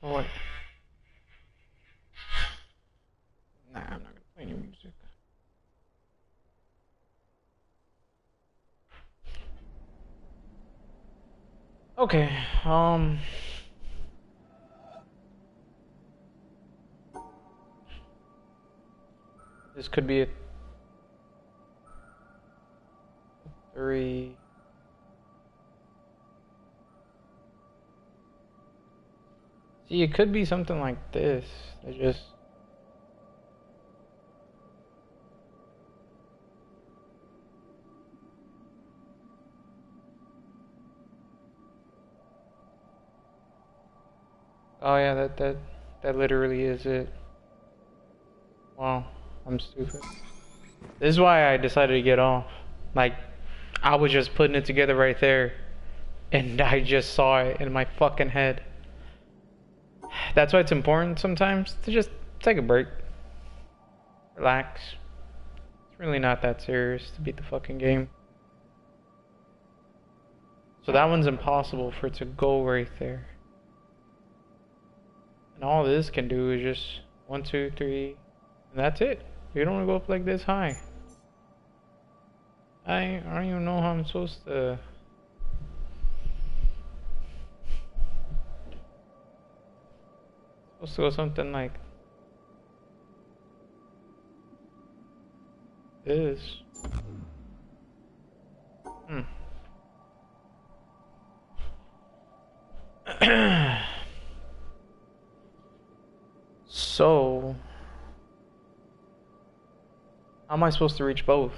What? Nah, I'm not gonna play any music. Okay, this could be a 3. See, it could be something like this. I just. Oh yeah, that literally is it. Wow, I'm stupid. This is why I decided to get off. Like, I was just putting it together right there, and I just saw it in my fucking head. That's why it's important sometimes to just take a break. Relax. It's really not that serious to beat the fucking game. So that one's impossible for it to go right there. And all this can do is just 1, 2, 3, and that's it. You don't want to go up like this high. I don't even know how I'm supposed to. Supposed to go something like this. So, how am I supposed to reach both?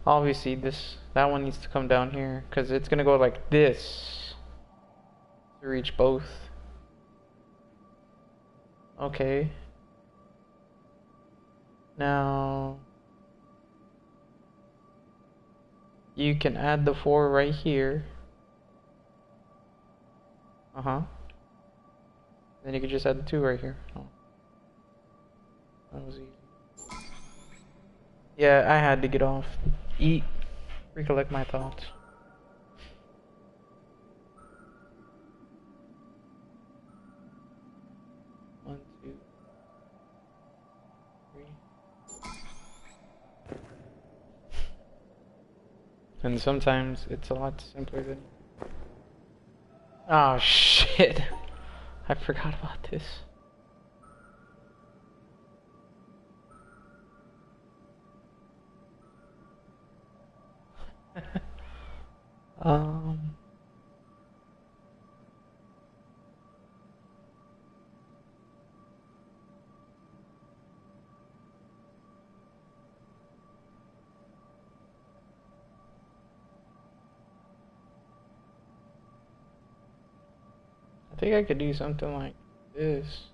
Obviously, that one needs to come down here because it's gonna go like this to reach both. Okay. Now, you can add the 4 right here. Then you could just add the 2 right here. Oh. That was easy. Yeah, I had to get off. Eat. Recollect my thoughts. One, two, three. And sometimes it's a lot simpler than. Oh shit. I forgot about this. I think I could do something like this.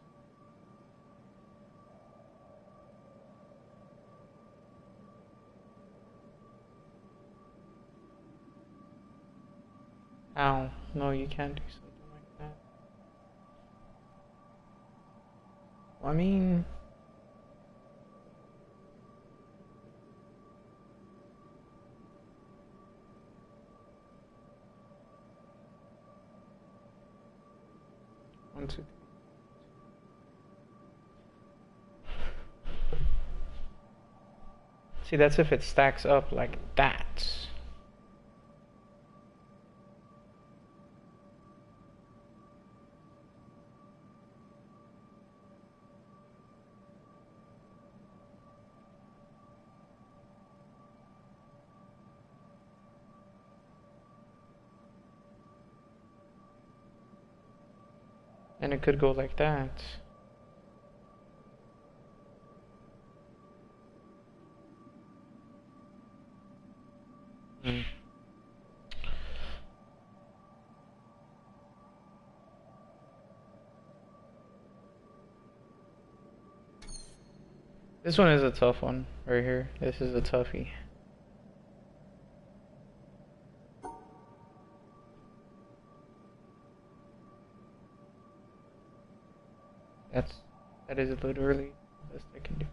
Ow. No, you can't do something like that. I mean... One, two, three. See, that's if it stacks up like that. And it could go like that. This one is a tough one right here. This is a toughie. That is literally the best I can do.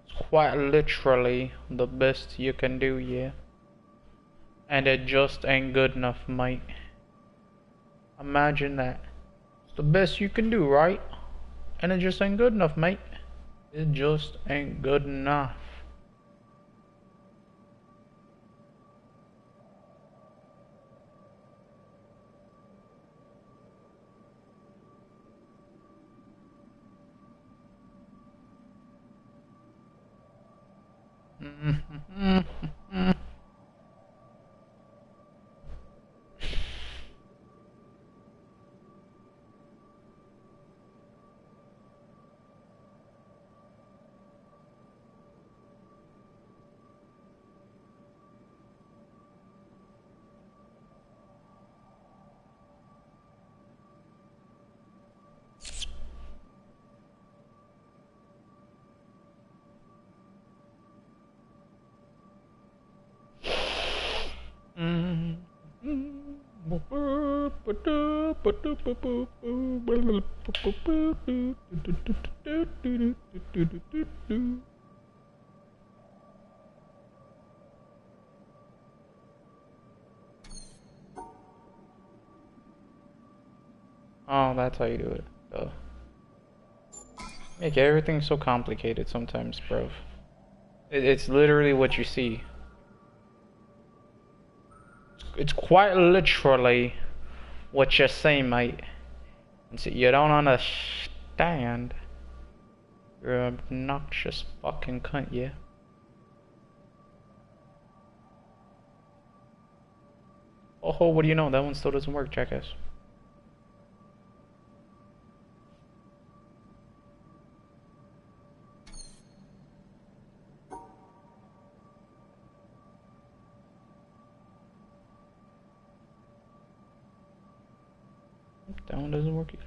It's quite literally the best you can do, yeah. And it just ain't good enough, mate. Imagine that. It's the best you can do, right? And it just ain't good enough, mate. It just ain't good enough. Oh, that's how you do it. Duh. Make everything so complicated sometimes, bro. It's literally what you see. It's quite literally what you say, mate. And so you don't understand. You're an obnoxious fucking cunt, yeah. Oh, what do you know? That one still doesn't work, jackass. That one doesn't work either.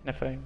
Nothing.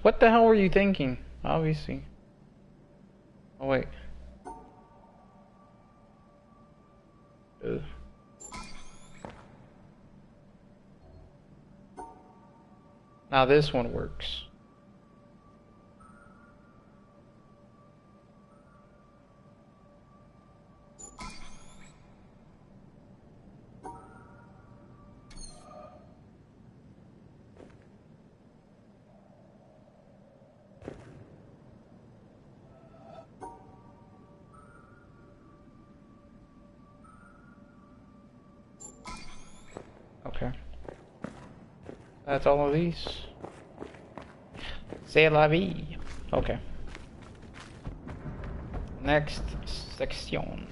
What the hell were you thinking? Obviously. Oh wait. Now this one works. Okay. That's all of these. C'est la vie. Okay. Next section.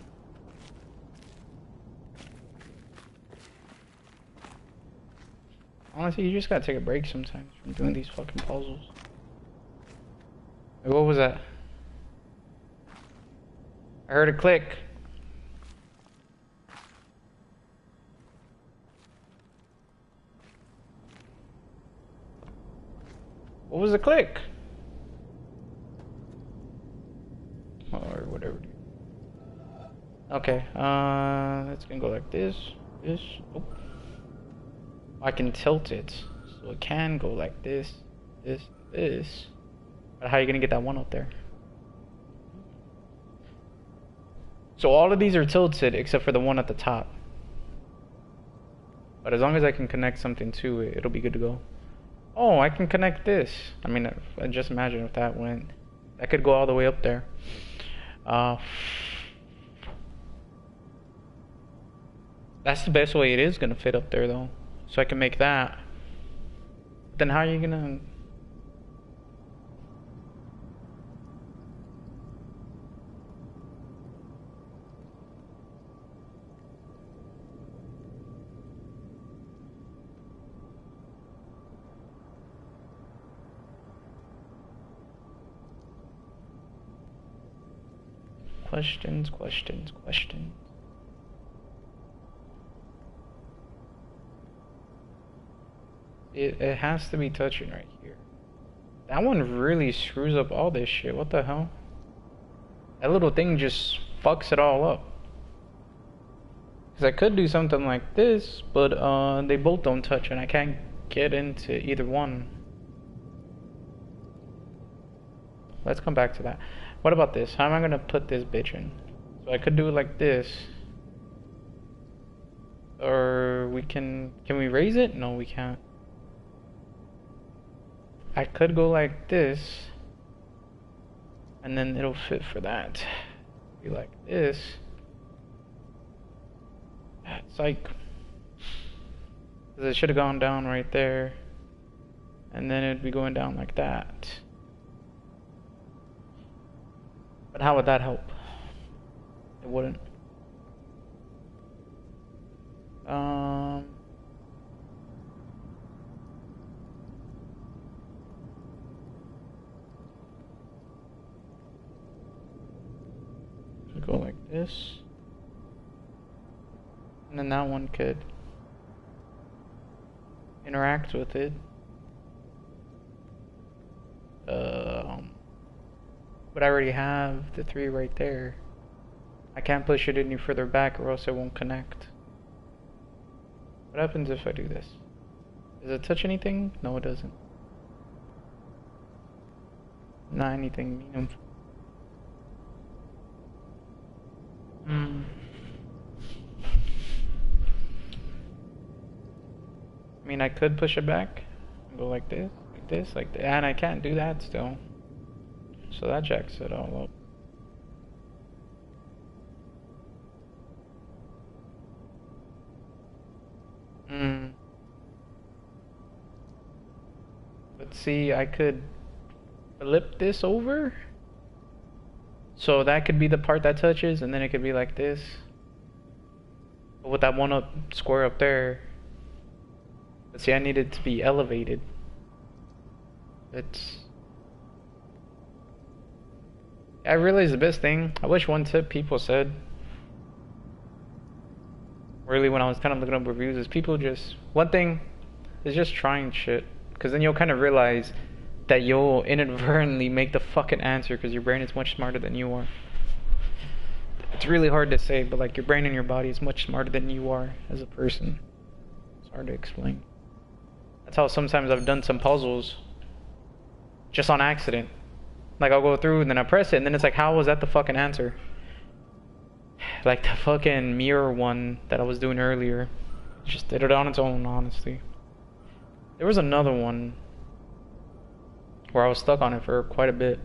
Honestly, you just gotta take a break sometimes from doing these fucking puzzles. Wait, what was that? I heard a click. What was the click? Or whatever. Okay, it's gonna go like this. Oh. I can tilt it, So it can go like this, this. But how are you gonna get that one up there? So all of these are tilted except for the one at the top. But as long as I can connect something to it, it'll be good to go. Oh, I can connect this. I mean, just imagine if that went. That could go all the way up there. That's the best way it is gonna fit up there though. So I can make that. Then how are you gonna... Questions. It has to be touching right here. That one really screws up all this shit. What the hell? That little thing just fucks it all up. Because I could do something like this, but they both don't touch and I can't get into either one. Let's come back to that. What about this? How am I gonna put this bitch in? So I could do it like this. Or we can we raise it? No, we can't. I could go like this. And then it'll fit for that. Be like this. It's like... Cause it should have gone down right there. And then it'd be going down like that. But how would that help? It wouldn't. Go like this. And then that one could interact with it. But I already have the 3 right there. I can't push it any further back or else it won't connect. What happens if I do this? Does it touch anything? No, it doesn't. Not anything meaningful. I mean, I could push it back and go like this, like that, and I can't do that still. So that jacks it all up. Let's see, I could flip this over. So that could be the part that touches, and then it could be like this. But with that one square up there. But see, I need it to be elevated. I realized the best thing, I wish one tip people said, really when I was kind of looking up reviews, is people just, one thing is just trying shit. Because then you'll kind of realize that you'll inadvertently make the fucking answer because your brain is much smarter than you are. It's really hard to say, but like your brain and your body is much smarter than you are as a person. It's hard to explain. That's how sometimes I've done some puzzles just on accident. Like I'll go through and then I press it and then it's like, how was that the fucking answer? Like the fucking mirror one that I was doing earlier. Just did it on its own, honestly. There was another one where I was stuck on it for quite a bit.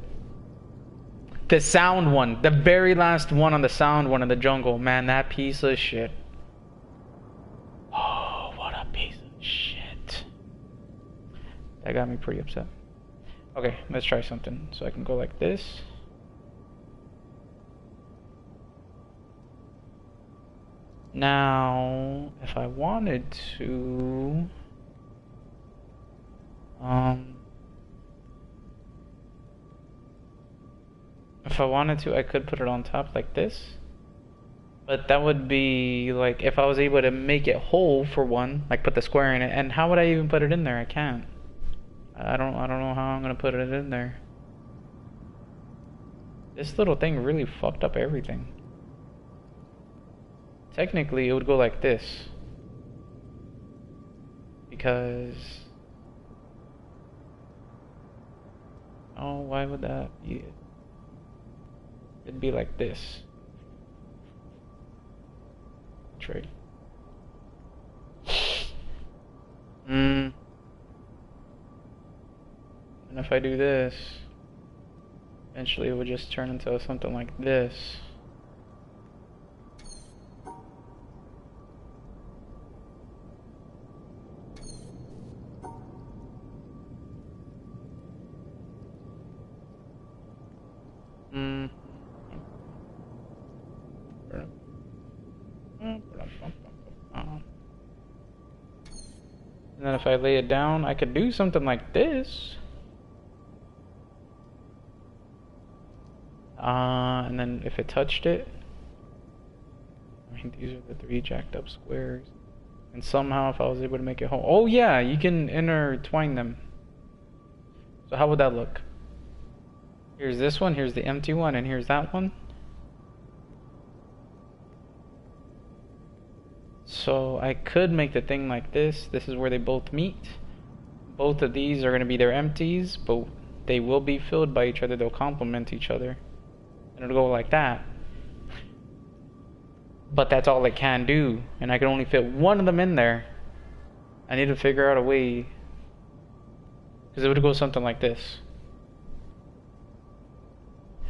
The sound one, the very last one on the sound one in the jungle, man, that piece of shit. Oh, what a piece of shit. That got me pretty upset. Okay, let's try something. So I can go like this. Now, if I wanted to... if I wanted to, I could put it on top like this. But that would be like if I was able to make it whole for one, like put the square in it. And how would I even put it in there? I can't. I don't know how I'm gonna put it in there. This little thing really fucked up everything. Technically, it would go like this. Because Oh, why would that be it? It'd be like this. Trade. And if I do this, eventually it would just turn into something like this. And then if I lay it down, I could do something like this. And then if it touched it, I mean, these are the 3 jacked up squares. And somehow if I was able to make it whole, oh yeah, you can intertwine them. So how would that look? Here's this one, here's the empty one, and here's that one. So I could make the thing like this. This is where they both meet. Both of these are going to be their empties, but they will be filled by each other. They'll complement each other. And it'll go like that. But that's all it can do. And I can only fit one of them in there. I need to figure out a way. Because it would go something like this.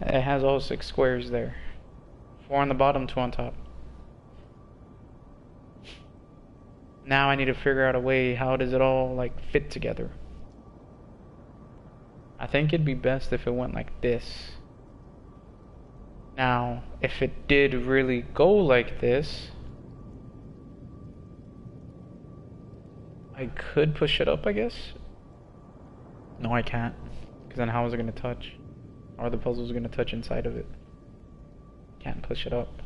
It has all 6 squares there. 4 on the bottom, 2 on top. Now I need to figure out a way, how does it all like fit together? I think it'd be best if it went like this. Now, if it did really go like this, I could push it up, I guess. No, I can't. Because then how is it going to touch? How are the puzzles going to touch inside of it? Can't push it up.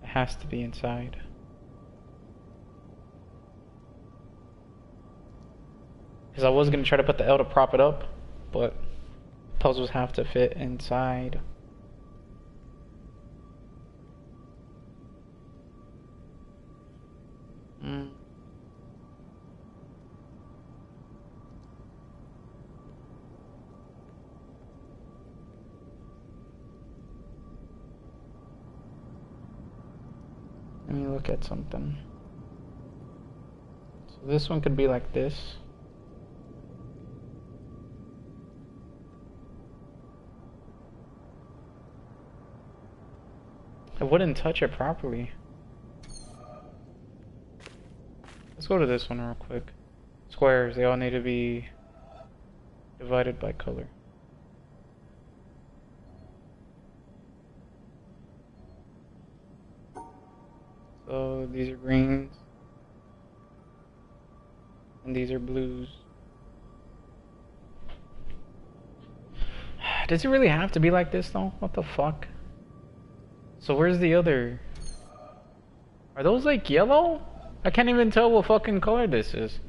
It has to be inside. Because I was going to try to put the L to prop it up, but puzzles have to fit inside. Let me look at something. So this one could be like this. I wouldn't touch it properly. Let's go to this one real quick. Squares, they all need to be divided by color. So these are greens. And these are blues. Does it really have to be like this though? What the fuck? So where's the other? Are those like yellow? I can't even tell what fucking color this is.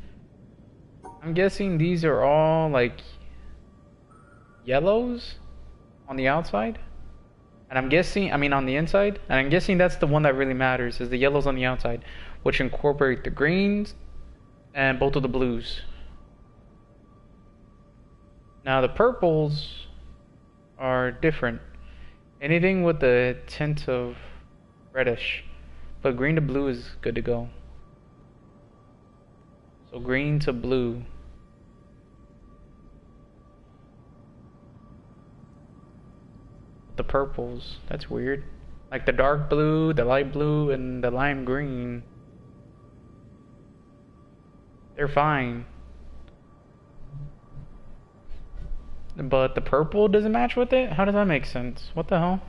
I'm guessing these are all like yellows on the outside. And I'm guessing, I mean on the inside. And I'm guessing that's the one that really matters, is the yellows on the outside, which incorporate the greens and both of the blues. Now the purples are different. Anything with the tint of reddish. But green to blue is good to go. So green to blue. The purples, that's weird. Like the dark blue, the light blue, and the lime green. They're fine. But the purple doesn't match with it? How does that make sense? What the hell?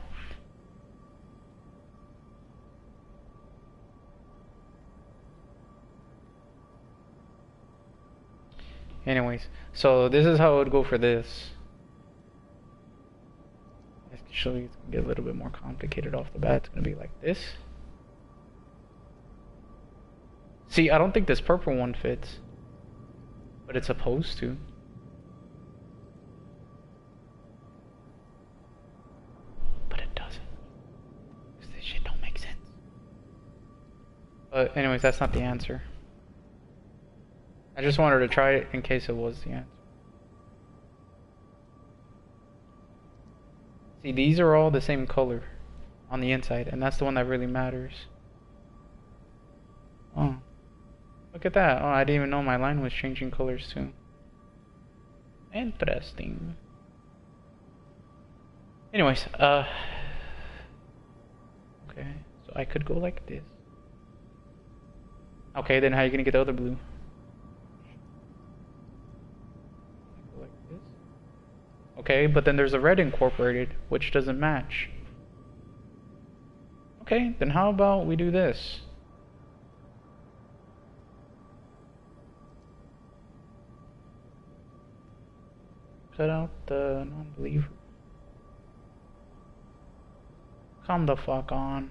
Anyways, so this is how it would go for this. Actually, it's gonna get a little bit more complicated off the bat. It's gonna be like this. See, I don't think this purple one fits. But it's supposed to. But anyways, that's not the answer. I just wanted to try it in case it was the answer. See, these are all the same color on the inside, and that's the one that really matters. Oh, look at that. Oh, I didn't even know my line was changing colors too. Interesting. Anyways, okay, so I could go like this. Okay, then how are you gonna get the other blue? Go like this. Okay, but then there's a red incorporated, which doesn't match. Okay, then how about we do this? Cut out the non-believer. Come the fuck on.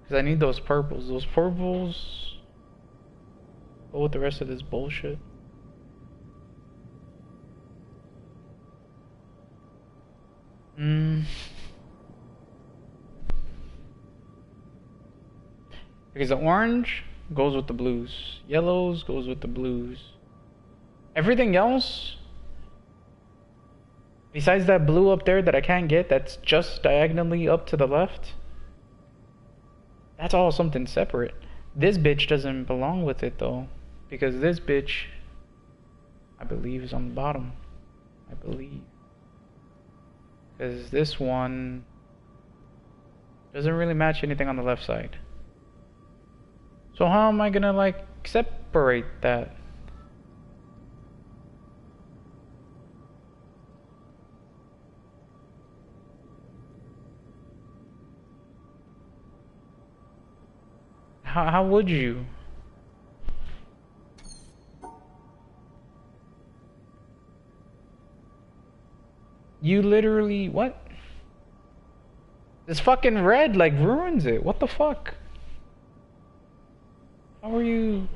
Because I need those purples. Those purples go with the rest of this bullshit. Because the orange goes with the blues. Yellows goes with the blues. Everything else, besides that blue up there that I can't get, that's just diagonally up to the left, that's all something separate. This bitch doesn't belong with it though, because this bitch, I believe, is on the bottom. I believe. Because this one doesn't really match anything on the left side. So how am I gonna like separate that? How would you? You literally, what? This fucking red like ruins it. What the fuck? How are you?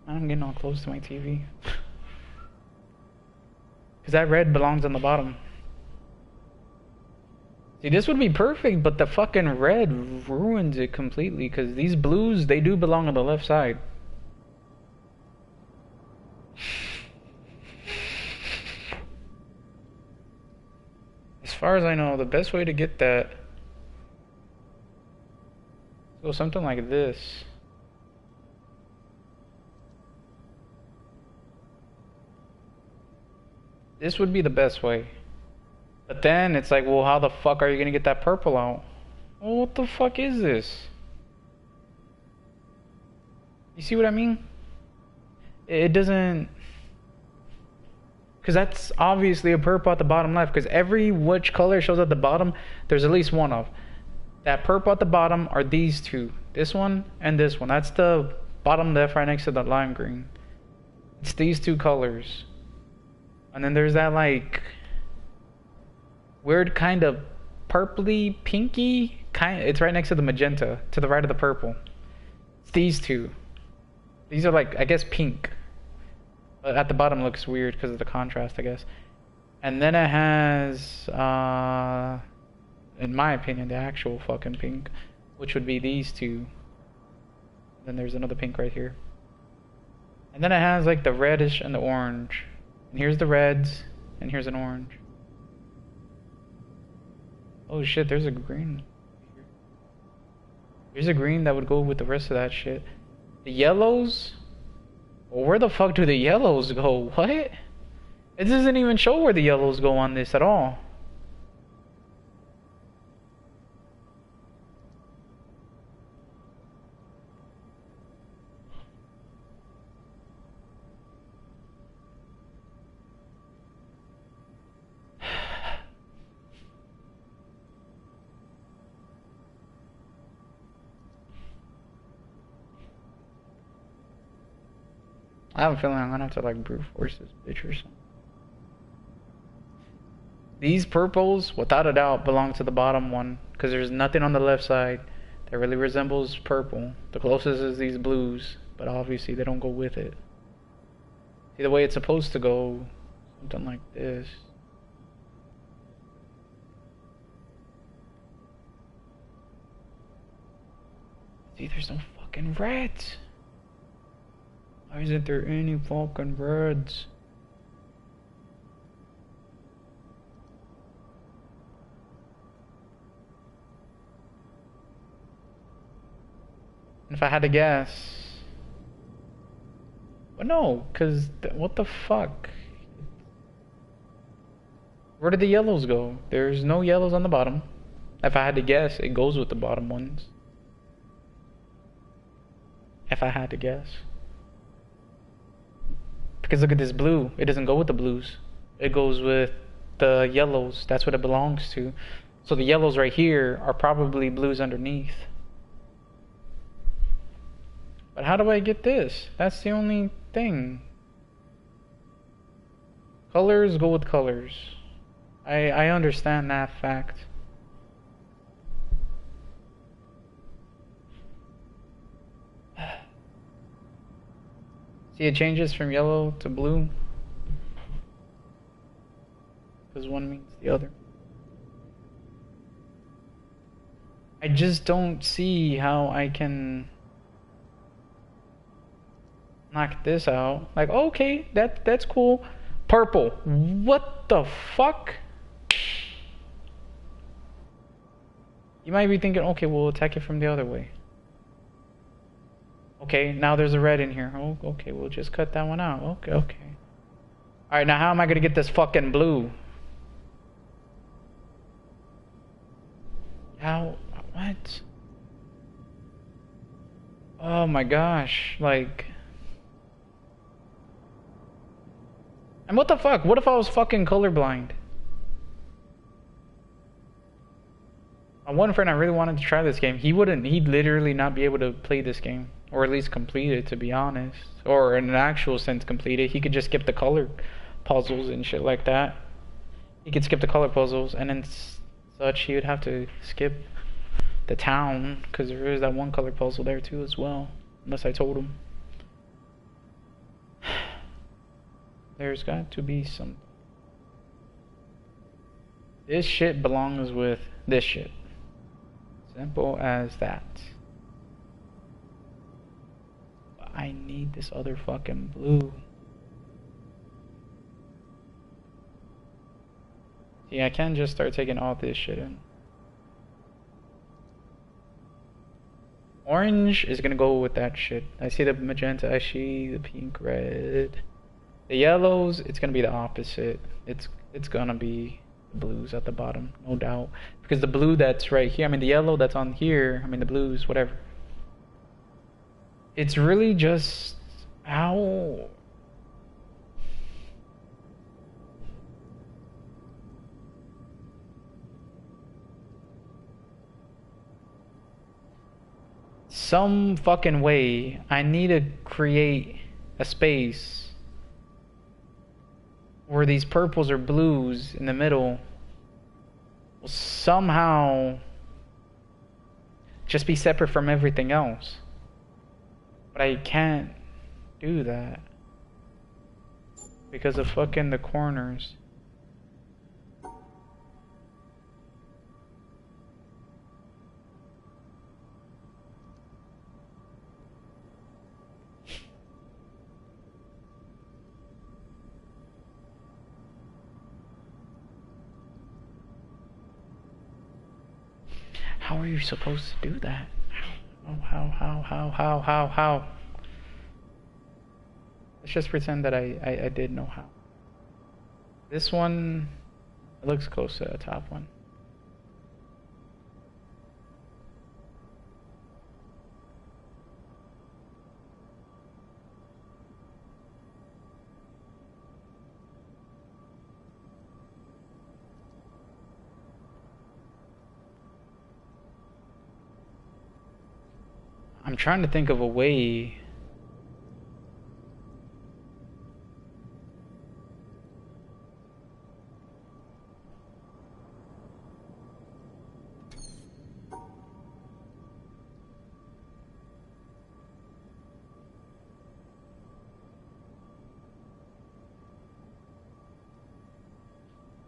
I'm getting all close to my TV. Because that red belongs on the bottom. See, this would be perfect, but the fucking red ruins it completely. Because these blues, they do belong on the left side. As far as I know, the best way to get that, go something like this. This would be the best way. But then it's like, well, how the fuck are you gonna get that purple out? Well, what the fuck is this? You see what I mean? It doesn't... Because that's obviously a purple at the bottom left. Because every which color shows at the bottom, there's at least one of. That purple at the bottom are these two. This one and this one. That's the bottom left right next to the lime green. It's these two colors. And then there's that like weird kind of purpley pinky kind. It's right next to the magenta, to the right of the purple. It's these two. These are like, I guess, pink. But at the bottom looks weird because of the contrast, I guess. And then it has, in my opinion, the actual fucking pink, which would be these two. Then there's another pink right here. And then it has like the reddish and the orange. And here's the reds, and here's an orange. Oh shit, there's a green. There's a green that would go with the rest of that shit. The yellows? Well, where the fuck do the yellows go? What? It doesn't even show where the yellows go on this at all. I have a feeling I'm gonna have to like brute force this bitch or something. These purples, without a doubt, belong to the bottom one. Because there's nothing on the left side that really resembles purple. The closest is these blues. But obviously they don't go with it. See, the way it's supposed to go, something like this. See, there's no fucking reds. Why isn't there any fucking reds? If I had to guess. But no, cause what the fuck? Where did the yellows go? There's no yellows on the bottom. If I had to guess, it goes with the bottom ones. If I had to guess. Because look at this blue. It doesn't go with the blues. It goes with the yellows. That's what it belongs to. So the yellows right here are probably blues underneath. But how do I get this? That's the only thing. Colors go with colors. I understand that fact. See, it changes from yellow to blue. Because one means the other. I just don't see how I can knock this out. Like, okay, that's cool. Purple. What the fuck? You might be thinking, okay, we'll attack it from the other way. Okay, now there's a red in here. Oh, okay, we'll just cut that one out. Okay, okay. Alright, now how am I gonna get this fucking blue? How? What? Oh my gosh, like... And what the fuck? What if I was fucking colorblind? My one friend, I really wanted to try this game. He'd literally not be able to play this game. Or at least complete it, to be honest. Or in an actual sense complete it. He could just skip the color puzzles and shit like that. He could skip the color puzzles, and then such he would have to skip the town. Because there is that one color puzzle there too as well. Unless I told him. There's got to be some... This shit belongs with this shit. Simple as that. I need this other fucking blue. See, I can just start taking all this shit in. Orange is gonna go with that shit. I see the magenta, I see the pink, red. The yellows, it's gonna be the opposite. It's gonna be blues at the bottom, no doubt. Because the blue that's right here, I mean the yellow that's on here, I mean the blues, whatever. It's really just how... Some fucking way, I need to create a space where these purples or blues in the middle will somehow just be separate from everything else. But I can't do that because of fucking the corners. How are you supposed to do that? How? Let's just pretend that I did know how. This one, it looks close to the top one. I'm trying to think of a way.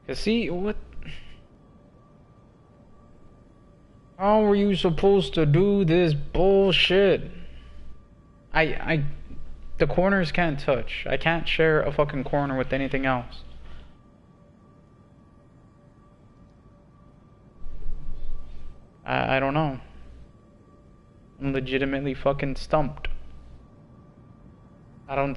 Cause see what? How are you supposed to do this bullshit? I the corners can't touch. I can't share a fucking corner with anything else. I don't know. I'm legitimately fucking stumped. I don't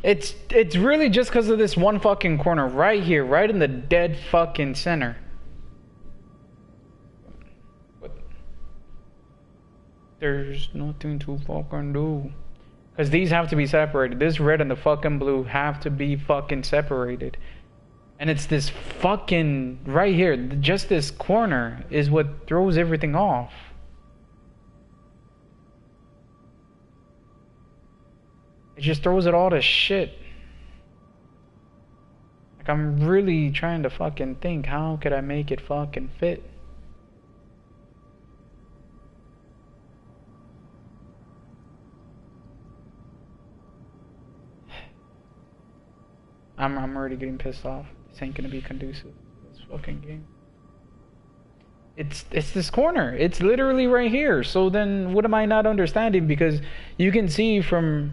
It's really just because of this one fucking corner right here, right in the dead fucking center. But there's nothing to fucking do. Because these have to be separated. This red and the fucking blue have to be fucking separated. And it's this fucking right here, just this corner is what throws everything off. It just throws it all to shit. Like, I'm really trying to fucking think, how could I make it fucking fit? I'm already getting pissed off. This ain't gonna be conducive to this fucking game. It's this corner. It's literally right here. So then what am I not understanding? Because you can see from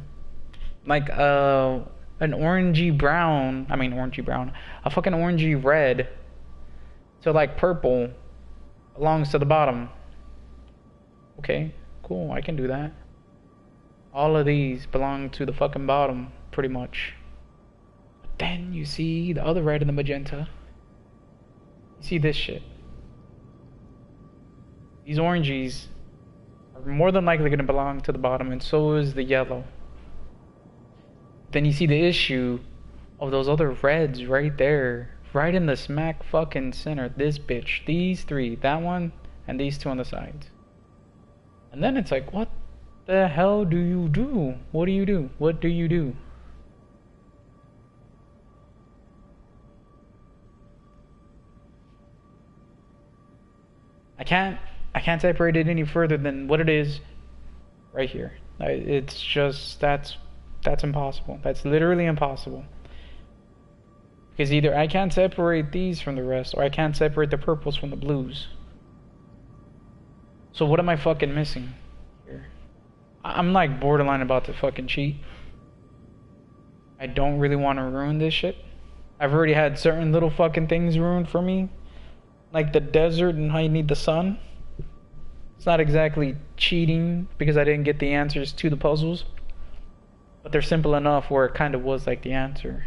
like an orangey brown, a fucking orangey red to like purple belongs to the bottom. Okay, cool, I can do that. All of these belong to the fucking bottom, pretty much. But then you see the other red and the magenta. You see this shit. These oranges are more than likely going to belong to the bottom, and so is the yellow. Then you see the issue of those other reds right there, right in the smack fucking center. This bitch, these three, that one, and these two on the sides. And then it's like, what the hell do you do? What do you do? What do you do? I can't separate it any further than what it is right here. It's just, that's impossible. That's literally impossible. Because either I can't separate these from the rest, or I can't separate the purples from the blues. So what am I fucking missing here? I'm like borderline about to fucking cheat. I don't really want to ruin this shit. I've already had certain little fucking things ruined for me. Like the desert and how you need the sun. It's not exactly cheating because I didn't get the answers to the puzzles. But they're simple enough where it kind of was like the answer.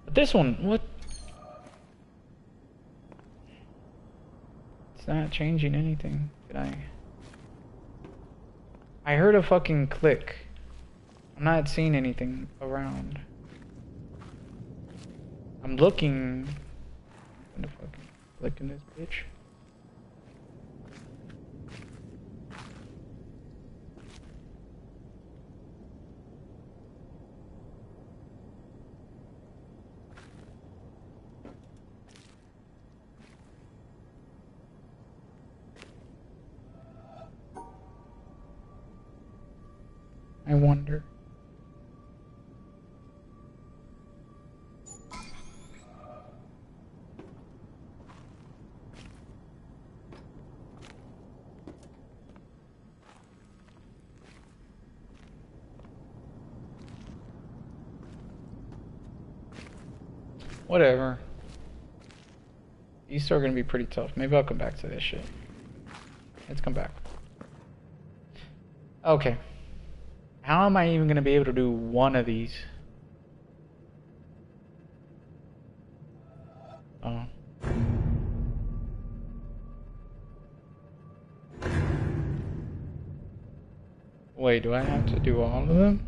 But this one, what? It's not changing anything. Did I heard a fucking click. I'm not seeing anything around. I'm looking. I'm gonna fucking click in this bitch. I wonder. Whatever. These are gonna be pretty tough. Maybe I'll come back to this shit. Let's come back. Okay. How am I even gonna be able to do one of these? Oh. Wait, do I have to do all of them?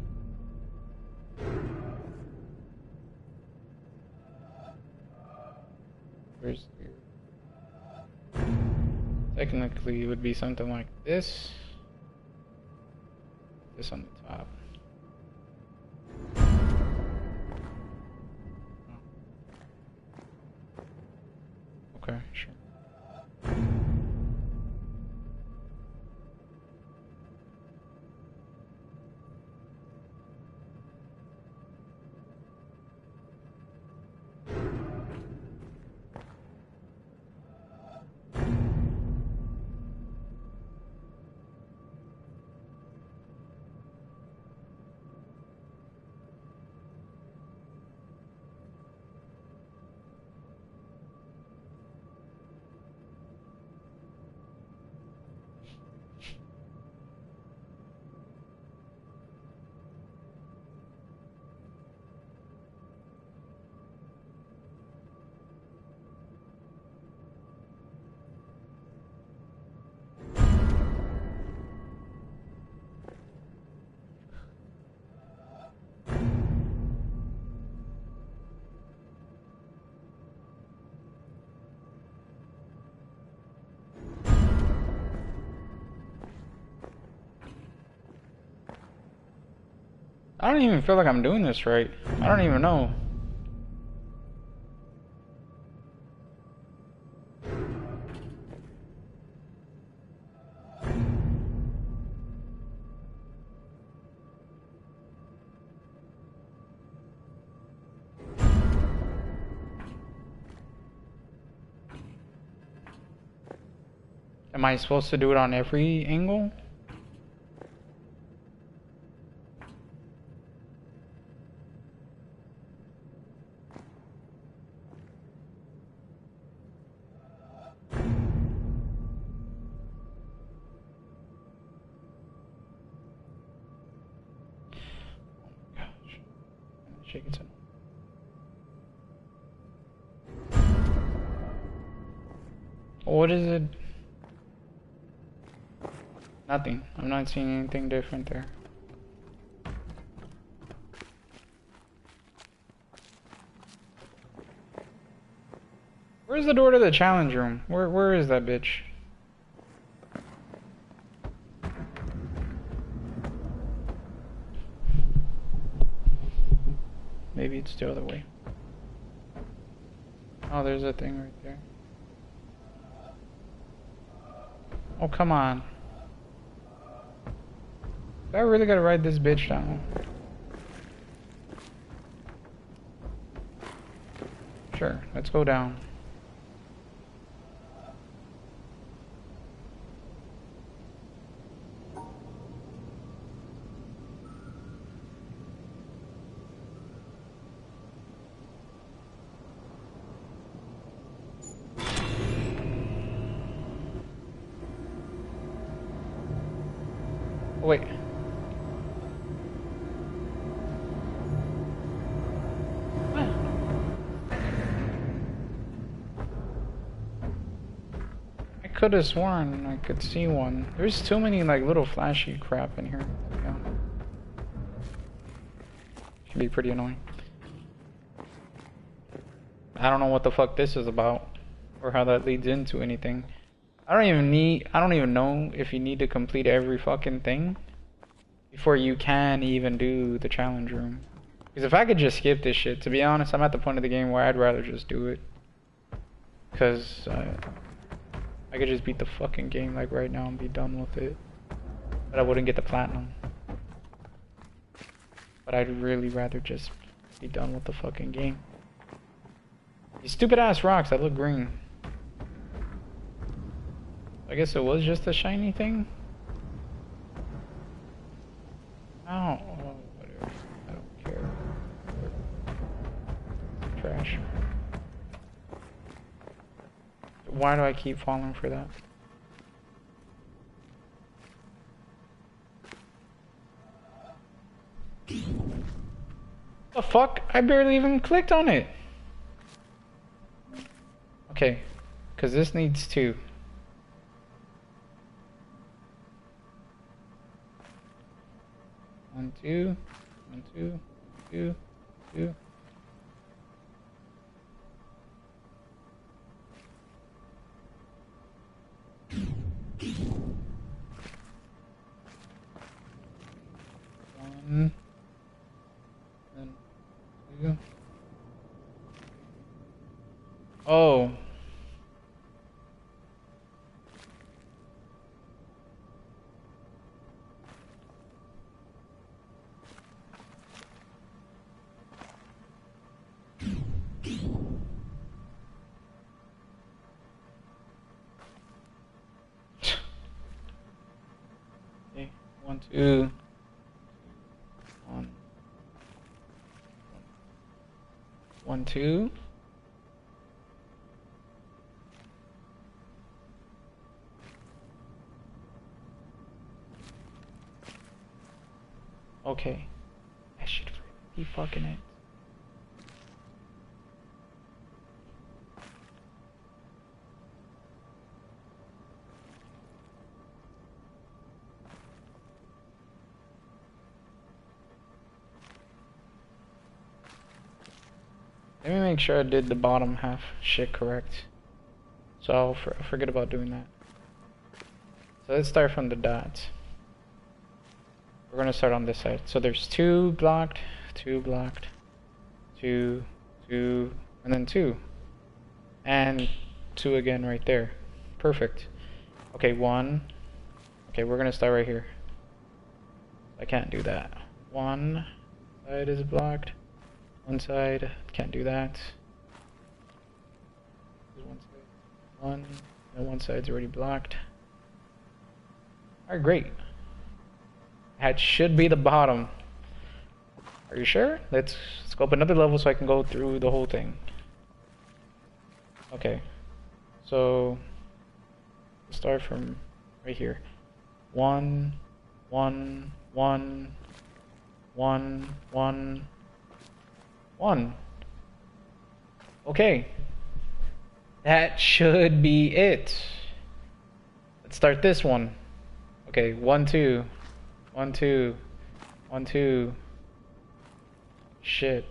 Where's the... Technically, it would be something like this. This on the top. Okay, sure. I don't even feel like I'm doing this right. I don't even know. Am I supposed to do it on every angle? Shake it. What is it? Nothing. I'm not seeing anything different there. Where's the door to the challenge room? Where is that bitch? Maybe it's the other way. Oh, there's a thing right there. Oh, come on. I really gotta ride this bitch down. Sure, let's go down. Oh, wait. I could have sworn I could see one. There's too many like little flashy crap in here. Yeah. Can be pretty annoying. I don't know what the fuck this is about or how that leads into anything. I don't even know if you need to complete every fucking thing before you can even do the challenge room. Because if I could just skip this shit, to be honest, I'm at the point of the game where I'd rather just do it. Because I could just beat the fucking game like right now and be done with it. But I wouldn't get the platinum. But I'd really rather just be done with the fucking game. These stupid ass rocks that look green. I guess it was just a shiny thing? Oh, whatever. I don't care. Trash. Why do I keep falling for that? The fuck? I barely even clicked on it. Okay, because this needs two. 1, 2, 1, 2, 2, 2. One, then 2. Oh. Okay, 1, 2, 1, 1, 2. Okay, I should be fucking it. Let me make sure I did the bottom half shit correct. So I'll forget about doing that. So let's start from the dots. We're gonna start on this side. So there's 2 blocked, 2 blocked, 2, 2, and then 2. And 2 again right there. Perfect. Okay, 1. Okay, we're gonna start right here. I can't do that. 1 side is blocked. 1 side, can't do that. There's 1 side. 1, and 1 side's already blocked. Alright, great. That should be the bottom. Are you sure? Let's go up another level so I can go through the whole thing. Okay. So start from right here. 1, 1, 1, 1, 1, 1. Okay. That should be it. Let's start this one. Okay, 1, 2. 1, 2. 1, 2. Shit.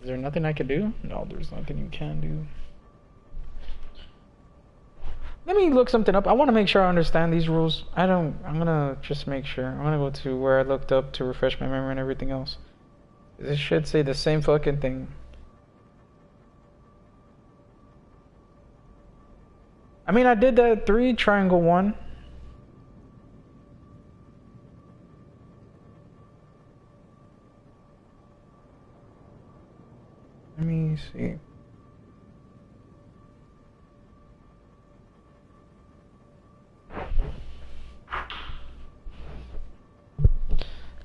Is there nothing I can do? No, there's nothing you can do. Let me look something up. I want to make sure I understand these rules. I'm gonna just make sure. I'm gonna go to where I looked up to refresh my memory and everything else. This should say the same fucking thing. I mean, I did that 3 triangle 1. Let me see.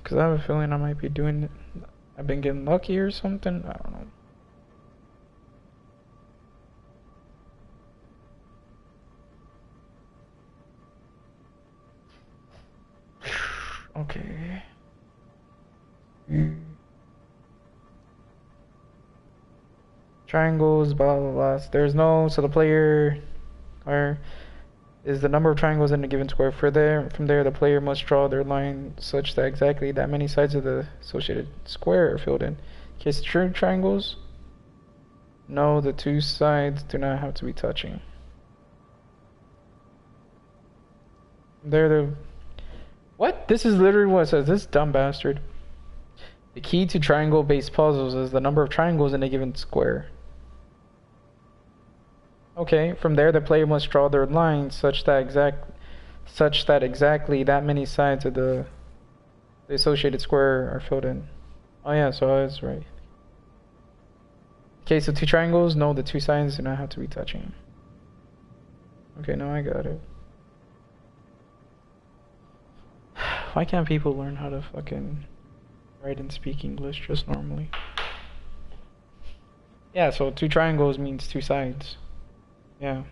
Because I have a feeling I might be doing it. I've been getting lucky or something. I don't know. Okay. Triangles, blah blah blah. There's no, so the player or is the number of triangles in a given square. From there, the player must draw their line such that exactly that many sides of the associated square are filled in. In case of true triangles, no, the 2 sides do not have to be touching. What? This is literally what it says. This dumb bastard. The key to triangle-based puzzles is the number of triangles in a given square. Okay, from there the player must draw their line such that exactly that many sides of the associated square are filled in. Oh yeah, so I was right. In case of 2 triangles, no, the 2 sides do not have to be touching. Okay, now I got it. Why can't people learn how to fucking write and speak English just normally? Yeah, so 2 triangles means 2 sides. Yeah.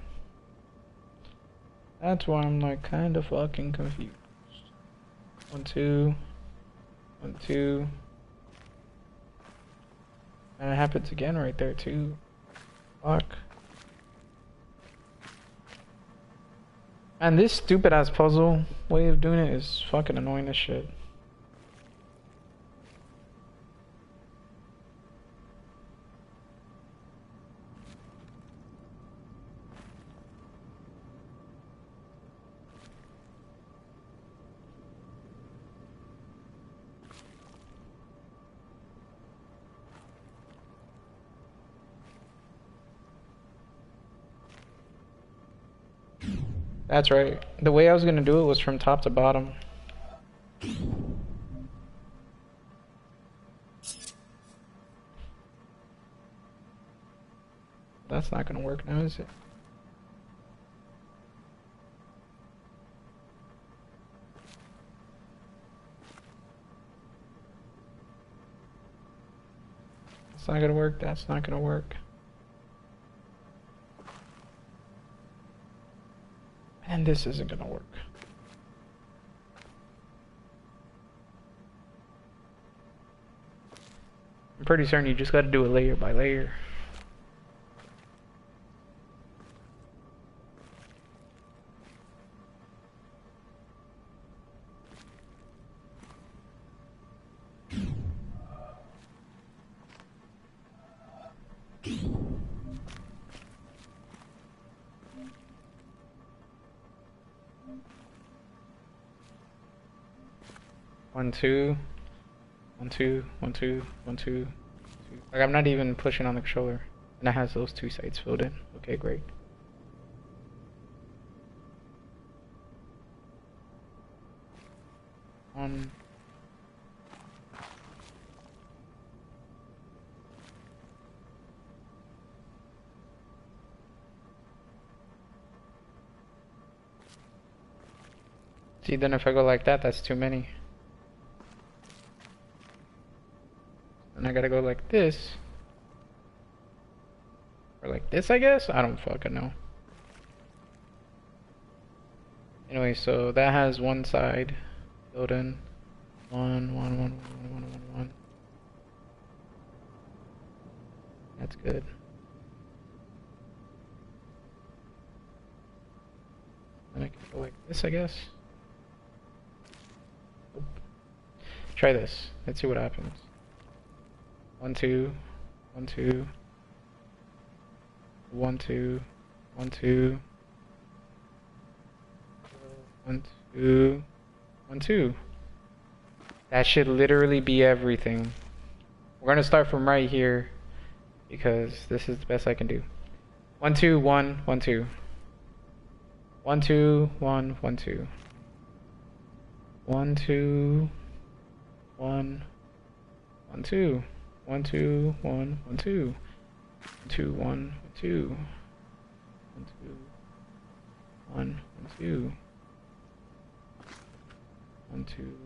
That's why I'm like kind of fucking confused. 1, 2. 1, 2. And it happens again right there too. Fuck. Man, this stupid ass puzzle way of doing it is fucking annoying as shit. That's right. The way I was gonna do it was from top to bottom. That's not gonna work now, is it? It's not gonna work. That's not gonna work. And this isn't gonna work. I'm pretty certain you just gotta do it layer by layer. One, two, one, two, one, two, one, two, two. Like I'm not even pushing on the controller, and it has those two sides filled in. Okay, great. One. See, then if I go like that, that's too many. And I gotta go like this. Or like this, I guess? I don't fucking know. Anyway, so that has one side filled in. One, one, one, one, one, one, one. That's good. Then I can go like this, I guess. Oop. Try this. Let's see what happens. One, two, one, two, one, two, one, two, one, two, one, two. That should literally be everything. We're gonna start from right here because this is the best I can do. One, two, one, one, two. One, two, one, one, two. One, two, one, one, two. One, two, one, one, two. One, two, one, two. One, two, one, one, two. One, two.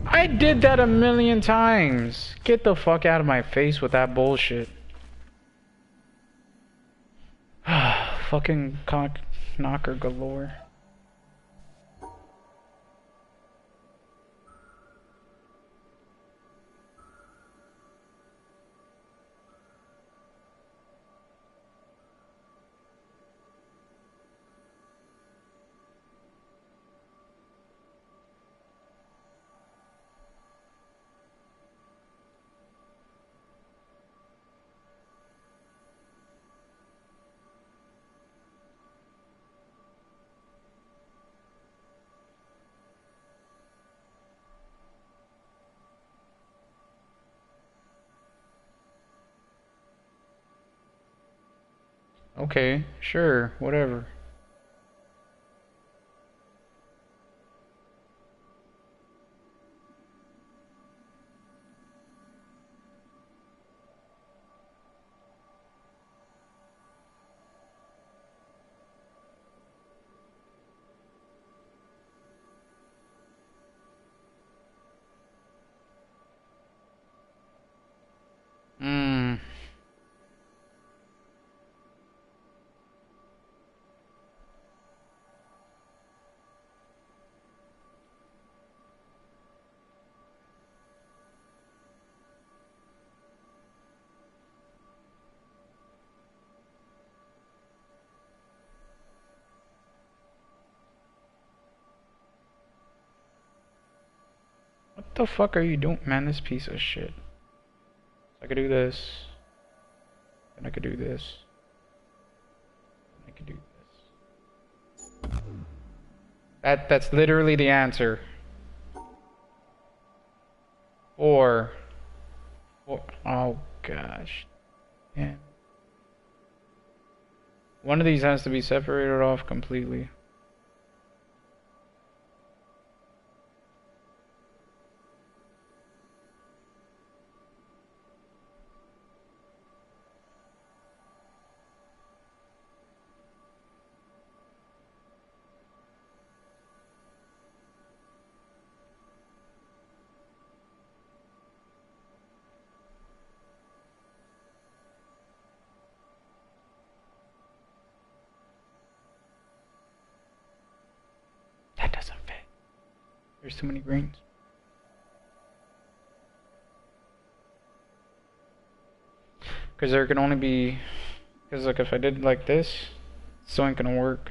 I did that a million times. Get the fuck out of my face with that bullshit. Fucking cock knocker galore. Okay, sure, whatever. Hmm. the fuck are you doing? Man, this piece of shit. I could do this. And I could do this. And I could do this. That's literally the answer. Or oh gosh. Yeah. One of these has to be separated off completely. That doesn't fit. There's too many greens. Because there can only be... Because look, if I did like this, it still ain't gonna work.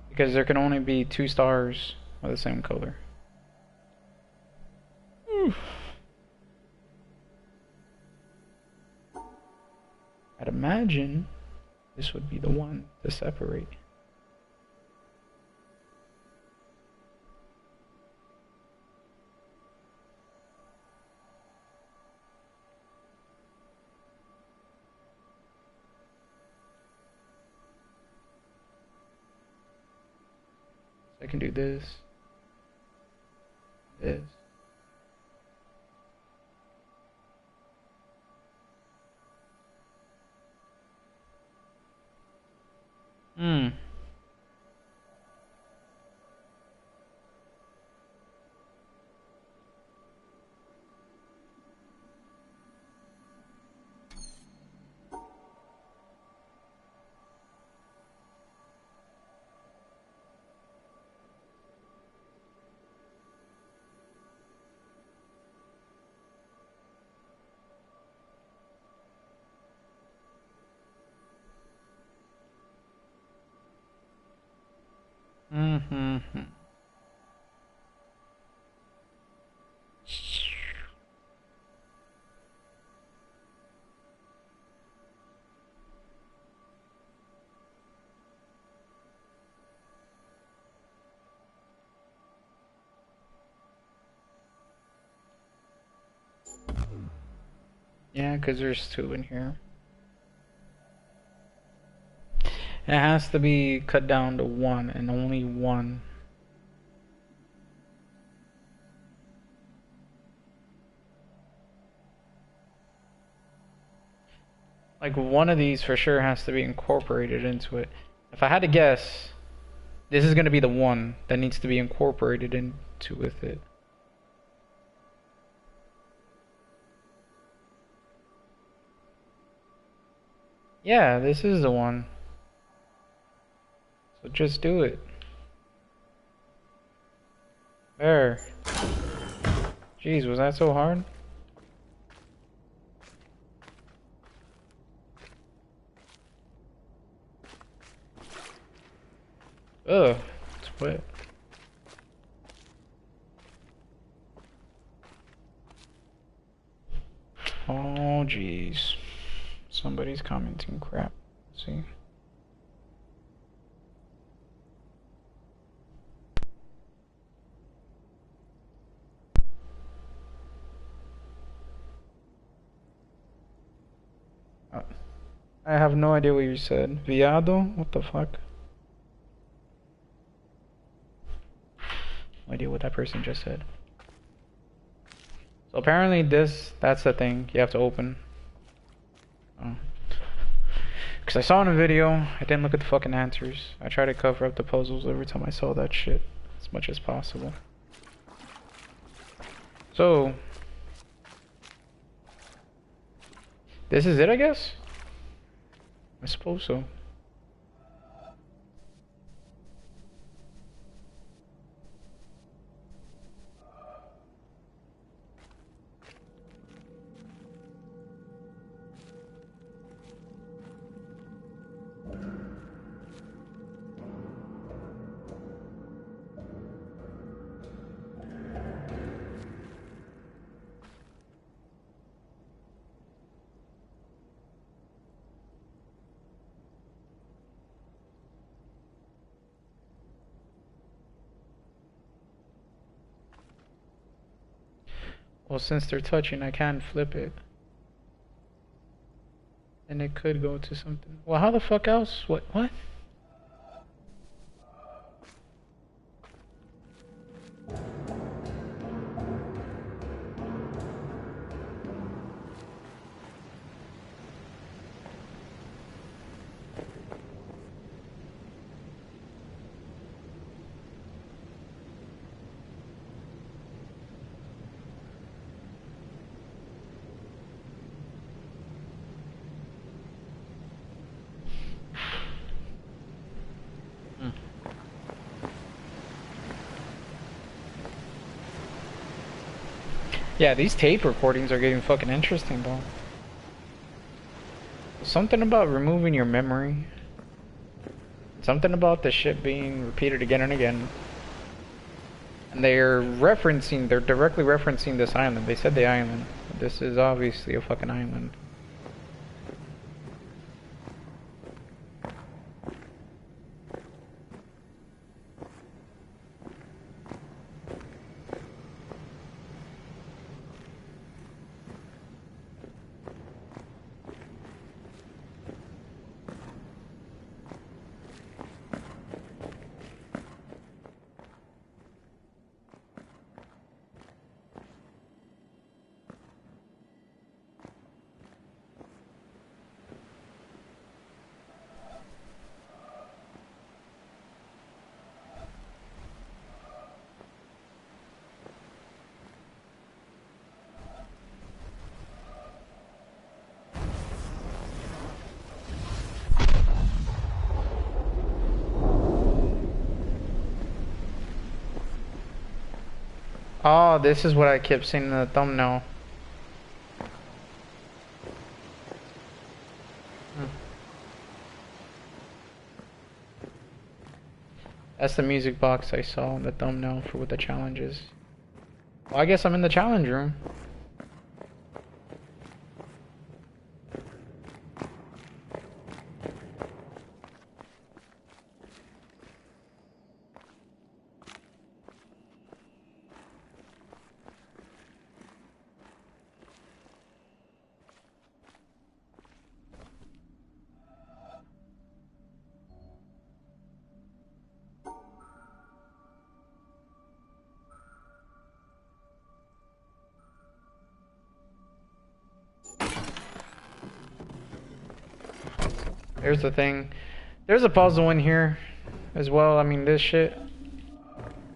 Because there can only be 2 stars of the same color. I'd imagine this would be the one to separate. I can do this. This. Yeah, because there's 2 in here. It has to be cut down to 1 and only 1. Like, one of these for sure has to be incorporated into it. If I had to guess, this is going to be the one that needs to be incorporated into with it. Yeah, this is the one. So just do it. There. Jeez, was that so hard? Ugh, it's wet. Oh, jeez. Somebody's commenting crap. Let's see. I have no idea what you said. Viado? What the fuck? No idea what that person just said. So apparently that's the thing you have to open. Oh. Because I saw in a video, I didn't look at the fucking answers. I tried to cover up the puzzles every time I saw that shit as much as possible. So, this is it, I guess? I suppose so. Well, since they're touching, I can flip it. And it could go to something. Well, how the fuck else? What? Yeah, these tape recordings are getting fucking interesting, though. Something about removing your memory. Something about the shit being repeated again and again. And they're directly referencing this island. They said the island. This is obviously a fucking island. Oh, this is what I kept seeing in the thumbnail. That's the music box I saw in the thumbnail for what the challenge is. Well, I guess I'm in the challenge room. There's the thing. There's a puzzle in here as well. I mean, this shit.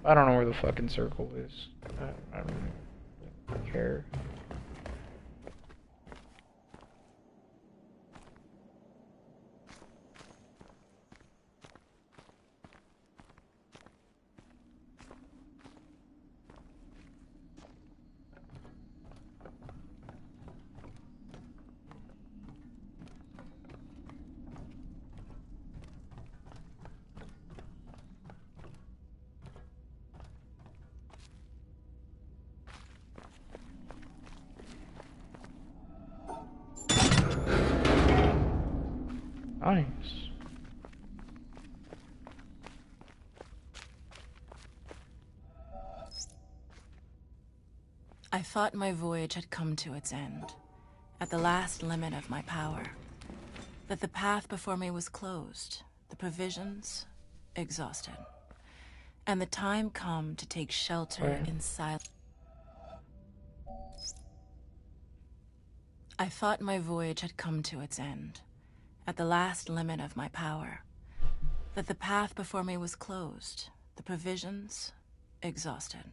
I don't know where the fucking circle is. I don't care. Nice. I thought my voyage had come to its end, at the last limit of my power. That the path before me was closed, the provisions exhausted, and the time come to take shelter in silence. I thought my voyage had come to its end, at the last limit of my power. That the path before me was closed, the provisions exhausted,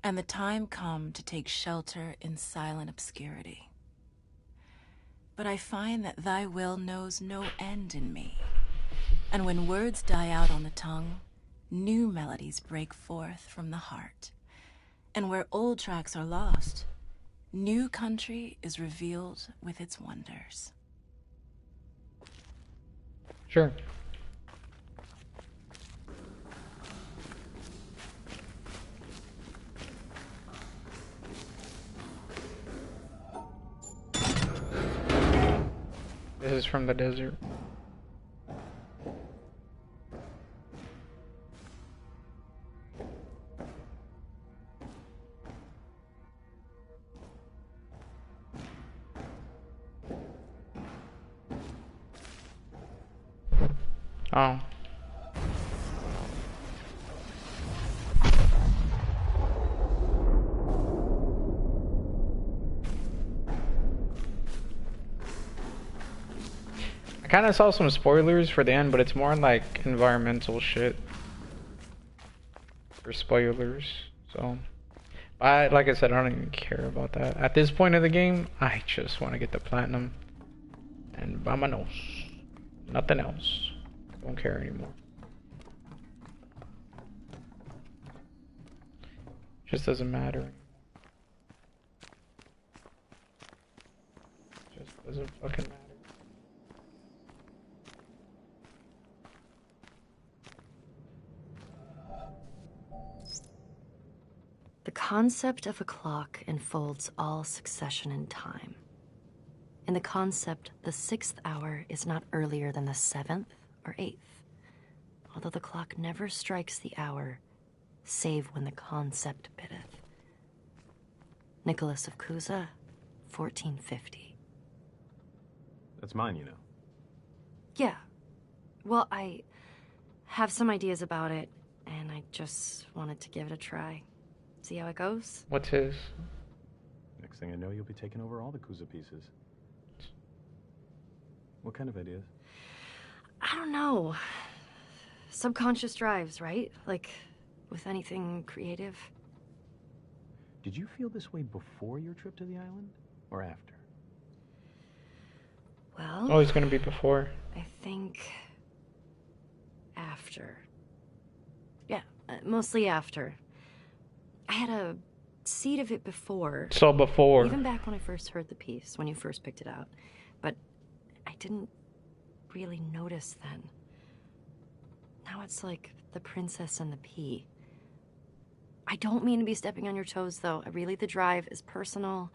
and the time come to take shelter in silent obscurity. But I find that thy will knows no end in me, and when words die out on the tongue, new melodies break forth from the heart. And where old tracks are lost, new country is revealed with its wonders. Sure. This is from the desert. Oh. I kind of saw some spoilers for the end, but it's more like environmental shit for spoilers. So, like I said, I don't even care about that. At this point of the game, I just want to get the platinum and vámonos. Nothing else. Don't care anymore. Just doesn't matter. Just doesn't fucking matter. The concept of a clock enfolds all succession in time. In the concept, the 6th hour is not earlier than the 7th or 8th, although the clock never strikes the hour, save when the concept biddeth. Nicholas of Cusa, 1450. That's mine, you know. Yeah. Well, I have some ideas about it, and I just wanted to give it a try. See how it goes? What's his? Next thing I know, you'll be taking over all the Kuza pieces. What kind of ideas? I don't know. Subconscious drives, right? Like, with anything creative. Did you feel this way before your trip to the island? Or after? Well... Oh, it's gonna be before. I think... after. Yeah, mostly after. I had a seed of it before. So before. Even back when I first heard the piece, when you first picked it out. But I didn't really notice then. Now it's like the princess and the pea. I don't mean to be stepping on your toes, though. Really, the drive is personal.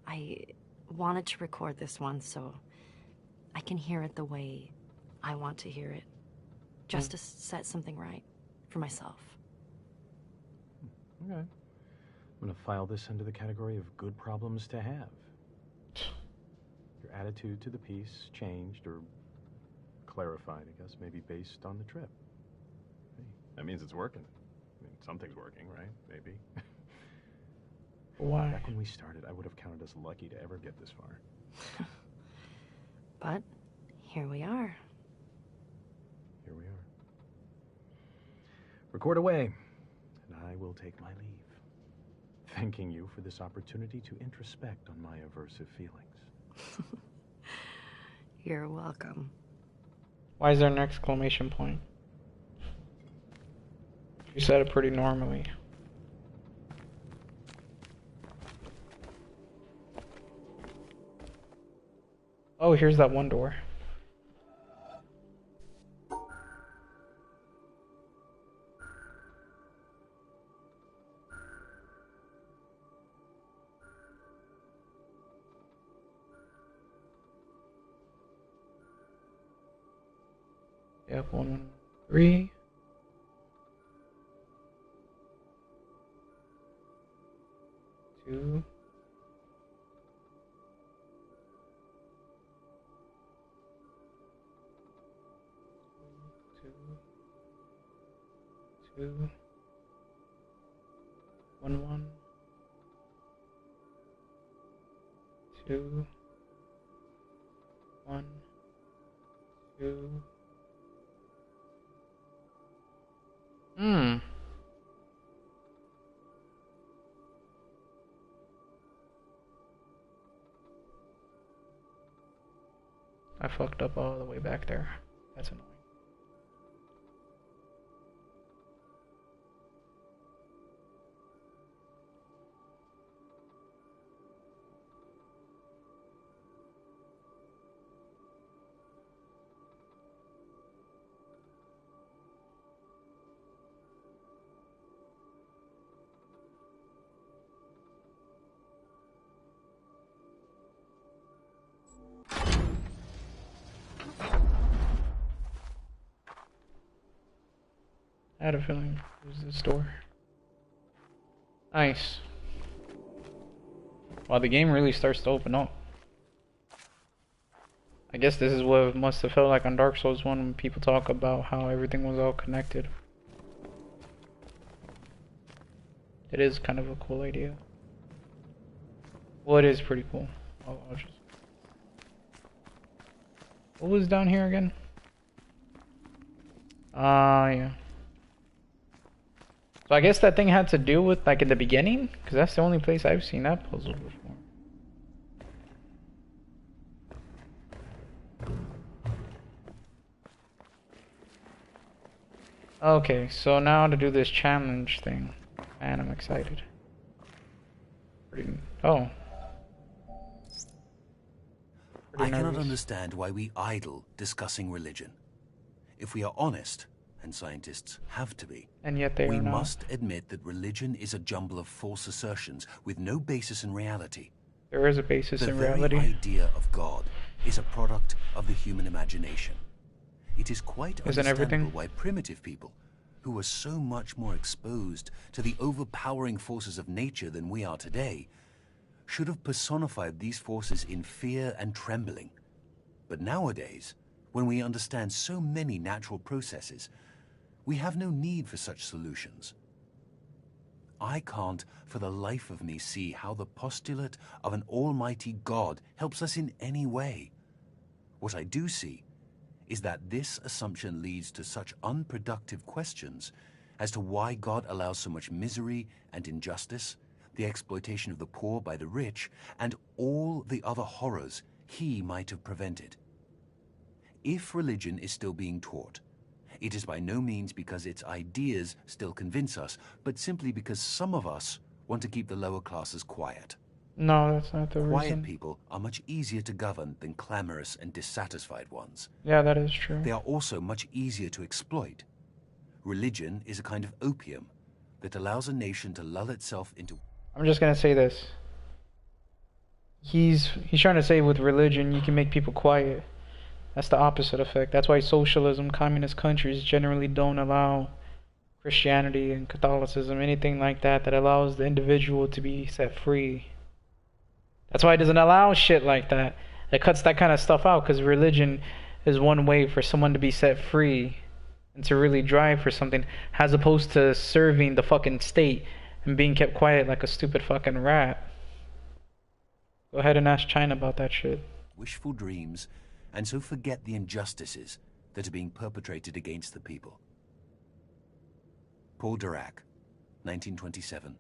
I wanted to record this one so I can hear it the way I want to hear it. Just to set something right for myself. Okay. I'm gonna file this under the category of good problems to have. Your attitude to the piece changed or clarified, I guess, maybe based on the trip. Hey, that means it's working. I mean, something's working, right? Maybe. Why? Back when we started, I would have counted us lucky to ever get this far. But here we are. Here we are. Record away, and I will take my leave. Thanking you for this opportunity to introspect on my aversive feelings. You're welcome. Why is there an exclamation point? You said it pretty normally. Oh, here's that one door. Yep, 113. Two. Two. 1 1. 2. 1 2. I fucked up all the way back there. That's annoying. I had a feeling it was this door. Nice. Wow, the game really starts to open up. I guess this is what it must have felt like on Dark Souls 1 when people talk about how everything was all connected. It is kind of a cool idea. Well, it is pretty cool. I'll just... What was down here again? Yeah. So I guess that thing had to do with, like, in the beginning? Because that's the only place I've seen that puzzle before. Okay, so now to do this challenge thing. Man, I'm excited. Oh. I cannot understand why we idle discussing religion. If we are honest, and scientists have to be, And yet they we are not. must admit that religion is a jumble of false assertions with no basis in reality. There is a basis The in very reality. idea of God is a product of the human imagination. It is quite Isn't understandable everything? why primitive people, who were so much more exposed to the overpowering forces of nature than we are today, should have personified these forces in fear and trembling. But nowadays, when we understand so many natural processes, we have no need for such solutions. I can't, for the life of me, see how the postulate of an almighty God helps us in any way. What I do see is that this assumption leads to such unproductive questions as to why God allows so much misery and injustice, the exploitation of the poor by the rich, and all the other horrors he might have prevented. If religion is still being taught, it is by no means because its ideas still convince us, but simply because some of us want to keep the lower classes quiet. No, that's not the Quiet reason. people are much easier to govern than clamorous and dissatisfied ones. Yeah, that is true. They are also much easier to exploit. Religion is a kind of opium that allows a nation to lull itself into... I'm just gonna say this. He's trying to say with religion you can make people quiet. That's the opposite effect. That's why socialism, communist countries generally don't allow Christianity and Catholicism, anything like that, that allows the individual to be set free. That's why it doesn't allow shit like that. It cuts that kind of stuff out, because religion is one way for someone to be set free and to really drive for something, as opposed to serving the fucking state and being kept quiet like a stupid fucking rat. Go ahead and ask China about that shit. wishful dreams, and so forget the injustices that are being perpetrated against the people. Paul Dirac, 1927,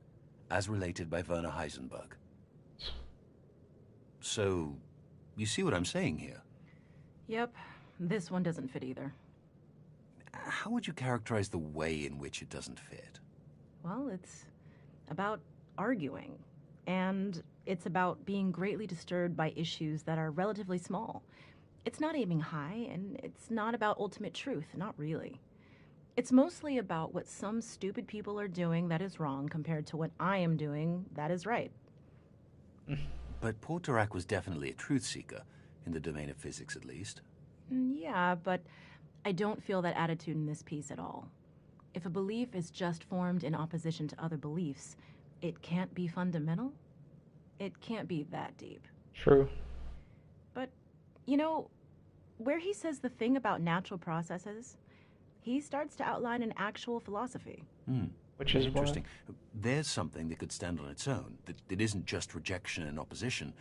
as related by Werner Heisenberg. So, you see what I'm saying here? Yep, this one doesn't fit either. How would you characterize the way in which it doesn't fit? Well, it's about arguing, and it's about being greatly disturbed by issues that are relatively small. It's not aiming high, and it's not about ultimate truth, not really. It's mostly about what some stupid people are doing that is wrong compared to what I am doing that is right. But Paul Dirac was definitely a truth seeker, in the domain of physics at least. Yeah, but I don't feel that attitude in this piece at all. If a belief is just formed in opposition to other beliefs, it can't be fundamental. It can't be that deep. True. But, you know, where he says the thing about natural processes, he starts to outline an actual philosophy. Which is interesting. There's something that could stand on its own, that isn't just rejection and opposition.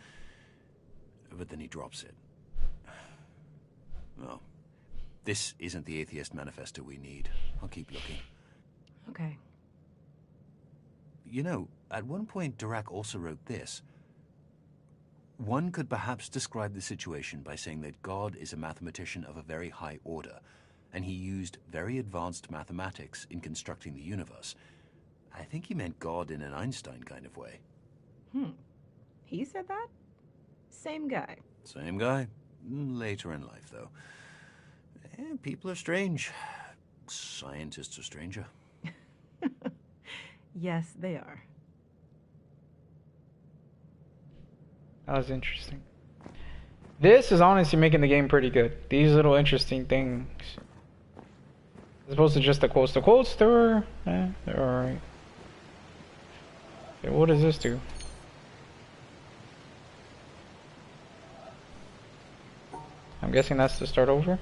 But then he drops it. Well, this isn't the Atheist Manifesto we need. I'll keep looking. Okay. You know, at one point Dirac also wrote this. One could perhaps describe the situation by saying that God is a mathematician of a very high order, and he used very advanced mathematics in constructing the universe. I think he meant God in an Einstein kind of way. He said that? Same guy. Same guy. Later in life, though. People are strange. Scientists are stranger. Yes, they are. That was interesting. This is honestly making the game pretty good. These little interesting things. As opposed to just the quotes. The quotes, they're alright. Okay, what does this do? I'm guessing that's to start over.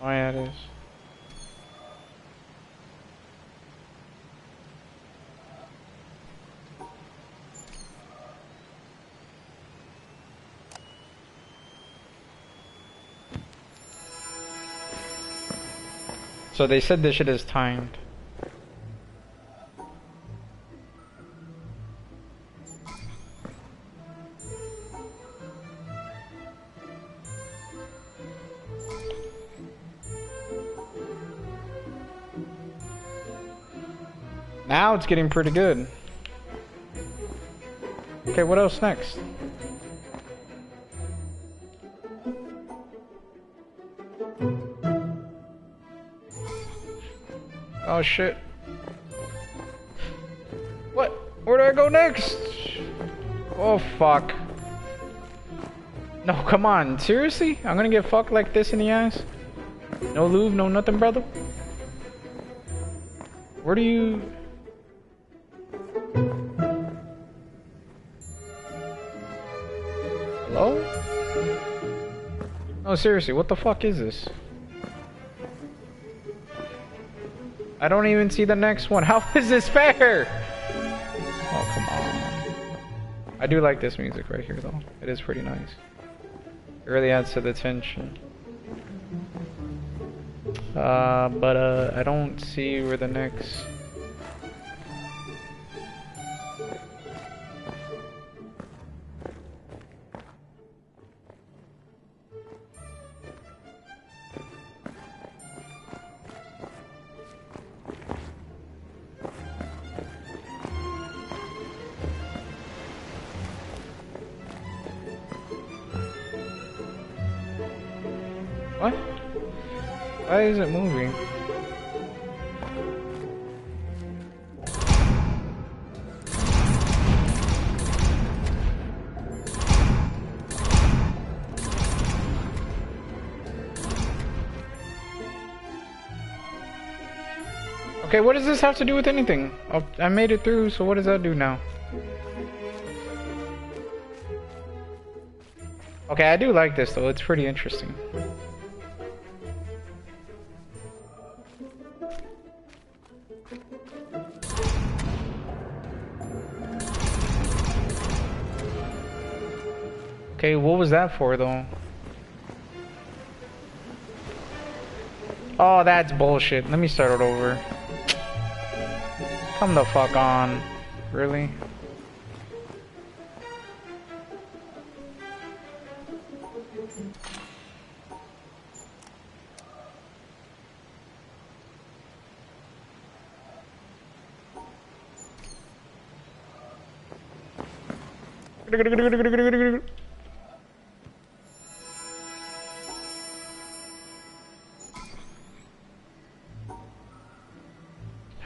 Oh yeah, it is. So they said this shit is timed. Now it's getting pretty good. Okay, what else next? Oh shit. What? Where do I go next? Oh fuck. No, come on. Seriously? I'm gonna get fucked like this in the ass? No lube, no nothing, brother? Where do you... Hello? No, seriously, what the fuck is this? I don't even see the next one. How is this fair? Oh, come on. I do like this music right here, though. It is pretty nice. It really adds to the tension. But I don't see where the next... What? Why is it moving? Okay, what does this have to do with anything? Oh, I made it through, so what does that do now? Okay, I do like this though, it's pretty interesting. Okay, what was that for though? Oh, that's bullshit. Let me start it over. Come the fuck on. Really?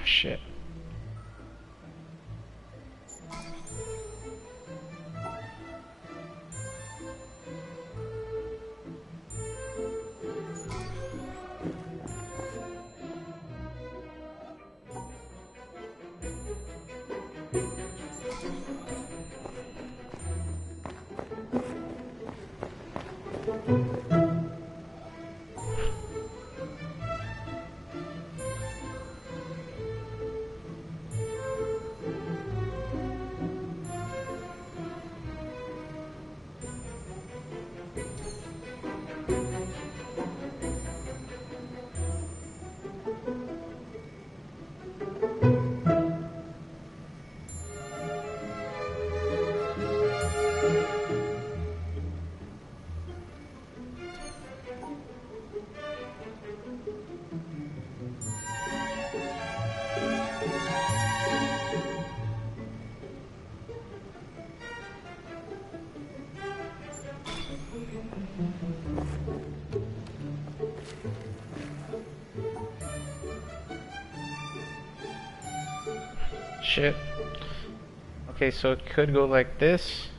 Shit. Shit. Okay, so it could go like this.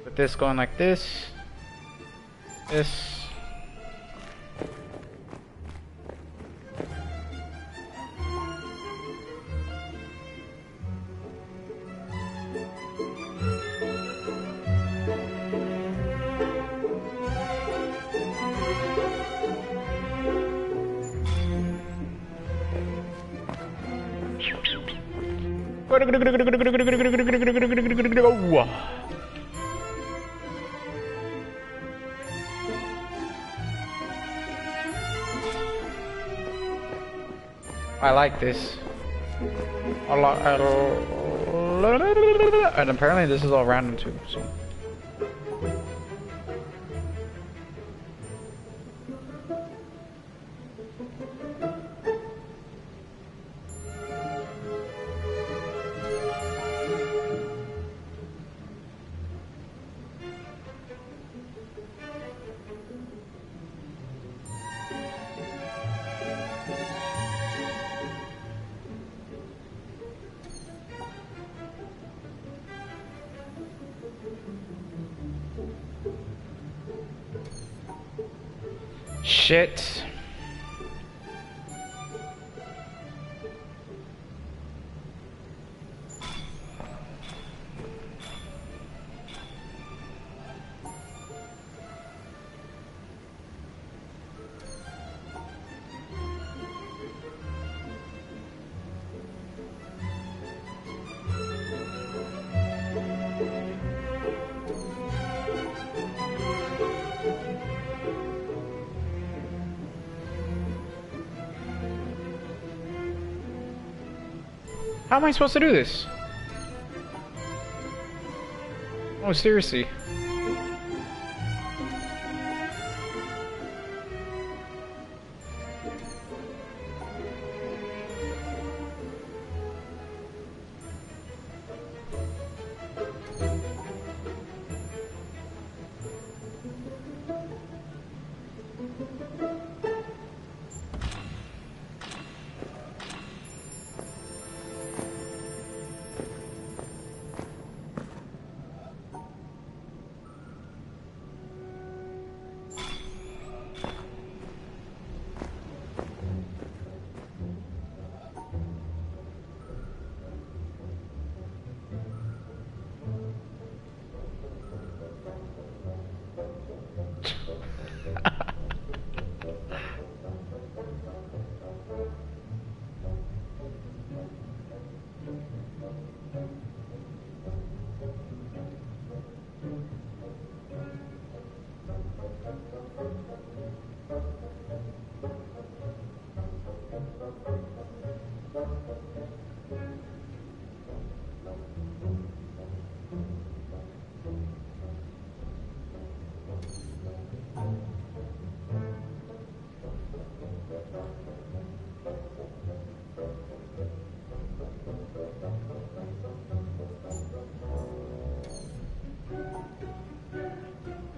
With this going like this. This. I like this. And apparently this is all random too, so. Shit. How am I supposed to do this? Oh, seriously.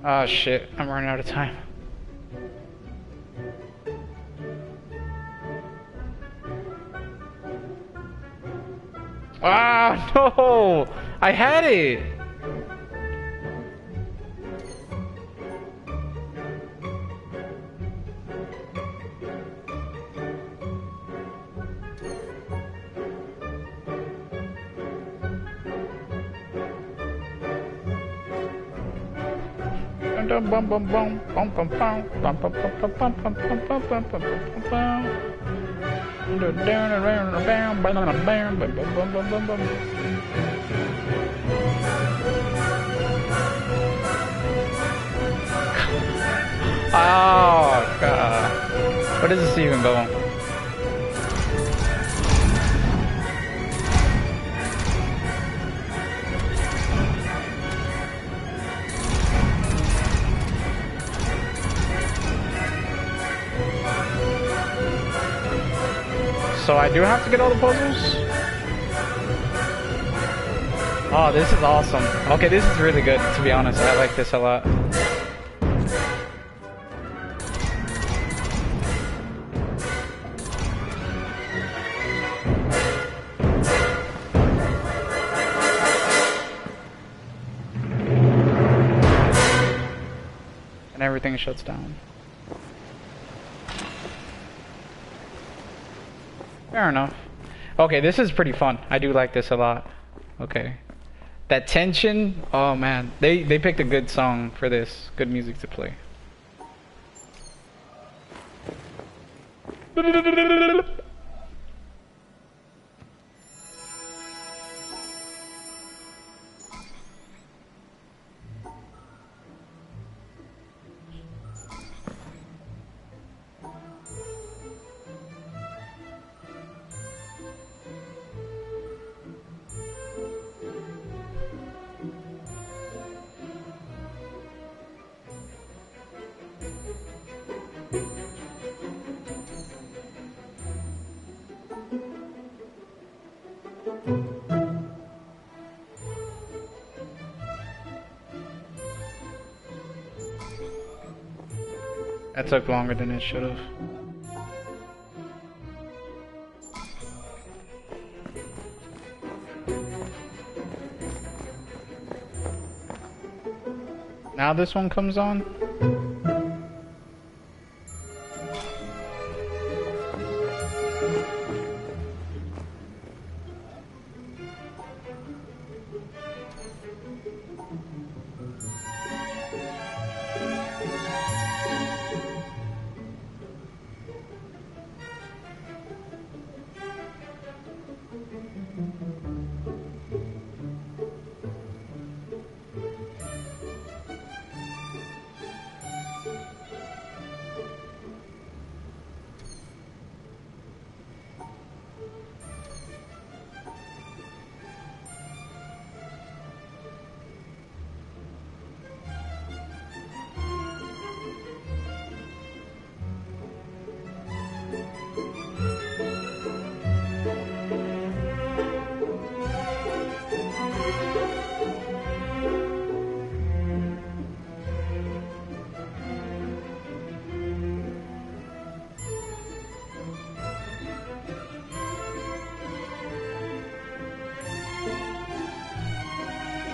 Oh shit, I'm running out of time. Ah, no! I had it! Oh god. Where does this even go? So I do have to get all the puzzles? Oh, this is awesome. Okay, this is really good, to be honest. I like this a lot. And everything shuts down. Fair enough. Okay, this is pretty fun. I do like this a lot. Okay. That tension, oh man. They picked a good song for this. Good music to play. That took longer than it should have. Now this one comes on?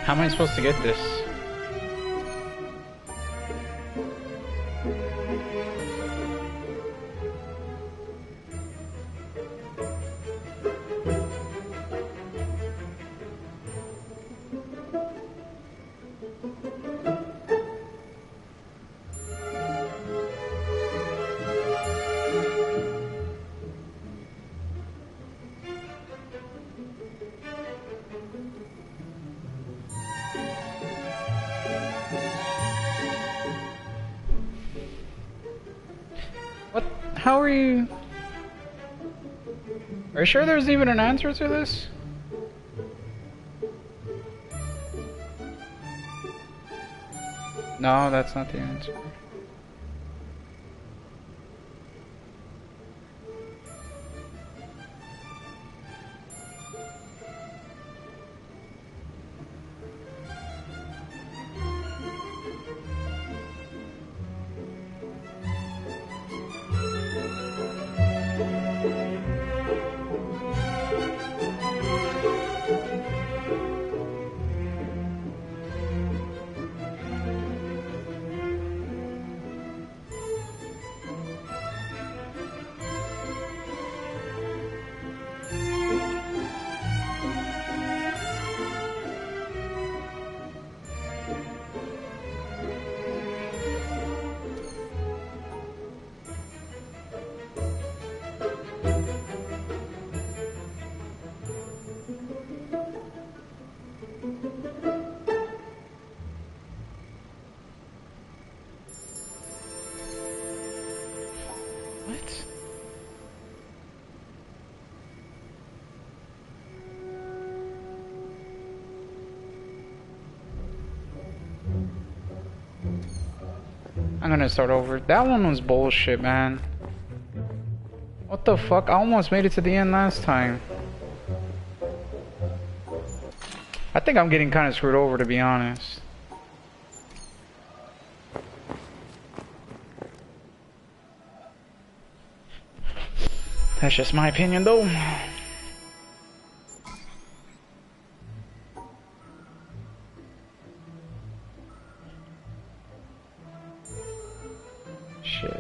How am I supposed to get this? What? How are you? Are you sure there's even an answer to this? No, that's not the answer. What? I'm gonna start over. That one was bullshit, man. What the fuck? I almost made it to the end last time. I think I'm getting kind of screwed over, to be honest. That's just my opinion, though. Shit.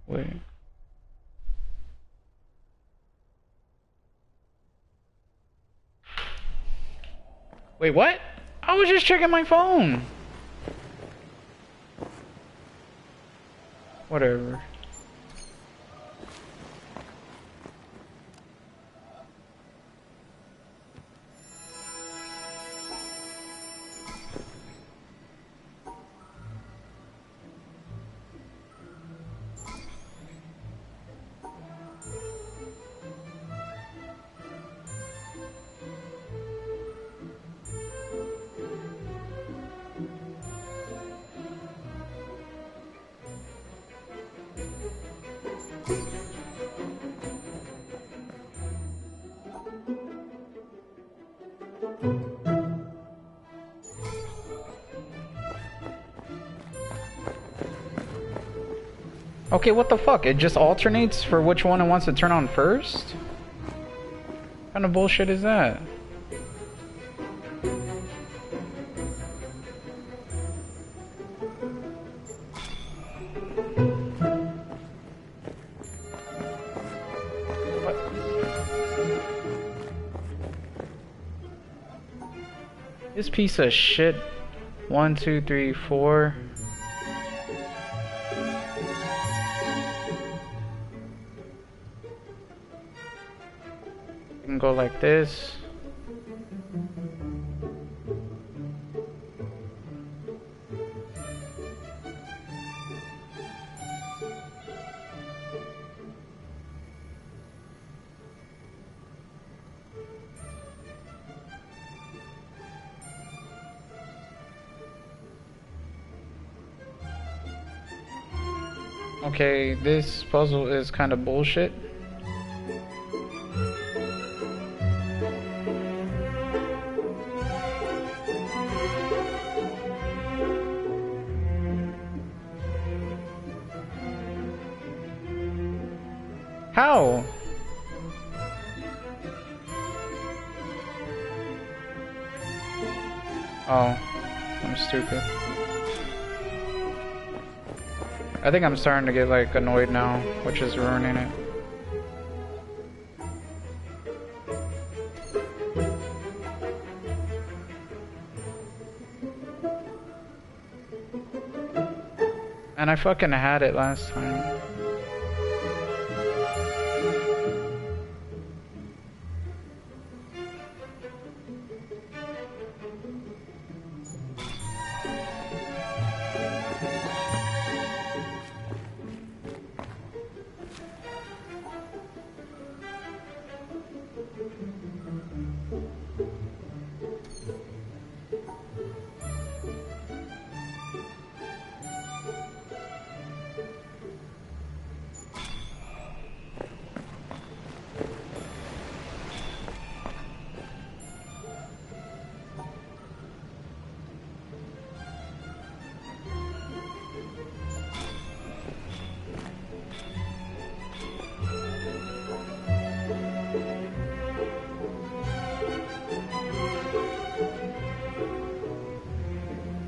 Wait. Wait, what? I was just checking my phone. Whatever. Okay, what the fuck? It just alternates for which one it wants to turn on first? What kind of bullshit is that? What? This piece of shit. 1, 2, 3, 4. Go like this. Okay, this puzzle is kind of bullshit. How? Oh, I'm stupid. I think I'm starting to get like annoyed now, which is ruining it. And I fucking had it last time.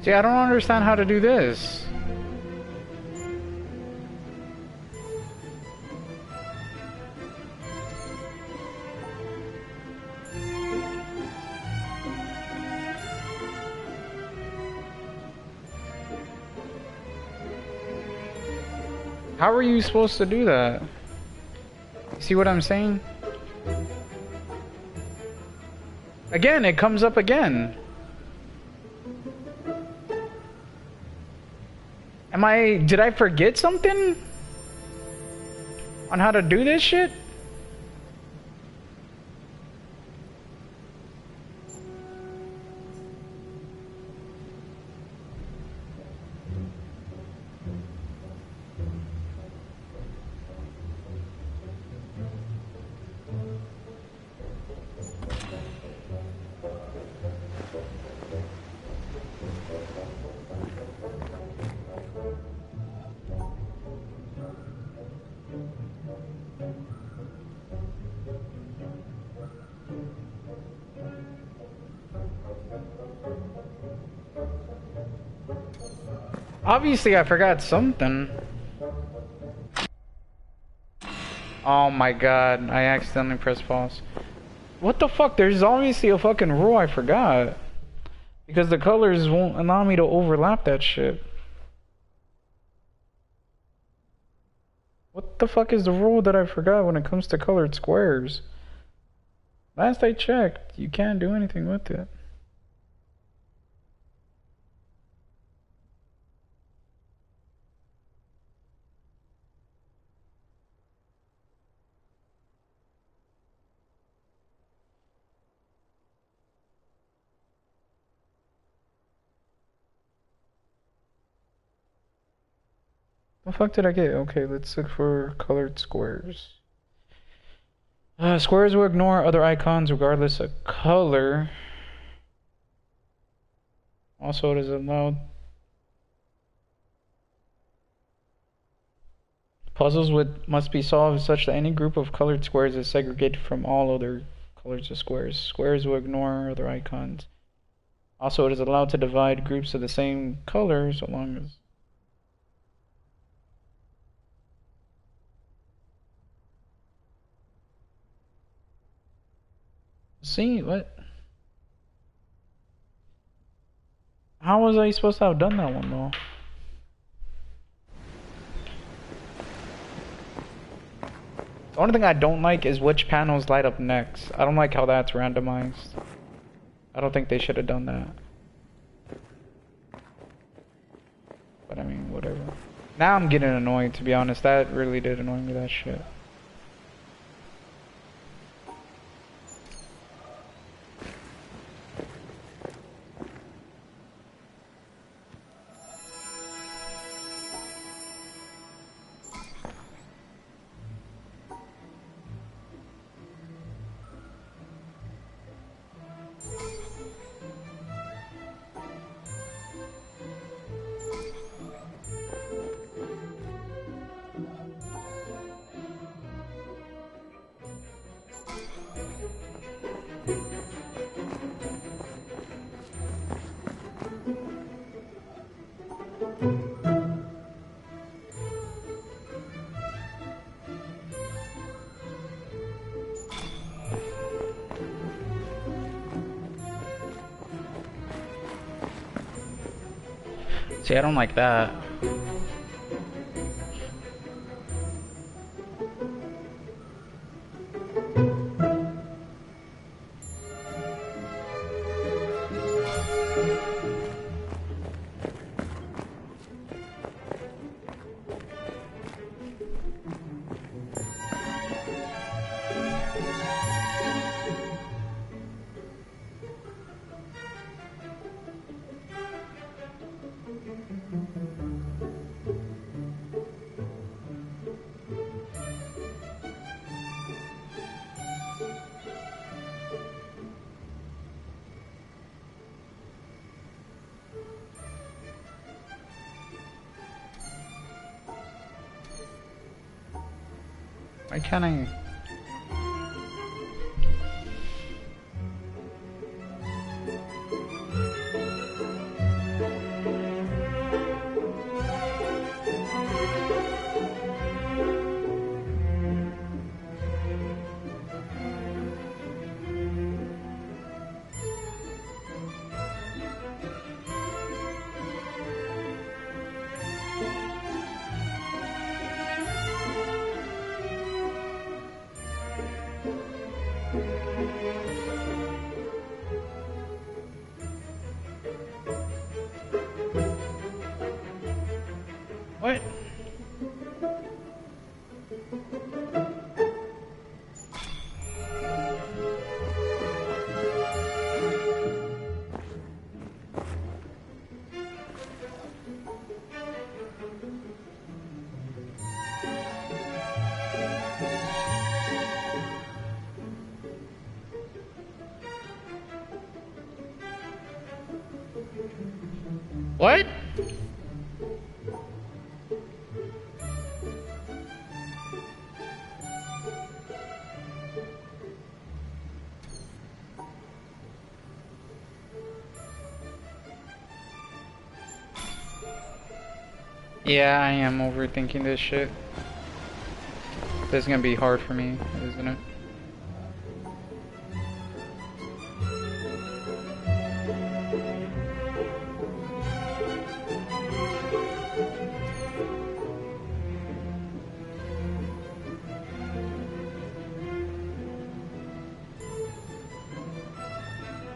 See, I don't understand how to do this. How are you supposed to do that? See what I'm saying? Again, it comes up again. Did I forget something? On how to do this shit? Obviously, I forgot something. Oh my god, I accidentally pressed pause. What the fuck? There's obviously a fucking rule I forgot. Because the colors won't allow me to overlap that shit. What the fuck is the rule that I forgot when it comes to colored squares? Last I checked, you can't do anything with it. The fuck did I get? Okay, let's look for colored squares. Squares will ignore other icons regardless of color. Also, it is allowed. Puzzles must be solved such that any group of colored squares is segregated from all other colors of squares. Squares will ignore other icons. Also, it is allowed to divide groups of the same color so long as... See, what? How was I supposed to have done that one, though? The only thing I don't like is which panels light up next. I don't like how that's randomized. I don't think they should have done that. But I mean, whatever. Now I'm getting annoyed, to be honest. That really did annoy me, that shit. See, I don't like that. Why can't I? What? What? Yeah, I am overthinking this shit. This is gonna be hard for me, isn't it?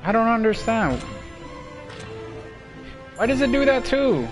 I don't understand. Why does it do that too?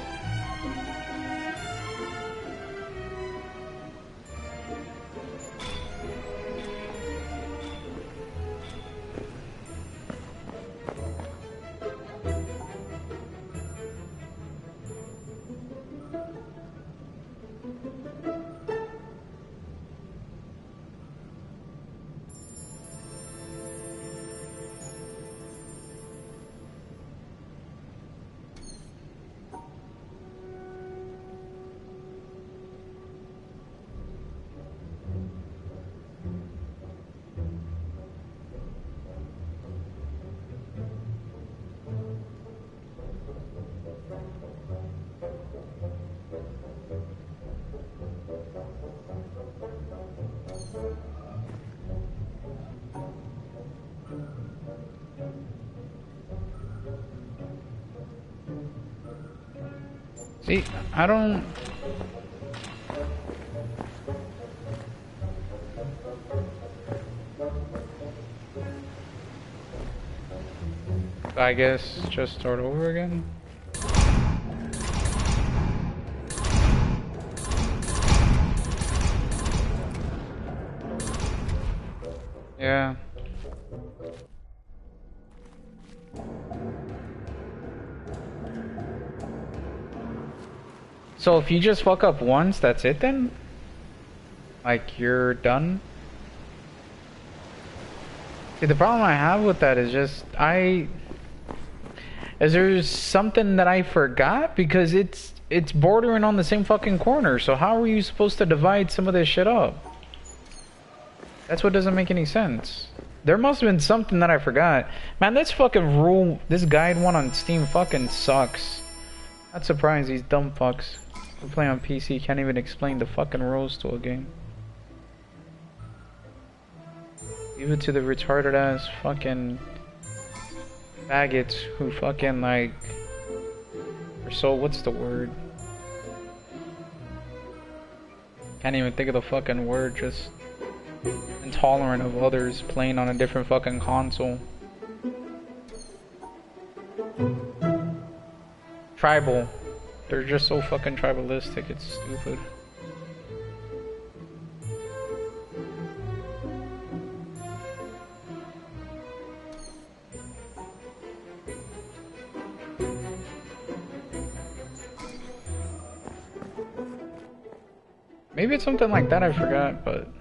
See, I don't... I guess just start over again? Yeah. So if you just fuck up once, that's it then? Like, you're done? See, the problem I have with that is just, is there's something that I forgot? Because it's bordering on the same fucking corner, so how are you supposed to divide some of this shit up? That's what doesn't make any sense. There must have been something that I forgot. Man, this fucking rule, this guide one on Steam fucking sucks. Not surprised these dumb fucks who play on PC can't even explain the fucking rules to a game. Leave it to the retarded ass fucking faggots who fucking like are so, what's the word? Can't even think of the fucking word, just intolerant of others playing on a different fucking console. Tribal. They're just so fucking tribalistic, it's stupid. Maybe it's something like that I forgot, but...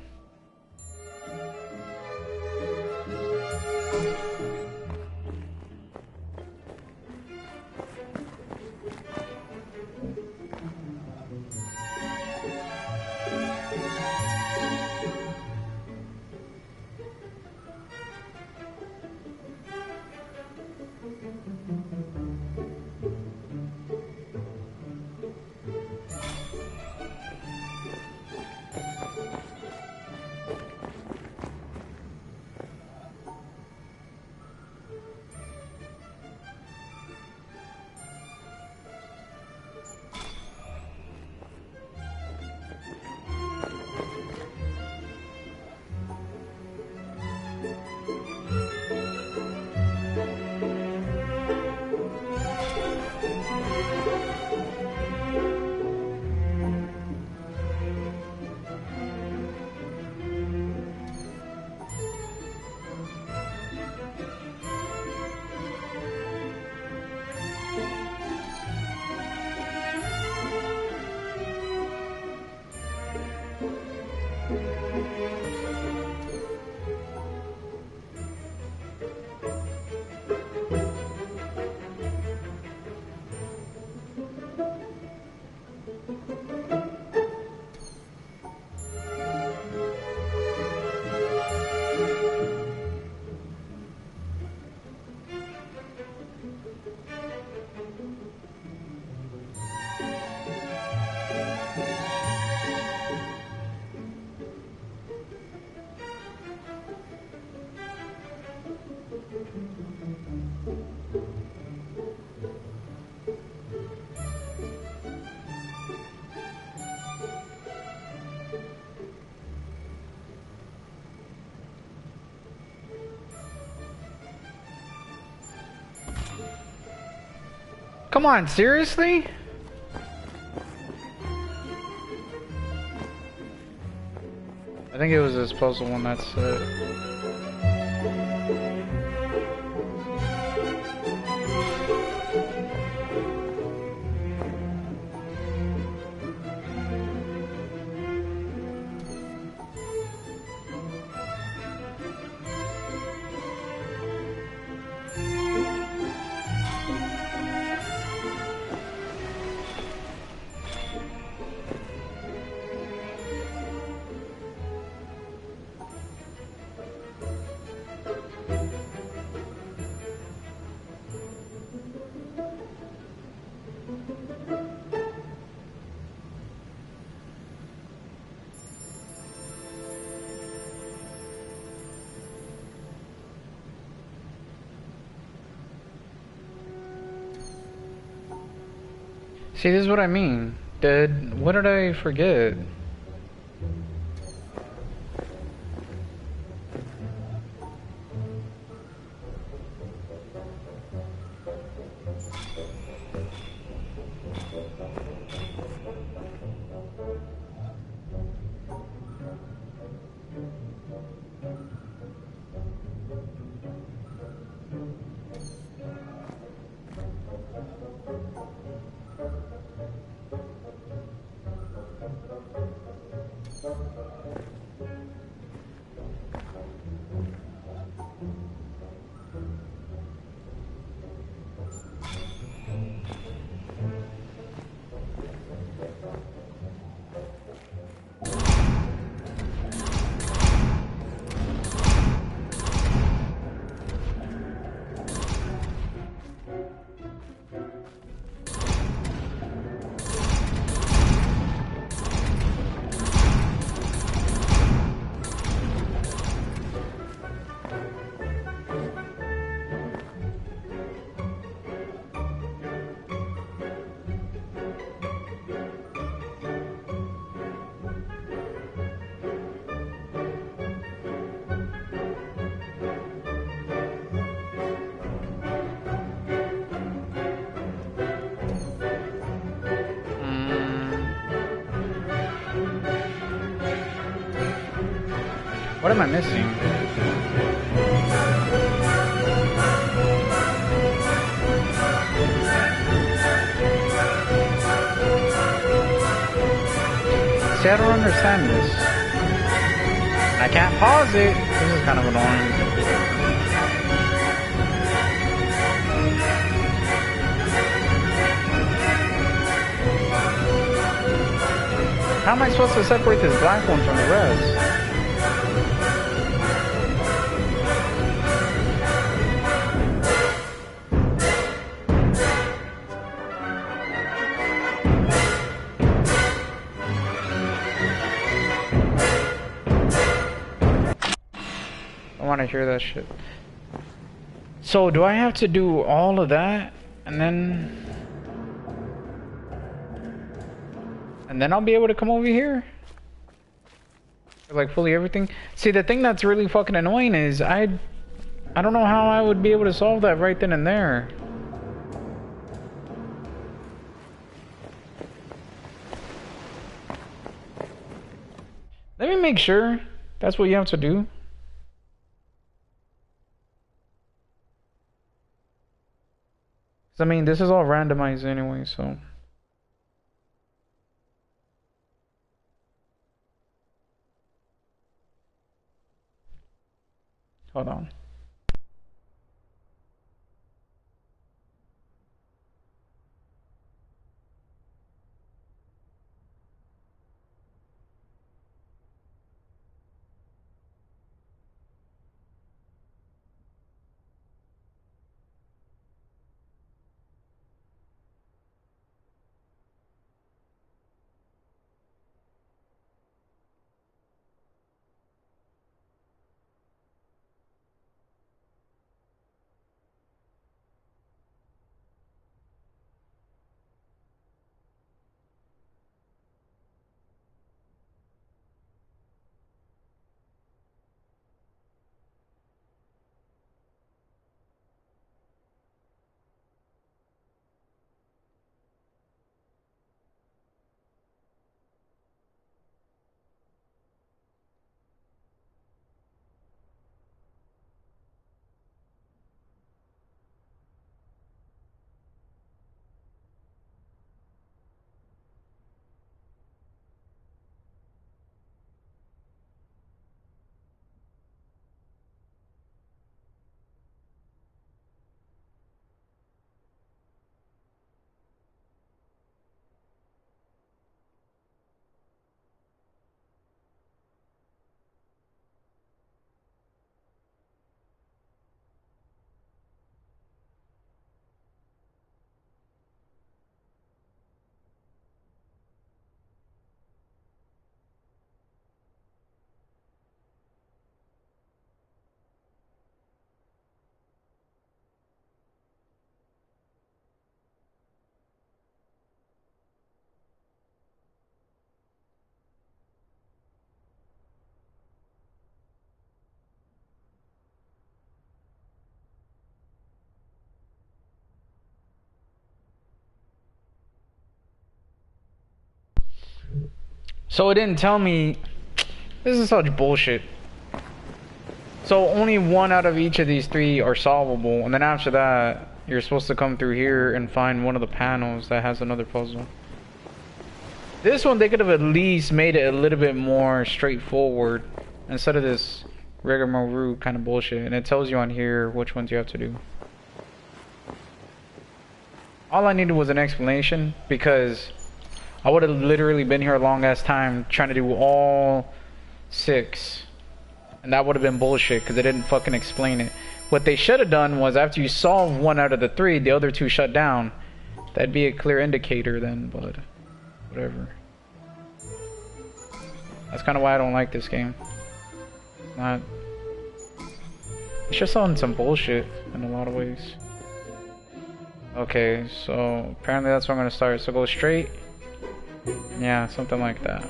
Come on, seriously? I think it was this puzzle one, that's it. See, this is what I mean. What did I forget? What am I missing? See, I don't understand this. I can't pause it. This is kind of annoying. How am I supposed to separate this black one from the rest? I want to hear that shit. So, do I have to do all of that? And then I'll be able to come over here? For like fully everything? See, the thing that's really fucking annoying is I don't know how I would be able to solve that right then and there. Let me make sure that's what you have to do. I mean, this is all randomized anyway, so. Hold on. So it didn't tell me. This is such bullshit. So only one out of each of these three are solvable, and then after that, you're supposed to come through here and find one of the panels that has another puzzle. This one, they could have at least made it a little bit more straightforward instead of this rigmarole kind of bullshit. And it tells you on here which ones you have to do. All I needed was an explanation, because I would have literally been here a long ass time trying to do all 6. And that would have been bullshit because they didn't fucking explain it. What they should have done was after you solve 1 out of the 3, the other 2 shut down. That'd be a clear indicator then, but whatever. That's kind of why I don't like this game. It's just on some bullshit in a lot of ways. Okay, so apparently that's where I'm gonna start. So go straight. Yeah, something like that.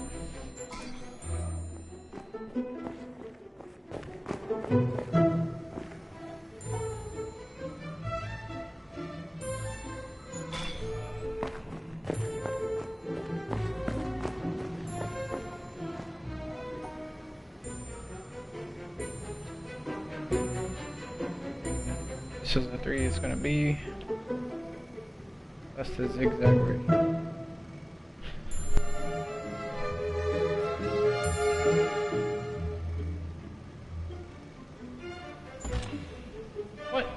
This is the 3 it's gonna be. That's the zigzag right here. What?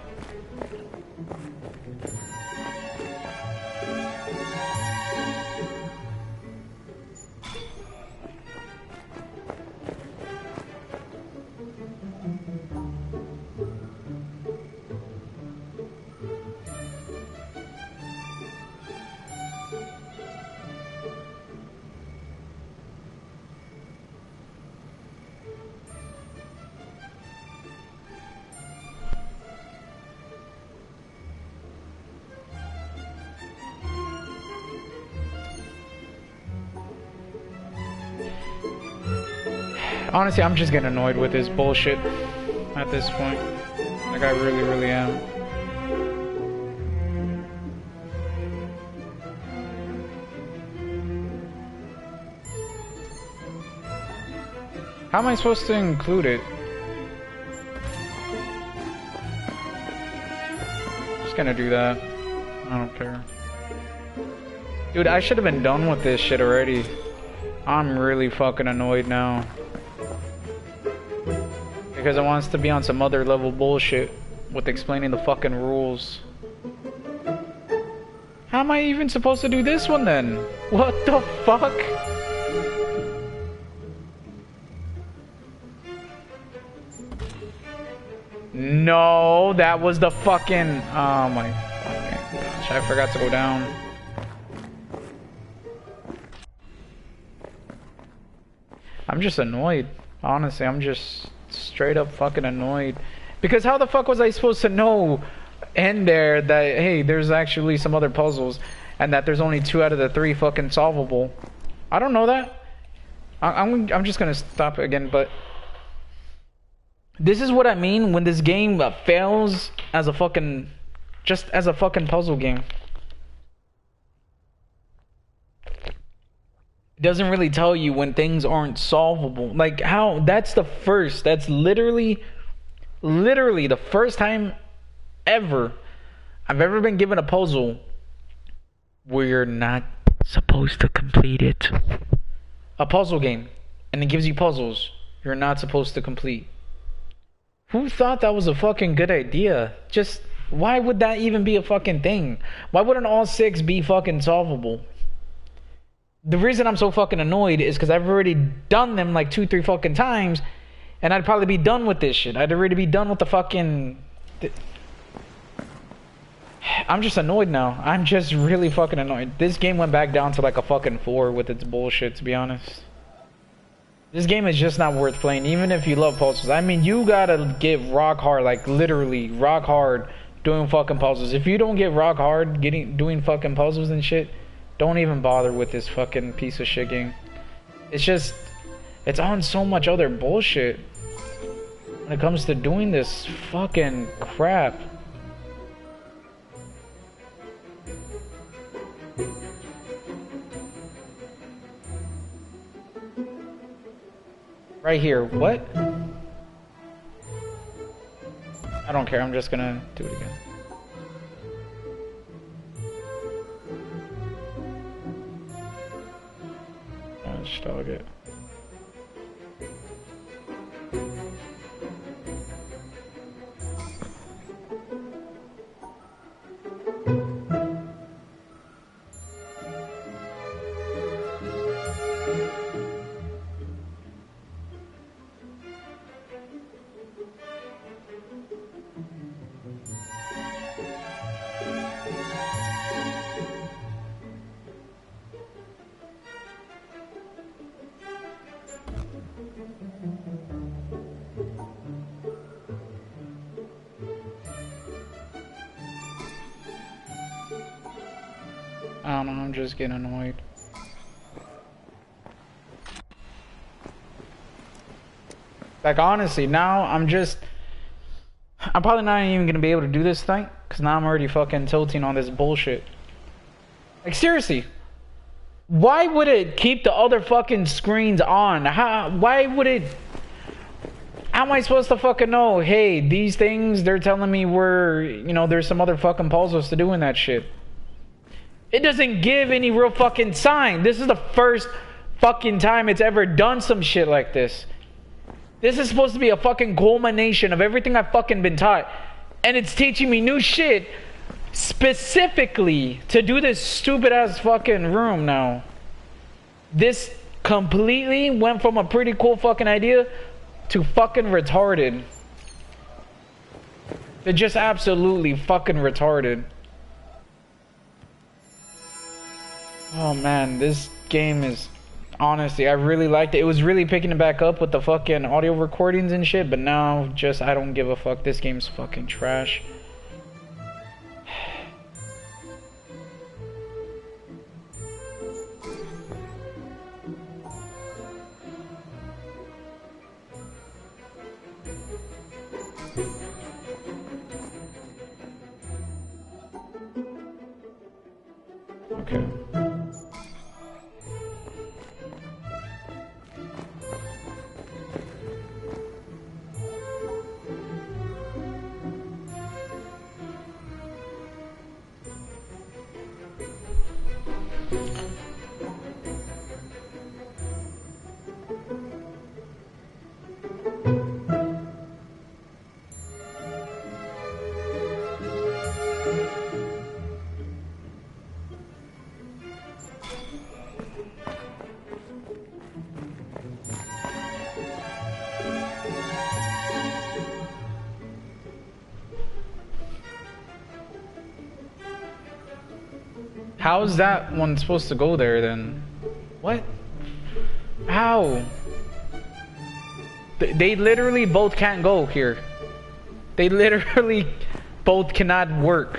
Honestly, I'm just getting annoyed with this bullshit at this point. Like, I really, really am. How am I supposed to include it? Just gonna do that. I don't care. Dude, I should have been done with this shit already. I'm really fucking annoyed now. Because I want us to be on some other level bullshit with explaining the fucking rules. How am I even supposed to do this one then? What the fuck? No, that was the fucking... Oh my fucking gosh, I forgot to go down. I'm just annoyed. Honestly, I'm just straight up fucking annoyed. Because how the fuck was I supposed to know in there that, hey, there's actually some other puzzles and that there's only 2 out of the 3 fucking solvable? I don't know that. I'm just gonna stop again, but this is what I mean when this game fails as a fucking, just as a fucking puzzle game. It doesn't really tell you when things aren't solvable. Like, how, that's literally the first time ever I've ever been given a puzzle where you're not supposed to complete it. A puzzle game, and it gives you puzzles you're not supposed to complete. Who thought that was a fucking good idea? Just, why would that even be a fucking thing? Why wouldn't all 6 be fucking solvable? The reason I'm so fucking annoyed is because I've already done them like 2-3 fucking times, and I'd probably be done with this shit. I'd already be done with the fucking... I'm just annoyed now. I'm just really fucking annoyed. This game went back down to like a fucking 4 with its bullshit, to be honest. This game is just not worth playing, even if you love puzzles. I mean, you gotta get rock hard, like literally rock hard doing fucking puzzles. If you don't get rock hard doing fucking puzzles and shit, don't even bother with this fucking piece of shit game. It's just, it's on so much other bullshit when it comes to doing this fucking crap. right here. What? I don't care. I'm just gonna do it again. Let's dog it. I don't know, I'm just getting annoyed. Like, honestly, now I'm probably not even gonna be able to do this thing, because now I'm already fucking tilting on this bullshit. Like, seriously. Why would it keep the other fucking screens on? Why would it... How am I supposed to fucking know, hey, these things, they're telling me there's some other fucking puzzles to do in that shit. It doesn't give any real fucking sign. This is the first fucking time it's ever done some shit like this. This is supposed to be a fucking culmination of everything I've fucking been taught. And it's teaching me new shit specifically to do this stupid ass fucking room now. This completely went from a pretty cool fucking idea to fucking retarded. They're just absolutely fucking retarded. Oh man, this game is... Honestly, I really liked it. It was really picking it back up with the fucking audio recordings and shit, but now just I don't give a fuck. This game's fucking trash. Okay. How's that one supposed to go there then? What? How? They literally both can't go here. They literally both cannot work.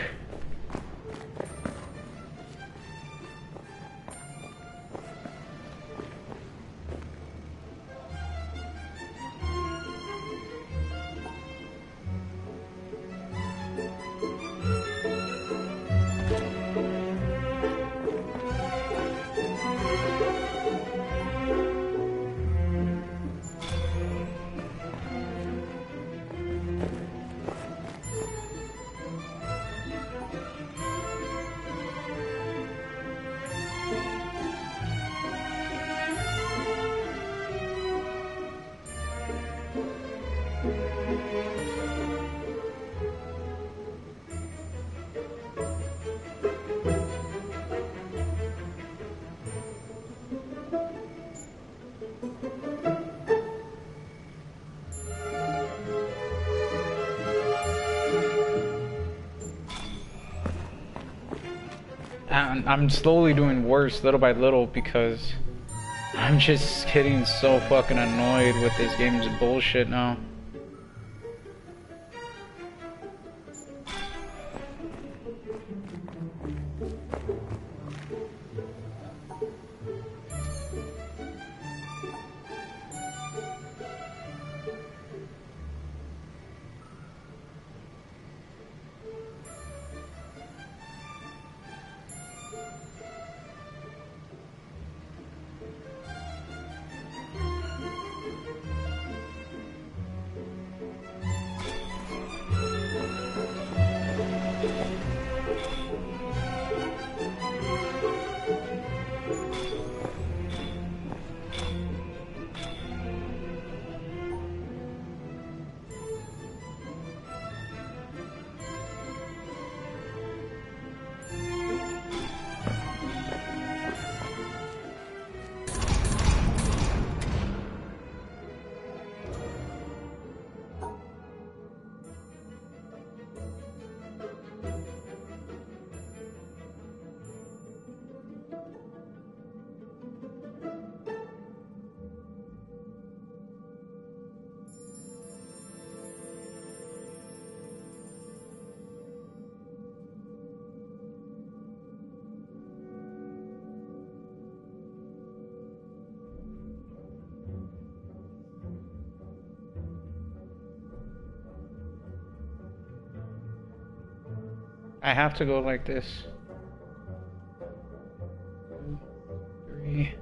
I'm slowly doing worse little by little because I'm just getting so fucking annoyed with this game's bullshit now. I have to go like this. 2, 3.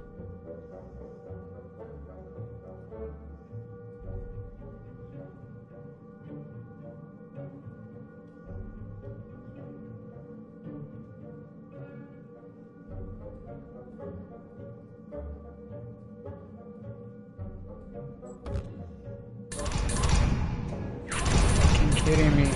You're kidding me.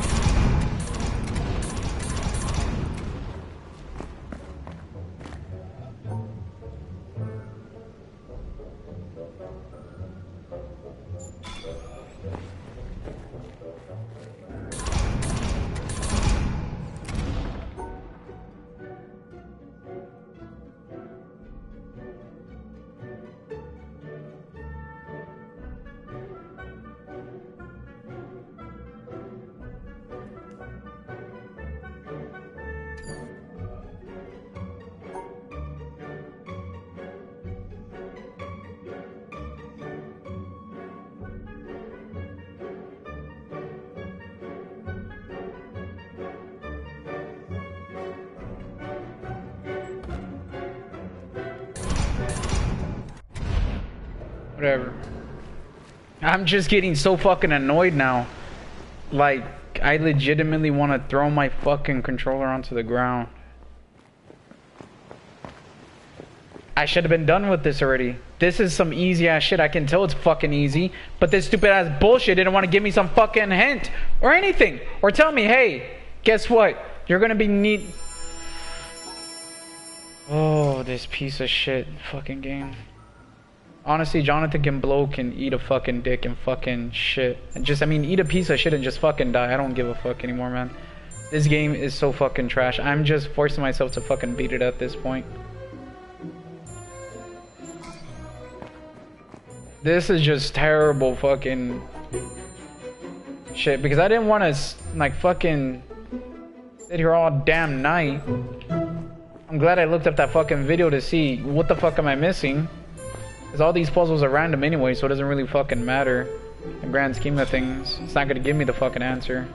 Whatever. I'm just getting so fucking annoyed now. Like, I legitimately want to throw my fucking controller onto the ground. I should have been done with this already. This is some easy ass shit. I can tell it's fucking easy. But this stupid ass bullshit didn't want to give me some fucking hint or anything. Or tell me, hey, guess what? You're gonna be neat. Oh, this piece of shit fucking game. Honestly, Jonathan can eat a fucking dick and fucking shit. And just, I mean, eat a piece of shit and just fucking die. I don't give a fuck anymore, man. This game is so fucking trash. I'm just forcing myself to fucking beat it at this point. This is just terrible fucking shit. Because I didn't want to, like, fucking sit here all damn night. I'm glad I looked up that fucking video to see what the fuck am I missing. Because all these puzzles are random anyway, so it doesn't really fucking matter. In the grand scheme of things, it's not gonna give me the fucking answer.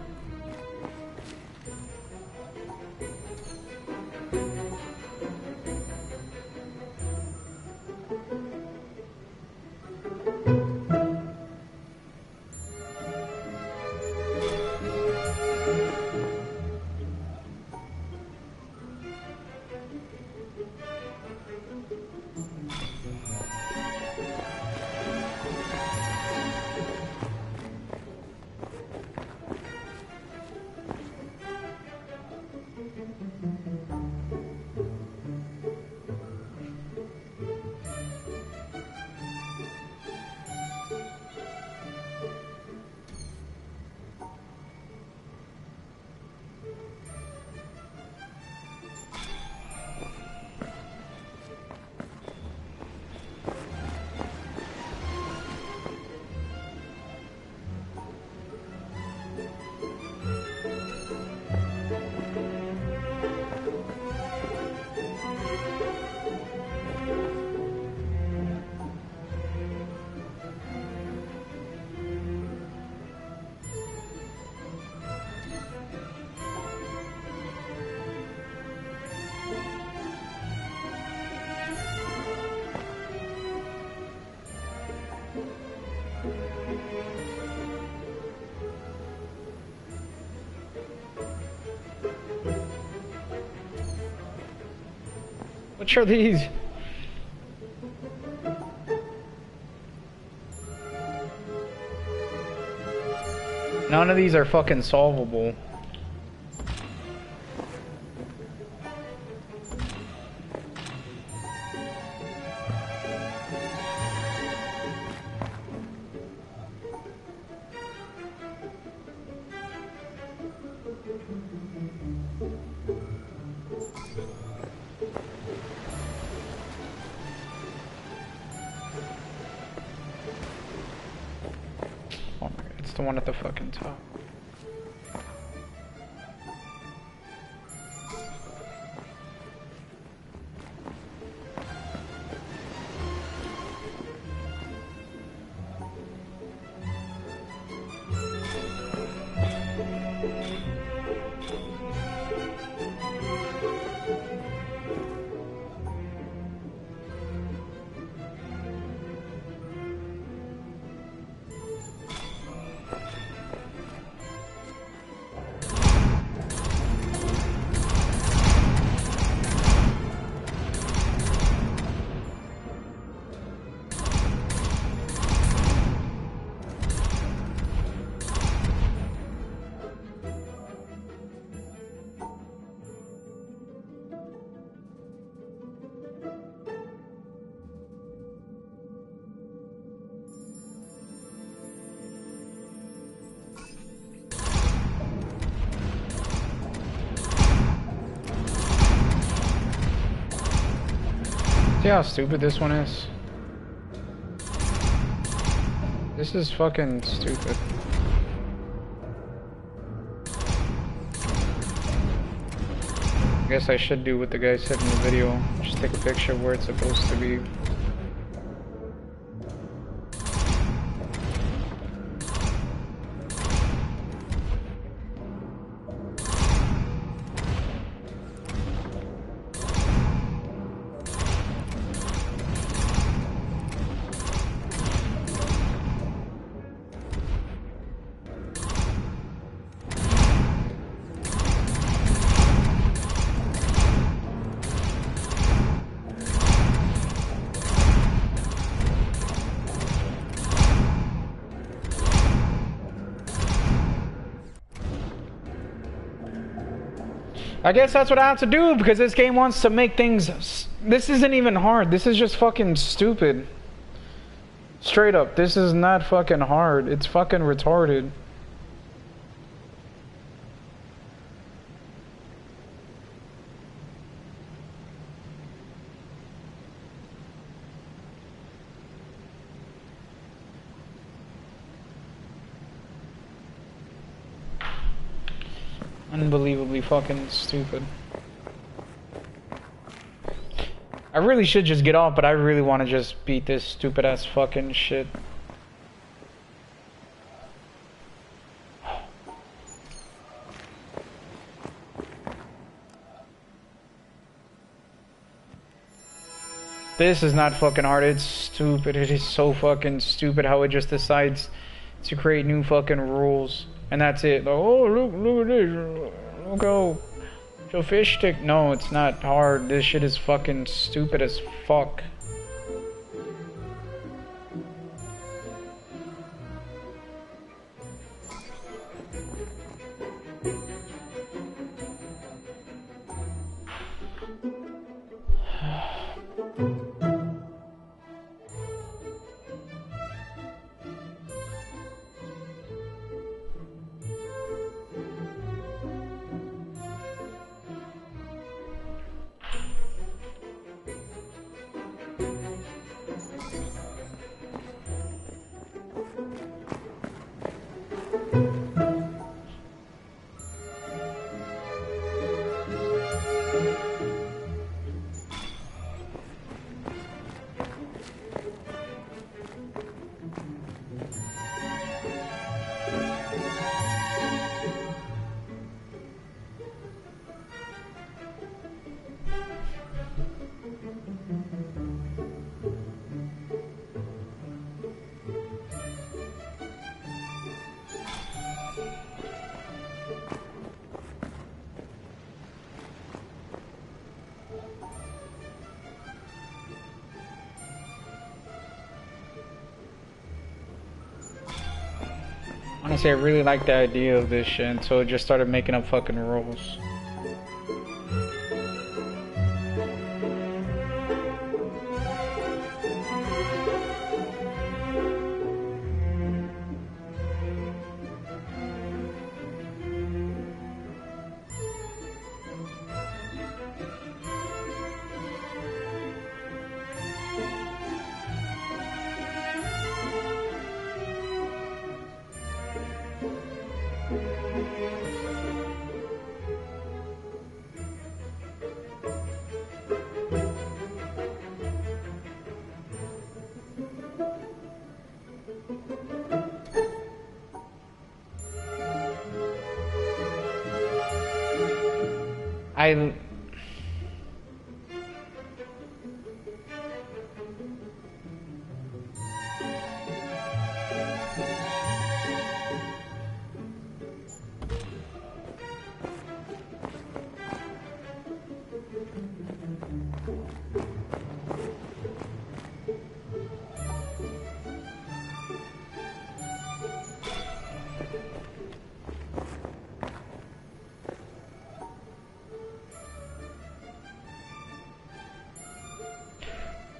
Which are these? None of these are fucking solvable. Oh my god, it's the one at the fucking top. See how stupid this one is? This is fucking stupid. I guess I should do what the guy said in the video. Just take a picture of where it's supposed to be. I guess that's what I have to do because this game wants to make things... This isn't even hard. This is just fucking stupid. Straight up, this is not fucking hard. It's fucking retarded. Unbelievably fucking stupid. I really should just get off, but I really want to just beat this stupid ass fucking shit. This is not fucking hard, it's stupid. It is so fucking stupid how it just decides to create new fucking rules. And that's it. Like, oh, look at this. Look how the fish stick. No, it's not hard. This shit is fucking stupid as fuck. Honestly, I really like the idea of this shit, so it just started making up fucking rules. I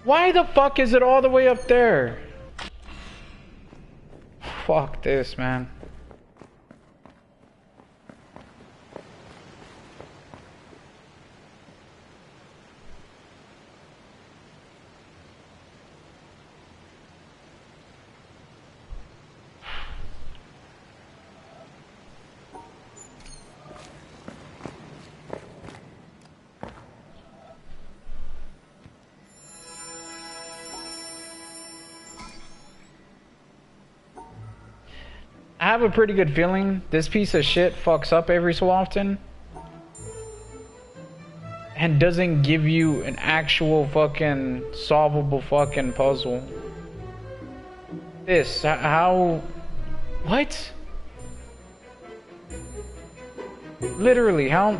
Why the fuck is it all the way up there? Fuck this, man. have a pretty good feeling this piece of shit fucks up every so often and doesn't give you an actual fucking solvable fucking puzzle. This, how, what? Literally, how?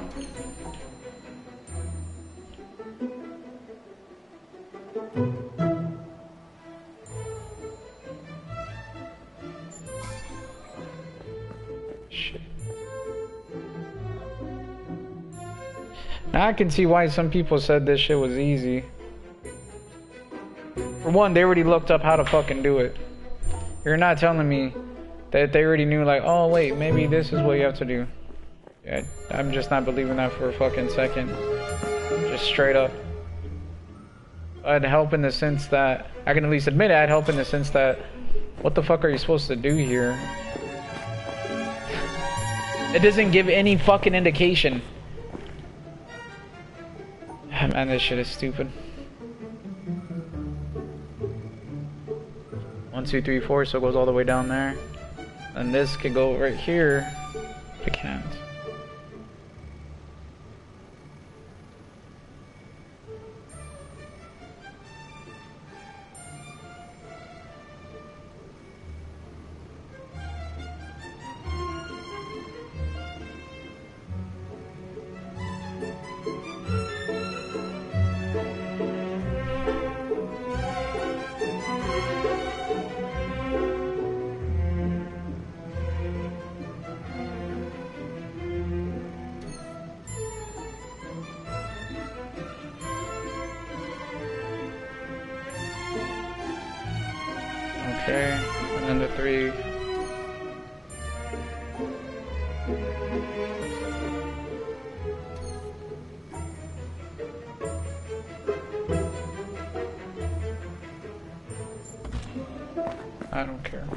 Shit. Now I can see why some people said this shit was easy. For one, they already looked up how to fucking do it. You're not telling me that they already knew, like, oh wait, maybe this is what you have to do. Yeah, I'm just not believing that for a fucking second. Just straight up. I'd help in the sense that, I can at least admit it, I'd help in the sense that, what the fuck are you supposed to do here? It doesn't give any fucking indication. Man, this shit is stupid. 1, 2, 3, 4, so it goes all the way down there. And this could go right here. It can't. Okay, and then the 3. I don't care.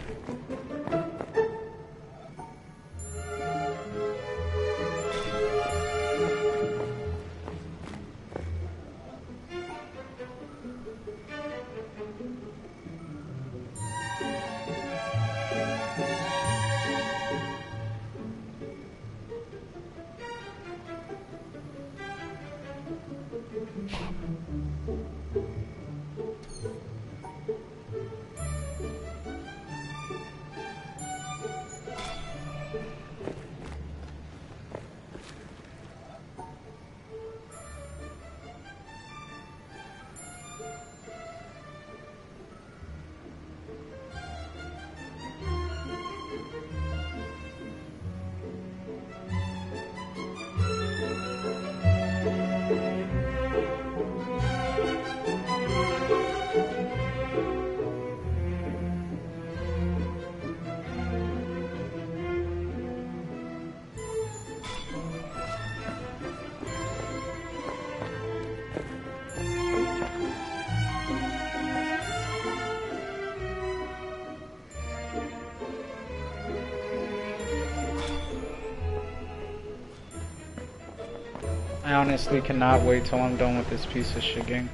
I honestly cannot wait till I'm done with this piece of shit game.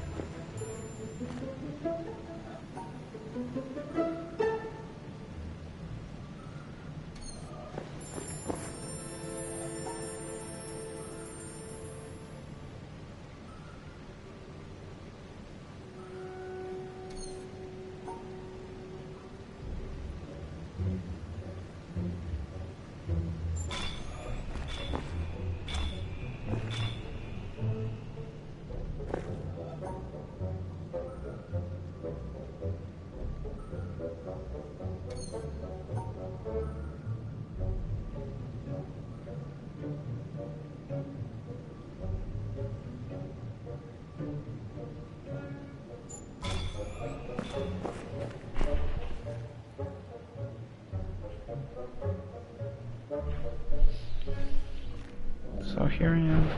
So here I am.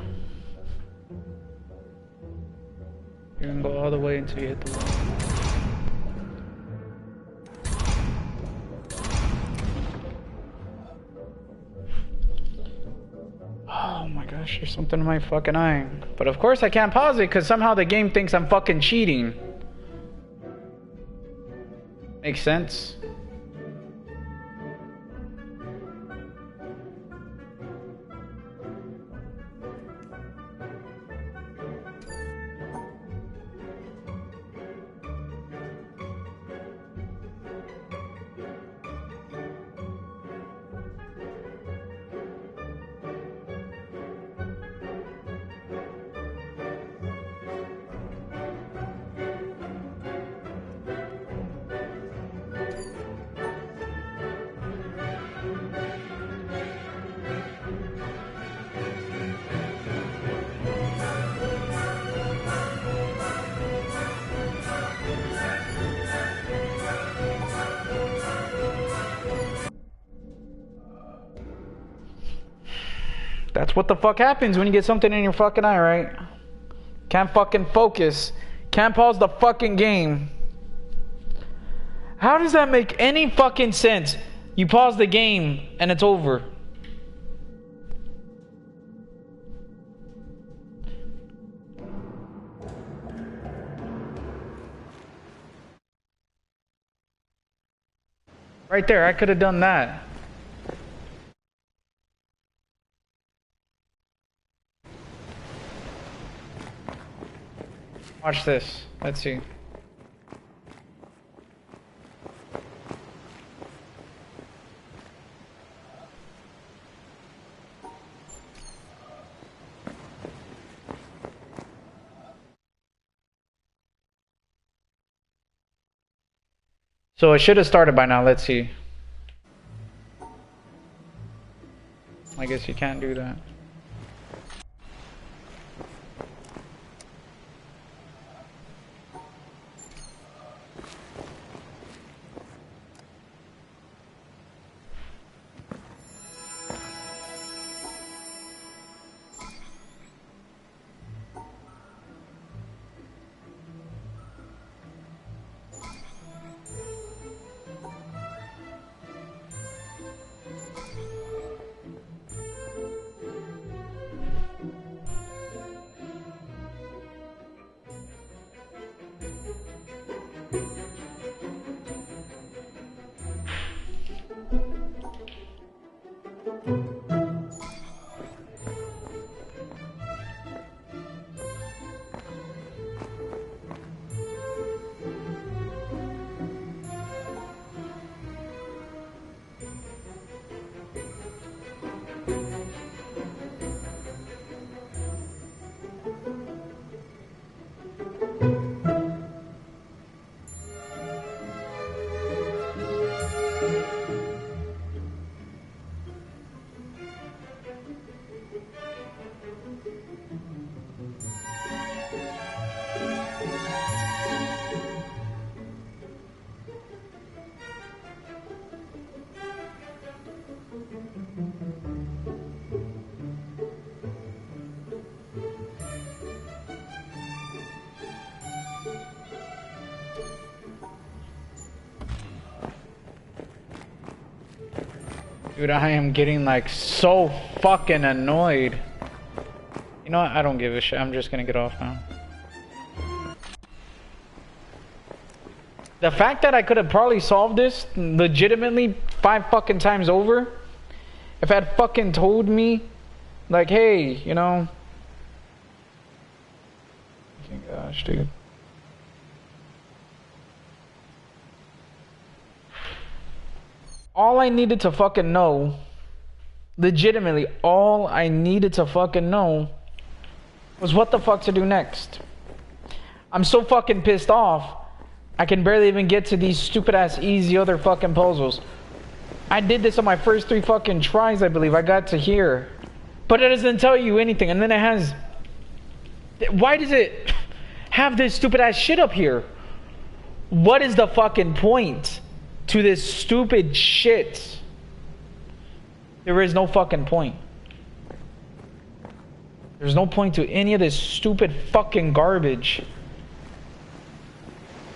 You can go all the way until you hit the wall. Oh my gosh, there's something in my fucking eye. But of course I can't pause it because somehow the game thinks I'm fucking cheating. Makes sense. That's what the fuck happens when you get something in your fucking eye, right? Can't fucking focus. Can't pause the fucking game. How does that make any fucking sense? You pause the game and it's over. Right there, I could have done that. Watch this. Let's see. So it should have started by now. Let's see. I guess you can't do that. Dude, I am getting like so fucking annoyed. You know what? I don't give a shit. I'm just gonna get off now. The fact that I could have probably solved this legitimately 5 fucking times over, if it had fucking told me, like, hey, you know. Gosh, dude. All I needed to fucking know, legitimately, all I needed to fucking know was what the fuck to do next. I'm so fucking pissed off, I can barely even get to these stupid ass easy other fucking puzzles. I did this on my first 3 fucking tries, I believe. I got to here. But it doesn't tell you anything, and then it has... Why does it have this stupid ass shit up here? What is the fucking point to this stupid shit? There is no fucking point. There's no point to any of this stupid fucking garbage.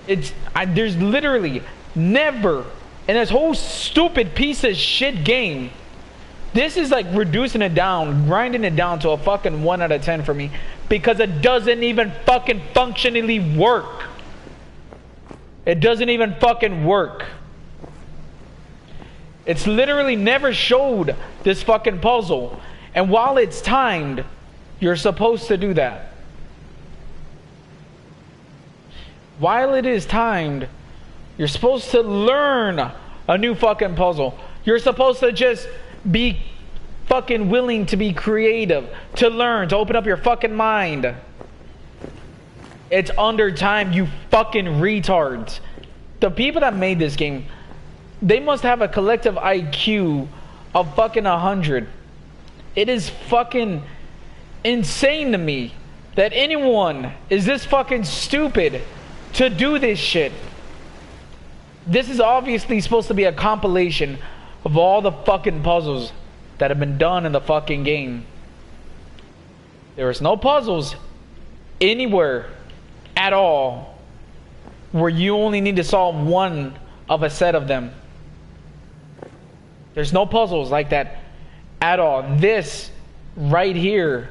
There's literally never in this whole stupid piece of shit game. This is like reducing it down, grinding it down to a fucking 1 out of 10 for me, because it doesn't even fucking functionally work. It doesn't even fucking work. It's literally never showed this fucking puzzle. And while it's timed, you're supposed to do that. While it is timed, you're supposed to learn a new fucking puzzle. You're supposed to just be fucking willing to be creative, to learn, to open up your fucking mind. It's under time, you fucking retards. The people that made this game, they must have a collective IQ of fucking 100. It is fucking insane to me that anyone is this fucking stupid to do this shit. This is obviously supposed to be a compilation of all the fucking puzzles that have been done in the fucking game. There is no puzzles anywhere at all where you only need to solve one of a set of them. There's no puzzles like that at all. This right here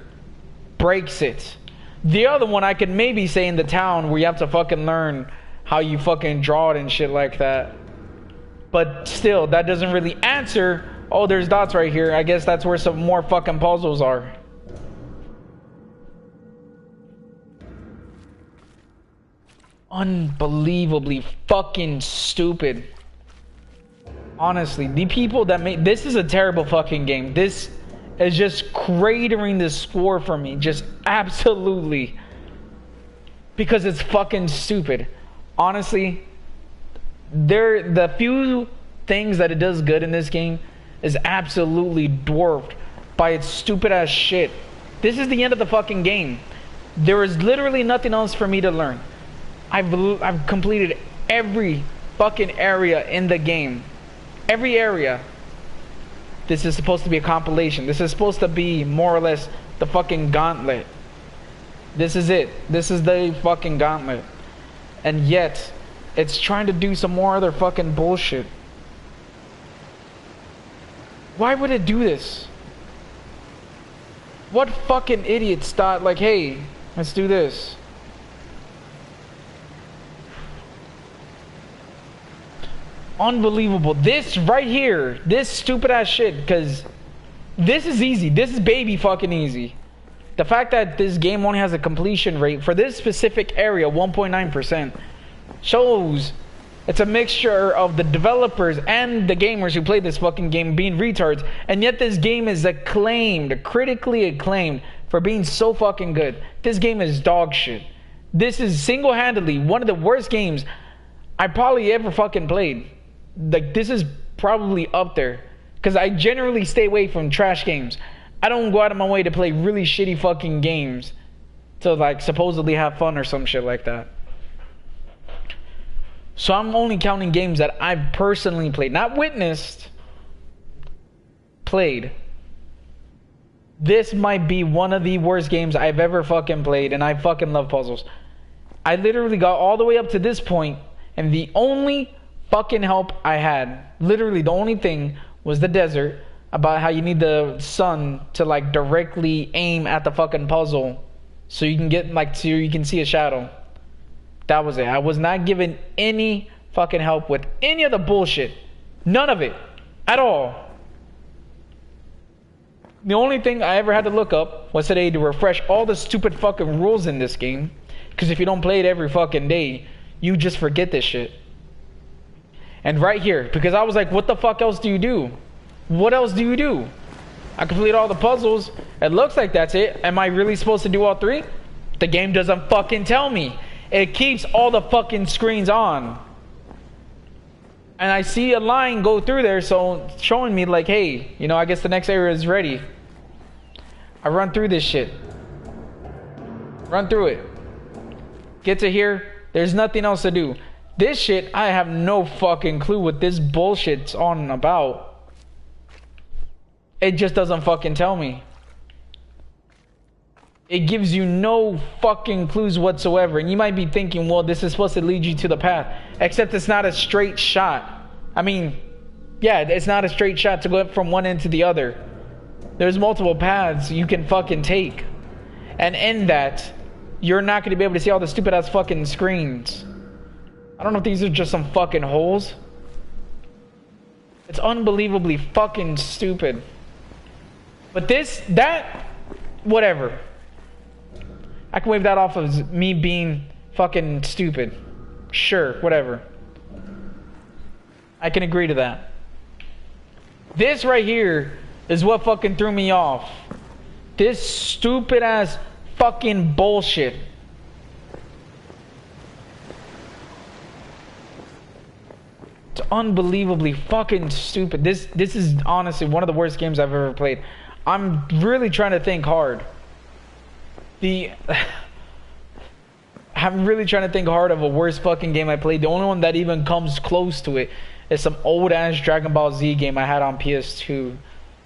breaks it. The other one I could maybe say in the town where you have to fucking learn how you fucking draw it and shit like that. But still, that doesn't really answer, oh, there's dots right here. I guess that's where some more fucking puzzles are. Unbelievably fucking stupid. Honestly, the people that made this is a terrible fucking game. This is just cratering the score for me. Just absolutely. Because it's fucking stupid. Honestly, the few things that it does good in this game is absolutely dwarfed by its stupid ass shit. This is the end of the fucking game. There is literally nothing else for me to learn. I've completed every fucking area in the game. Every area. This is supposed to be a compilation. This is supposed to be more or less the fucking gauntlet. This is it. This is the fucking gauntlet. And yet, it's trying to do some more other fucking bullshit. Why would it do this? What fucking idiots thought like, hey, let's do this? Unbelievable. This right here, this stupid ass shit, because this is easy. This is baby fucking easy. The fact that this game only has a completion rate for this specific area, 1.9%, shows it's a mixture of the developers and the gamers who play this fucking game being retards. And yet this game is acclaimed, critically acclaimed, for being so fucking good. This game is dog shit. This is single-handedly one of the worst games I probably ever fucking played. Like, this is probably up there. Because I generally stay away from trash games. I don't go out of my way to play really shitty fucking games to, like, supposedly have fun or some shit like that. So I'm only counting games that I've personally played. Not witnessed. Played. This might be one of the worst games I've ever fucking played. And I fucking love puzzles. I literally got all the way up to this point, and the only fucking help I had, literally the only thing, was the desert, about how you need the sun to like directly aim at the fucking puzzle so you can get like, so you can see a shadow. That was it. I was not given any fucking help with any of the bullshit. None of it at all. The only thing I ever had to look up was today to refresh all the stupid fucking rules in this game, because if you don't play it every fucking day, you just forget this shit. And right here, because I was like, what the fuck else do you do? What else do you do? I completed all the puzzles. It looks like that's it. Am I really supposed to do all three? The game doesn't fucking tell me. It keeps all the fucking screens on. And I see a line go through there, so showing me like, hey, you know, I guess the next area is ready. I run through this shit. Run through it. Get to here. There's nothing else to do. This shit, I have no fucking clue what this bullshit's on and about. It just doesn't fucking tell me. It gives you no fucking clues whatsoever. And you might be thinking, well, this is supposed to lead you to the path. Except it's not a straight shot. I mean, yeah, it's not a straight shot to go from one end to the other. There's multiple paths you can fucking take. And in that, you're not going to be able to see all the stupid ass fucking screens. I don't know if these are just some fucking holes. It's unbelievably fucking stupid. But this, that, whatever. I can wave that off as me being fucking stupid. Sure, whatever. I can agree to that. This right here is what fucking threw me off. This stupid ass fucking bullshit. It's unbelievably fucking stupid. This is honestly one of the worst games I've ever played. I'm really trying to think hard. I'm really trying to think hard of a worst fucking game I played. The only one that even comes close to it is some old ass Dragon Ball Z game I had on PS2.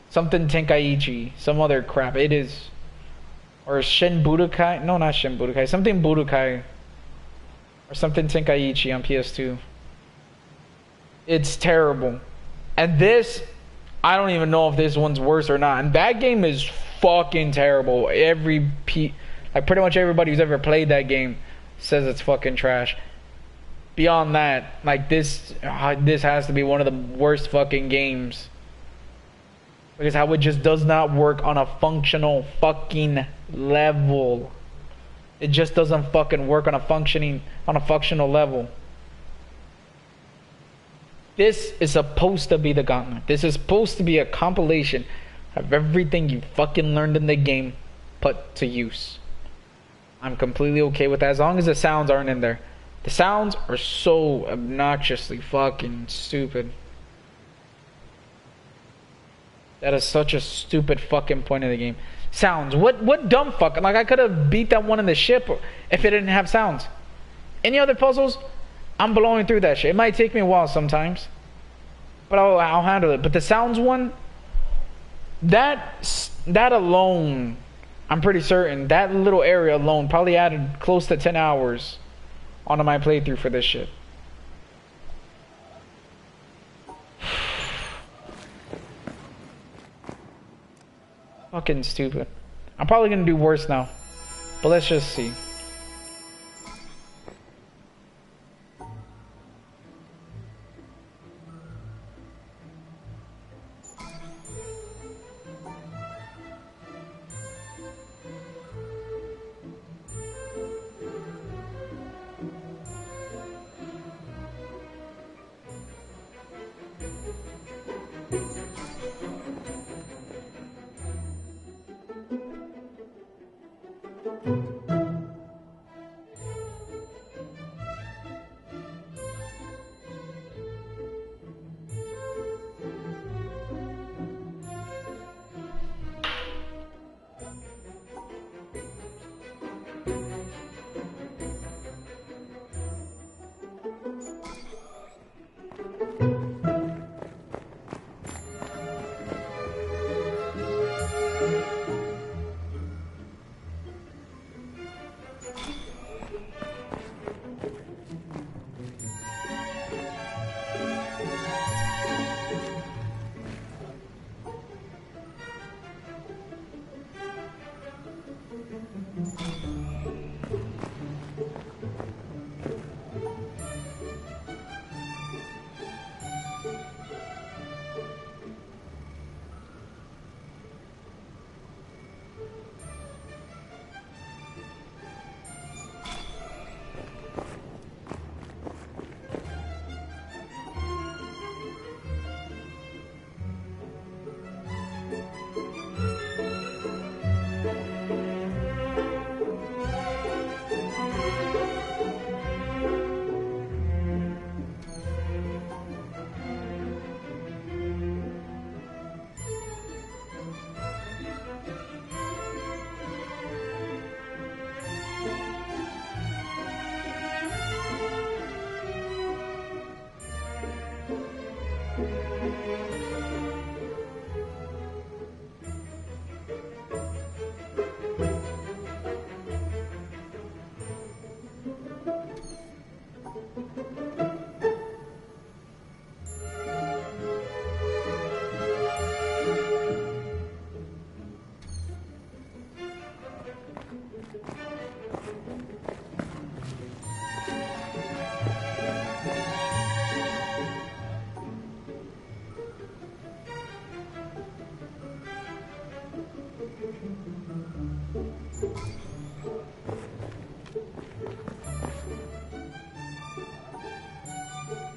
Something Tenkaichi. Some other crap. It is. or Shin Budokai. No, not Shin Budokai. Something Budokai. Or something Tenkaichi on PS2. It's terrible. And this, I don't even know if this one's worse or not. And that game is fucking terrible. Like pretty much everybody who's ever played that game says it's fucking trash. Beyond that, like this has to be one of the worst fucking games. Because how it just does not work on a functional fucking level. It just doesn't fucking work on a functional level. This is supposed to be the Gauntlet. This is supposed to be a compilation of everything you fucking learned in the game put to use. I'm completely okay with that as long as the sounds aren't in there. The sounds are so obnoxiously fucking stupid. That is such a stupid fucking point of the game. Sounds. What dumb fuck? Like I could have beat that one in the ship if it didn't have sounds. Any other puzzles? I'm blowing through that shit. It might take me a while sometimes, but I'll handle it. But the sounds one, that alone, I'm pretty certain that little area alone probably added close to 10 hours onto my playthrough for this shit. Fucking stupid. I'm probably gonna do worse now, but let's just see.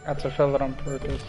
That's a filler on purpose.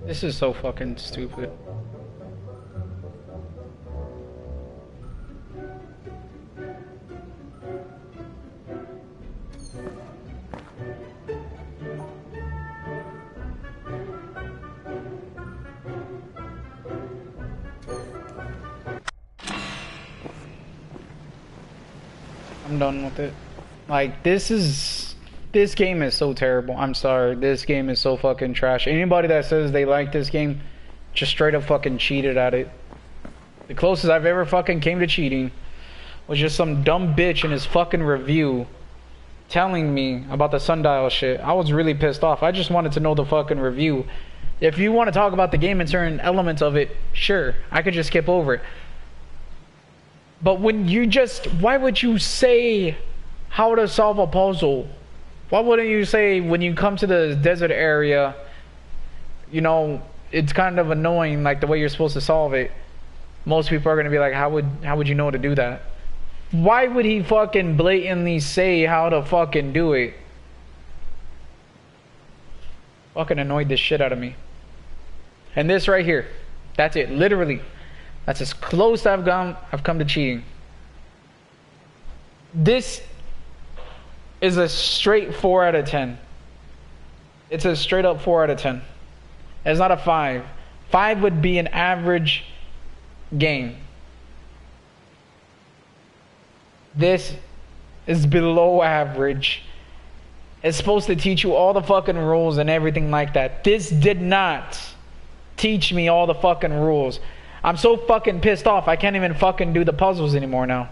This is so fucking stupid. I'm done with it. Like, this game is so terrible. I'm sorry. This game is so fucking trash. Anybody that says they like this game just straight up fucking cheated at it. The closest I've ever fucking came to cheating was just some dumb bitch in his fucking review telling me about the sundial shit. I was really pissed off. I just wanted to know the fucking review. If you want to talk about the game and certain elements of it, sure, I could just skip over it. But when you just, why would you say how to solve a puzzle? Why wouldn't you say when you come to the desert area, you know, it's kind of annoying, like the way you're supposed to solve it. Most people are going to be like, how would you know to do that? Why would he fucking blatantly say how to fucking do it? Fucking annoyed the shit out of me. And this right here, that's it, literally. That's as close I've come to cheating. This is a straight 4 out of 10. It's a straight up 4 out of 10. It's not a 5. 5 would be an average game. This is below average. It's supposed to teach you all the fucking rules and everything like that. This did not teach me all the fucking rules. I'm so fucking pissed off I can't even fucking do the puzzles anymore now.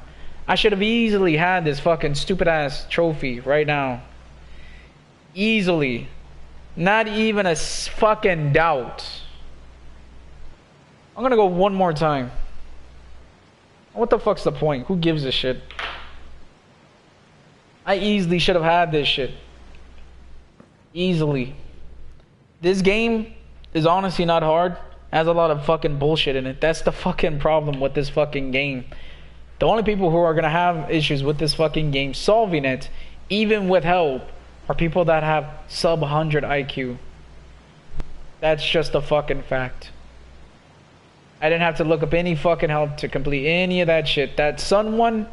I should have easily had this fucking stupid ass trophy right now. Easily. Not even a fucking doubt. I'm gonna go one more time. What the fuck's the point? Who gives a shit? I easily should have had this shit. Easily. This game is honestly not hard. Has a lot of fucking bullshit in it. That's the fucking problem with this fucking game. The only people who are gonna have issues with this fucking game solving it, even with help, are people that have sub 100 IQ. That's just a fucking fact. I didn't have to look up any fucking help to complete any of that shit. That sun one,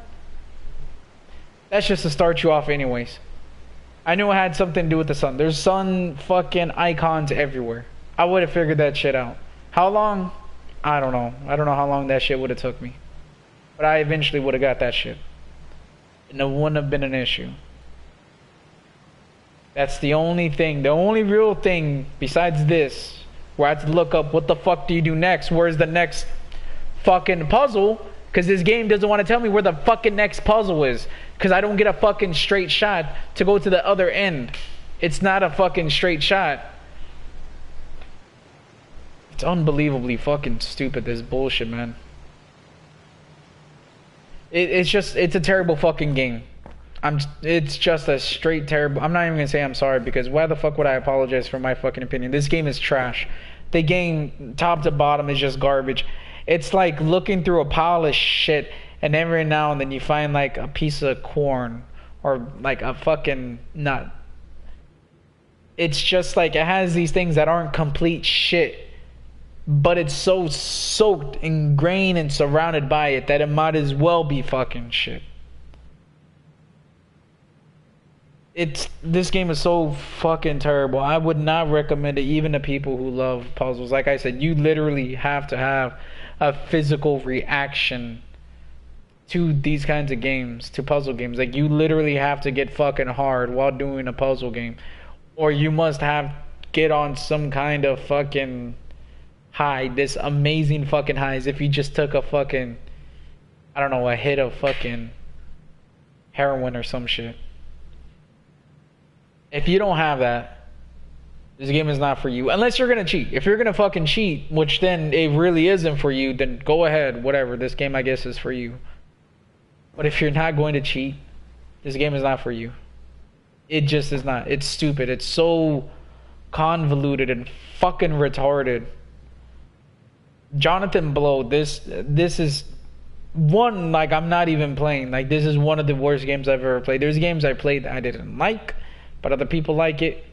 that's just to start you off anyways. I knew it had something to do with the sun. There's sun fucking icons everywhere. I would have figured that shit out. How long? I don't know. I don't know how long that shit would have took me. But I eventually would have got that shit. And it wouldn't have been an issue. That's the only thing. The only real thing besides this, where I had to look up what the fuck do you do next? Where's the next fucking puzzle? Because this game doesn't want to tell me where the fucking next puzzle is. Because I don't get a fucking straight shot to go to the other end. It's not a fucking straight shot. It's unbelievably fucking stupid, this bullshit, man. It's a terrible fucking game. It's just a straight terrible. I'm not even gonna say I'm sorry, because why the fuck would I apologize for my fucking opinion? This game is trash. The game, top to bottom, is just garbage. It's like looking through a pile of shit, and every now and then you find like a piece of corn or like a fucking nut. It's just like it has these things that aren't complete shit, but it's so soaked, ingrained, and surrounded by it that it might as well be fucking shit. This game is so fucking terrible. I would not recommend it even to people who love puzzles. Like I said, you literally have to have a physical reaction to these kinds of games, to puzzle games. Like, you literally have to get fucking hard while doing a puzzle game, or you must get on some kind of fucking high, this amazing fucking high, as if you just took a fucking, I don't know, a hit of fucking heroin or some shit. If you don't have that, this game is not for you. Unless you're gonna cheat. If you're gonna fucking cheat, which then it really isn't for you, then go ahead, whatever. This game, I guess, is for you. But if you're not going to cheat, this game is not for you. It just is not. It's stupid. It's so convoluted and fucking retarded. Jonathan Blow, this is one, like, I'm not even playing. Like, this is one of the worst games I've ever played. There's games I played that I didn't like, but other people like it.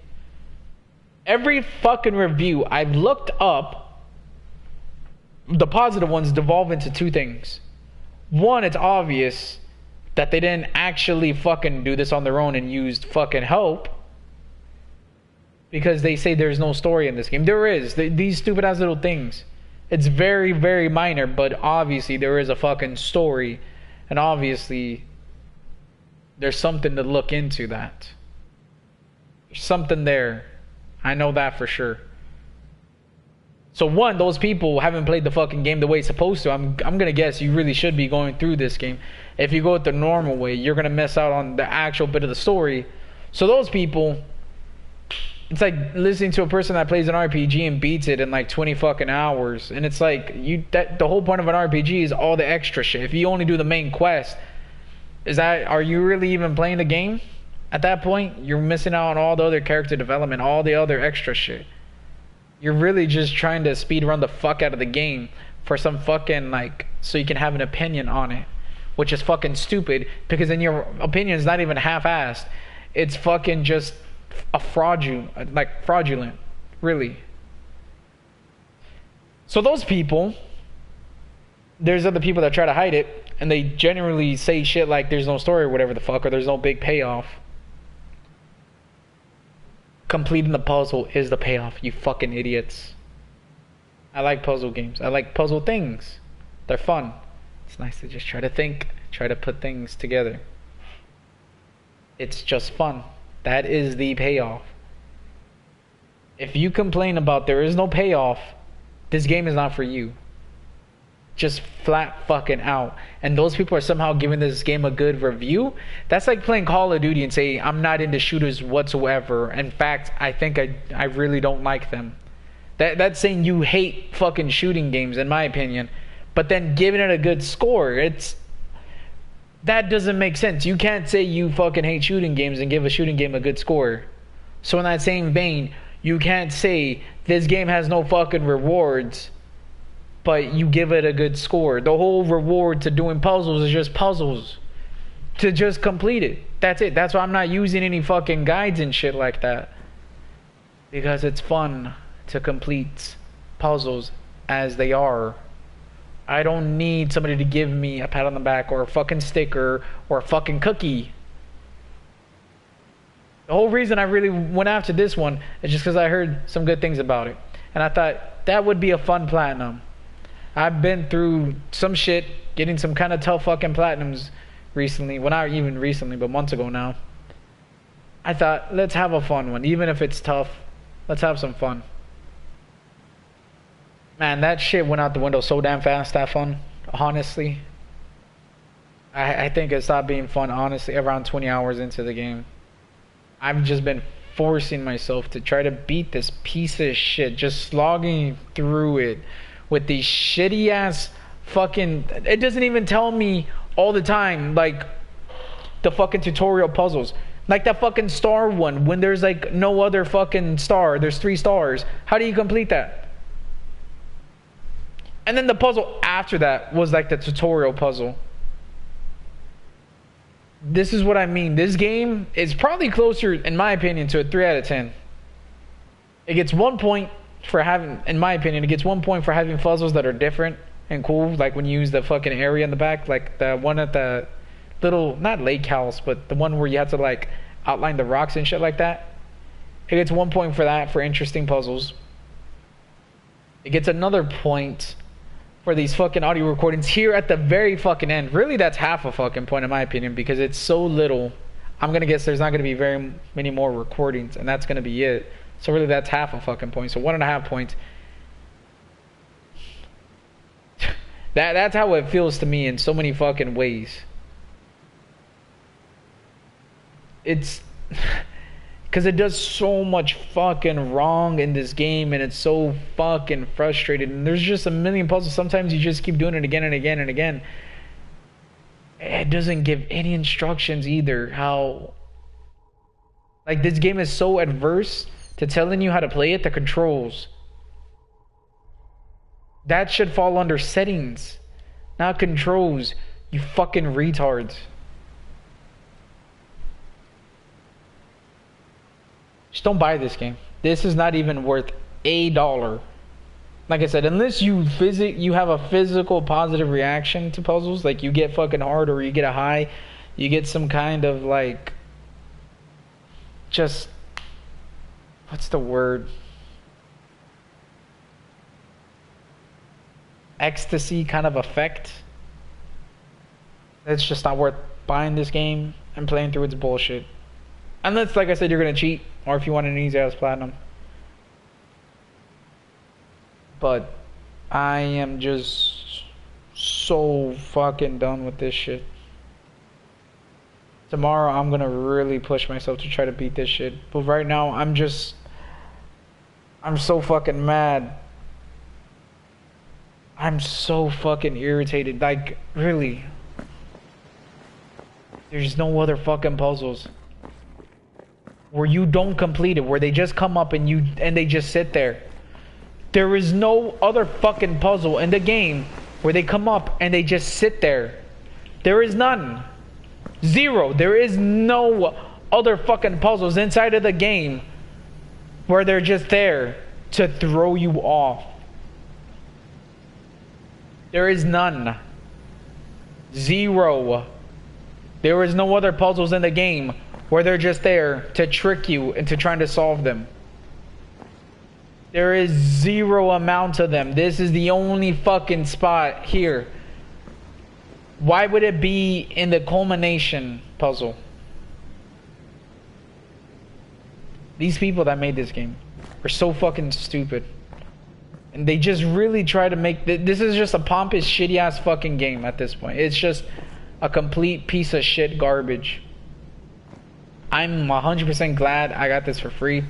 Every fucking review I've looked up, the positive ones devolve into two things. One, it's obvious that they didn't actually fucking do this on their own and used fucking help. Because they say there's no story in this game. There is. These stupid ass little things. It's very, very minor, but obviously there is a fucking story. And obviously there's something to look into that. There's something there. I know that for sure. So one, those people haven't played the fucking game the way it's supposed to. I'm gonna guess you really should be going through this game. If you go it the normal way, you're gonna miss out on the actual bit of the story. So those people, it's like listening to a person that plays an RPG and beats it in like 20 fucking hours. And it's like, the whole point of an RPG is all the extra shit. If you only do the main quest, are you really even playing the game? At that point, you're missing out on all the other character development, all the other extra shit. You're really just trying to speed run the fuck out of the game for some fucking, like, so you can have an opinion on it. Which is fucking stupid, because then your opinion is not even half-assed. It's fucking just a fraudulent, really. So those people, there's other people that try to hide it, and they generally say shit like there's no story or whatever the fuck, or there's no big payoff. Completing the puzzle is the payoff, you fucking idiots. I like puzzle games. I like puzzle things. They're fun. It's nice to just try to think, try to put things together. It's just fun. That is the payoff. If you complain about there is no payoff, this game is not for you. Just flat fucking out. And those people are somehow giving this game a good review. That's like playing Call of Duty and saying, I'm not into shooters whatsoever. In fact, I think I really don't like them. That's saying you hate fucking shooting games, in my opinion. But then giving it a good score, that doesn't make sense. You can't say you fucking hate shooting games and give a shooting game a good score. So in that same vein, you can't say this game has no fucking rewards, but you give it a good score. The whole reward to doing puzzles is just puzzles. To just complete it. That's it. That's why I'm not using any fucking guides and shit like that. Because it's fun to complete puzzles as they are. I don't need somebody to give me a pat on the back or a fucking sticker or a fucking cookie. The whole reason I really went after this one is just because I heard some good things about it. And I thought that would be a fun platinum. I've been through some shit, getting some kind of tough fucking platinums recently. Well, not even recently, but months ago now. I thought, let's have a fun one. Even if it's tough, let's have some fun. Man, that shit went out the window so damn fast, that fun. Honestly. I think it stopped being fun, honestly, around 20 hours into the game. I've just been forcing myself to try to beat this piece of shit. Just slogging through it. With these shitty ass fucking... It doesn't even tell me all the time, like, the fucking tutorial puzzles. Like that fucking star one, when there's like no other fucking star. There's 3 stars. How do you complete that? And then the puzzle after that was like the tutorial puzzle. This is what I mean. This game is probably closer, in my opinion, to a 3 out of 10. It gets 1 point for having, in my opinion, it gets 1 point for having puzzles that are different and cool. Like when you use the fucking area in the back, like the one at the little, not lake house, but the one where you have to like outline the rocks and shit like that. It gets 1 point for that, for interesting puzzles. It gets another point for these fucking audio recordings here at the very fucking end. Really, that's half a fucking point in my opinion, because it's so little. I'm gonna guess there's not gonna be very many more recordings, and that's gonna be it. So really, that's half a fucking point. So 1.5 points. That's how it feels to me in so many fucking ways. It's because it does so much fucking wrong in this game, and it's so fucking frustrated. And there's just a million puzzles. Sometimes you just keep doing it again and again and again. It doesn't give any instructions either. How, like, this game is so adverse to telling you how to play it. The controls, that should fall under settings, not controls. You fucking retards. Just don't buy this game. This is not even worth $1. Like I said, unless you have a physical positive reaction to puzzles, like you get fucking hard or you get a high, you get some kind of like, just, what's the word? Ecstasy kind of effect. It's just not worth buying this game and playing through its bullshit. Unless, like I said, you're gonna cheat, or if you want an easy ass platinum. But I am just so fucking done with this shit. Tomorrow I'm gonna really push myself to try to beat this shit. But right now I'm so fucking mad. I'm so fucking irritated. Like, really. There's no other fucking puzzles where you don't complete it, where they just come up and they just sit there. There is no other fucking puzzle in the game where they come up and they just sit there. There is none. Zero. There is no other fucking puzzles inside of the game where they're just there to throw you off. There is none. Zero. There is no other puzzles in the game where they're just there to trick you into trying to solve them. There is zero amount of them. This is the only fucking spot here. Why would it be in the culmination puzzle? These people that made this game are so fucking stupid. And they just really try to make... This is just a pompous, shitty-ass fucking game at this point. It's just a complete piece of shit garbage. I'm 100% glad I got this for free.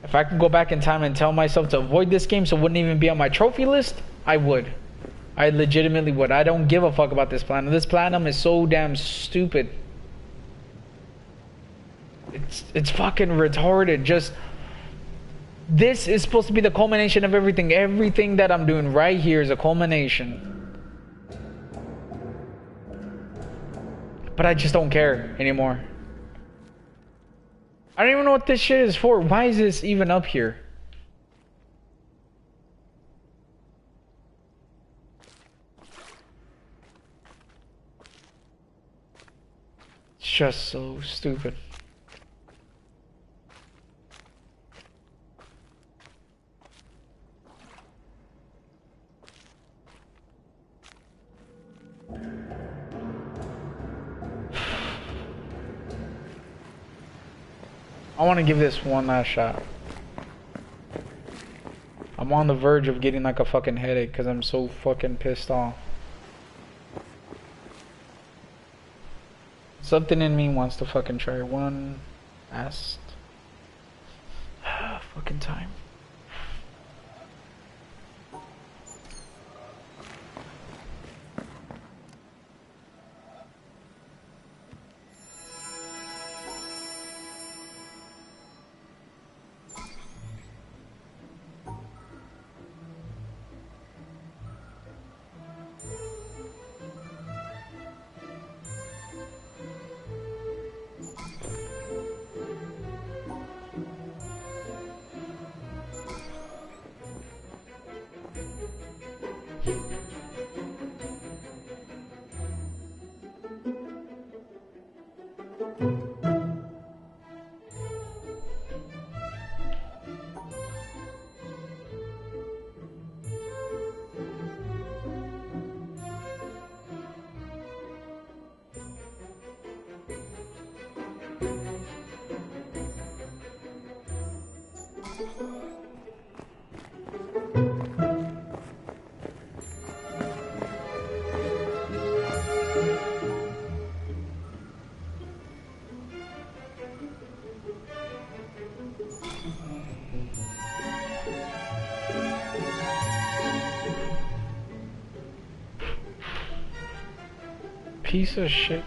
If I could go back in time and tell myself to avoid this game so it wouldn't even be on my trophy list, I would. I legitimately would. I don't give a fuck about this platinum. This platinum is so damn stupid. It's fucking retarded. Just... This is supposed to be the culmination of everything. Everything that I'm doing right here is a culmination. But I just don't care anymore. I don't even know what this shit is for. Why is this even up here? It's just so stupid. I want to give this one last shot. I'm on the verge of getting like a fucking headache because I'm so fucking pissed off. Something in me wants to fucking try one last fucking time. Piece of shit.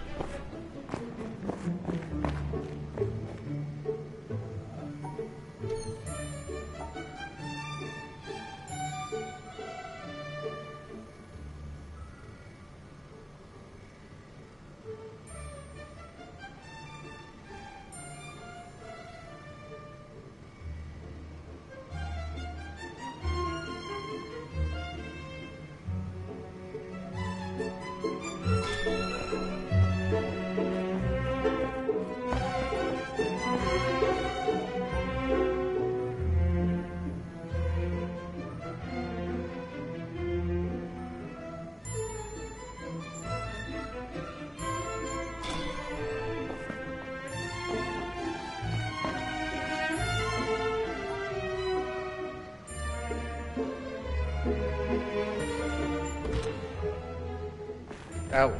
Ow.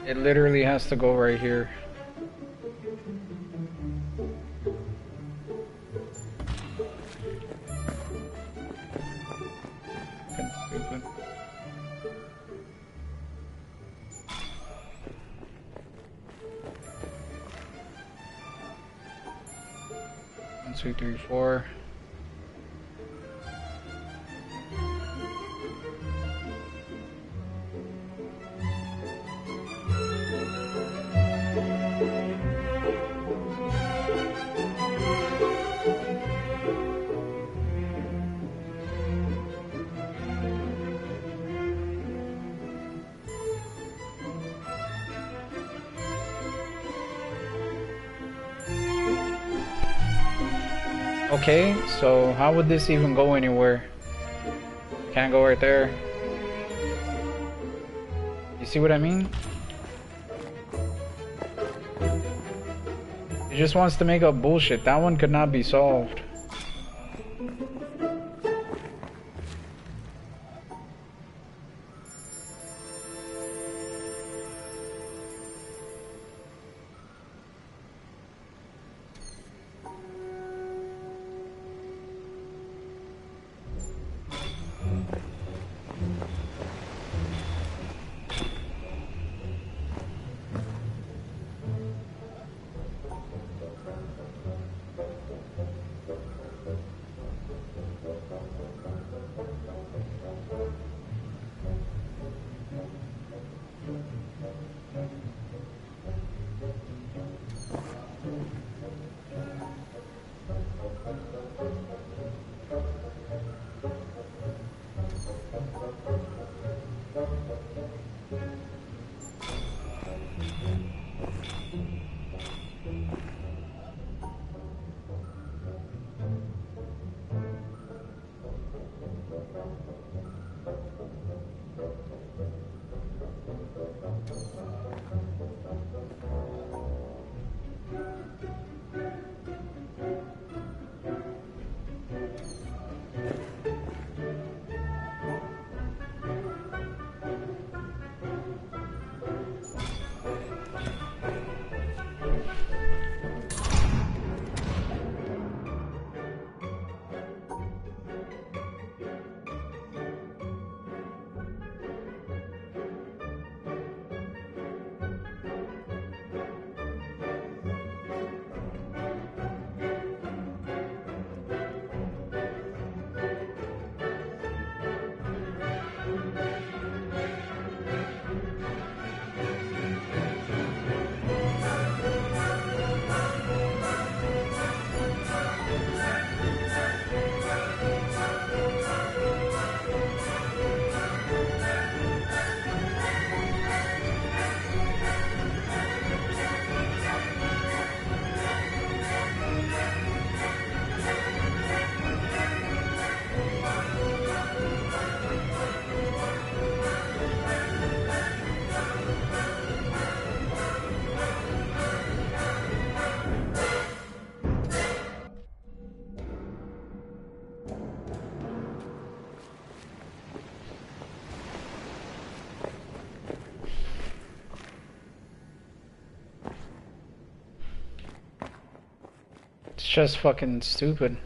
It literally has to go right here. Fucking stupid. One, two, three, four. Okay, so how would this even go anywhere? Can I go right there? You see what I mean? It just wants to make up bullshit. That one could not be solved. It's just fucking stupid.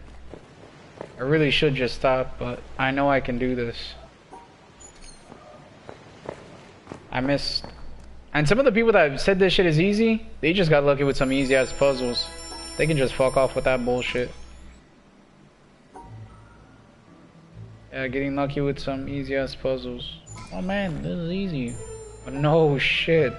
I really should just stop, but I know I can do this. I missed. And some of the people that said this shit is easy, they just got lucky with some easy ass puzzles. They can just fuck off with that bullshit. Yeah, getting lucky with some easy ass puzzles. Oh man, this is easy. But no shit.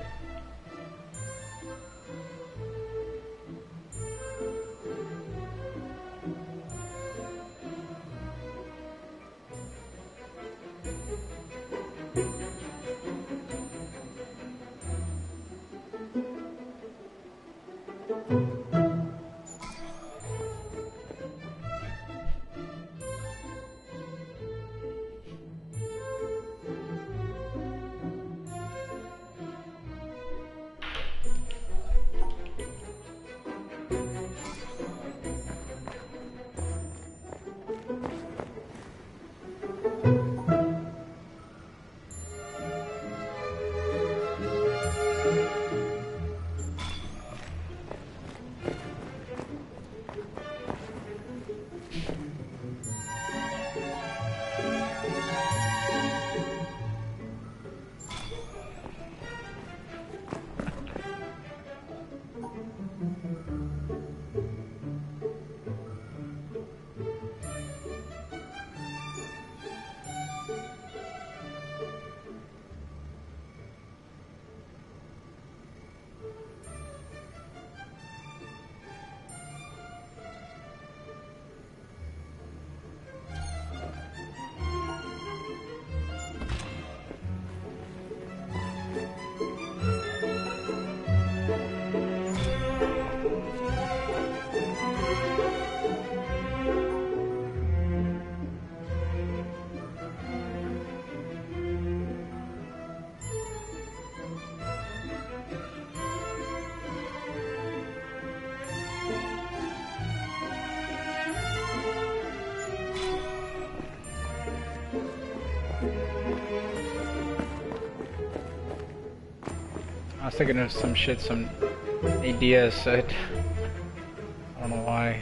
I was thinking of some shit some ADS said. I don't know why.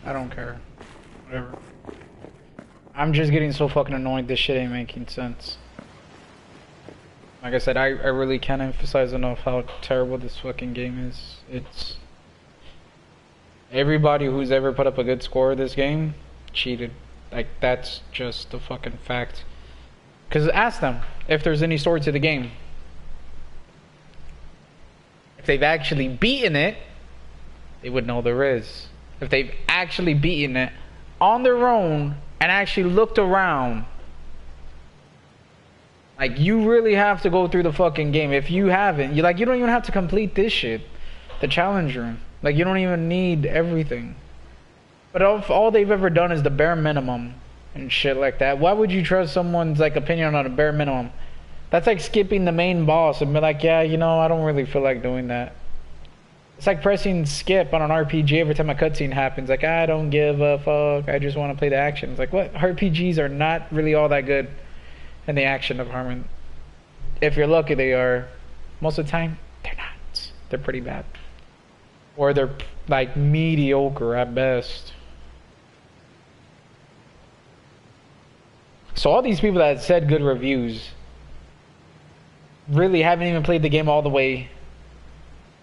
I don't care. Whatever. I'm just getting so fucking annoyed this shit ain't making sense. Like I said, I really can't emphasize enough how terrible this fucking game is. It's... Everybody who's ever put up a good score this game cheated. Like, that's just a fucking fact. Because ask them if there's any story to the game. If they've actually beaten it, they would know there is. If they've actually beaten it on their own and actually looked around. Like, you really have to go through the fucking game. If you haven't, you don't even have to complete this shit. The challenge room. Like, you don't even need everything. But if all they've ever done is the bare minimum and shit like that, why would you trust someone's like opinion on a bare minimum? That's like skipping the main boss and be like, yeah, you know, I don't really feel like doing that. It's like pressing skip on an RPG every time a cutscene happens. Like, I don't give a fuck. I just want to play the action. It's like, what? RPGs are not really all that good in the action department. If you're lucky, they are. Most of the time, they're not. They're pretty bad. Or they're, like, mediocre at best. So all these people that said good reviews really haven't even played the game all the way.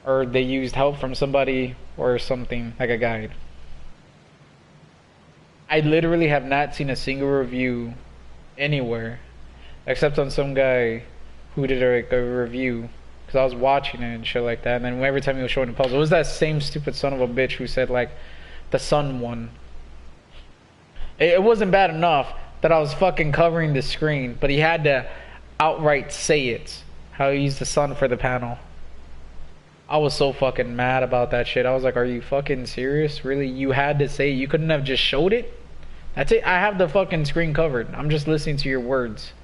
Or they used help from somebody or something, like a guide. I literally have not seen a single review anywhere, except on some guy who did a review, because I was watching it and shit like that, and then every time he was showing the puzzle, it was that same stupid son of a bitch who said, like, the sun won. It wasn't bad enough that I was fucking covering the screen, but he had to outright say it, how he used the sun for the panel. I was so fucking mad about that shit. I was like, are you fucking serious? Really? You had to say it? You couldn't have just showed it? That's it. I have the fucking screen covered. I'm just listening to your words.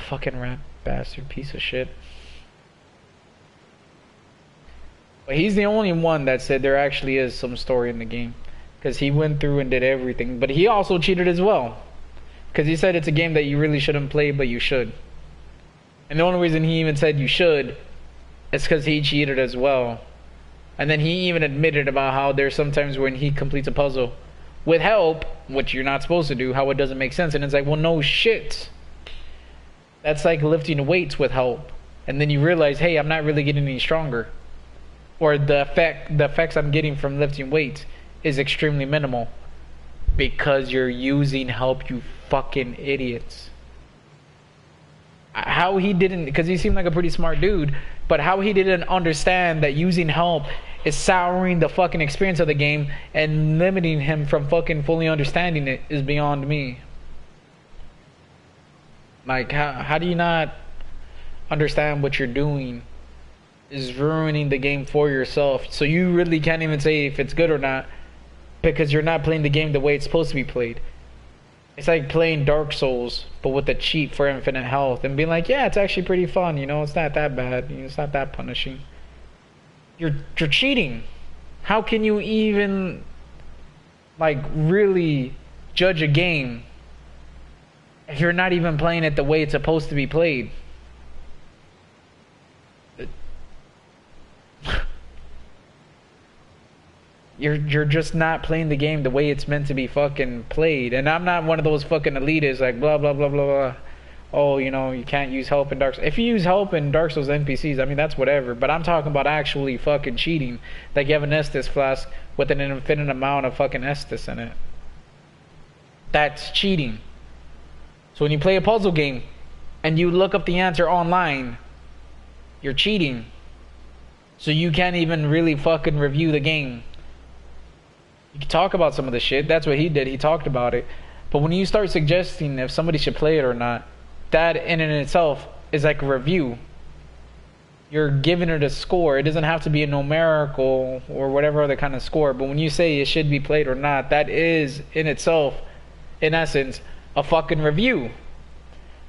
fucking rat bastard piece of shit. But he's the only one that said there actually is some story in the game. Because he went through and did everything. But he also cheated as well. Because he said it's a game that you really shouldn't play, but you should. And the only reason he even said you should is because he cheated as well. And then he even admitted about how there's sometimes when he completes a puzzle with help, which you're not supposed to do, how it doesn't make sense. And it's like, well, no shit. That's like lifting weights with help. And then you realize, hey, I'm not really getting any stronger. Or the effects I'm getting from lifting weights is extremely minimal. Because you're using help, you fucking idiots. How he didn't, because he seemed like a pretty smart dude, but how he didn't understand that using help is souring the fucking experience of the game and limiting him from fucking fully understanding it is beyond me. Like, how do you not understand what you're doing is ruining the game for yourself? So you really can't even say if it's good or not because you're not playing the game the way it's supposed to be played. It's like playing Dark Souls, but with a cheat for infinite health and being like, yeah, it's actually pretty fun, you know, it's not that bad, you know, it's not that punishing. You're cheating. How can you even, like, really judge a game if you're not even playing it the way it's supposed to be played? You're just not playing the game the way it's meant to be fucking played. And I'm not one of those fucking elitists like blah blah blah blah blah. Oh, you know, you can't use help in Dark Souls. If you use help in Dark Souls NPCs, I mean that's whatever. But I'm talking about actually fucking cheating. Like you have an Estus flask with an infinite amount of fucking Estus in it. That's cheating. So when you play a puzzle game and you look up the answer online, you're cheating. So you can't even really fucking review the game. You can talk about some of the shit. That's what he did. He talked about it. But when you start suggesting if somebody should play it or not, that in and itself is like a review. You're giving it a score. It doesn't have to be a numerical or whatever other kind of score. But when you say it should be played or not, that is in itself, in essence, a fucking review.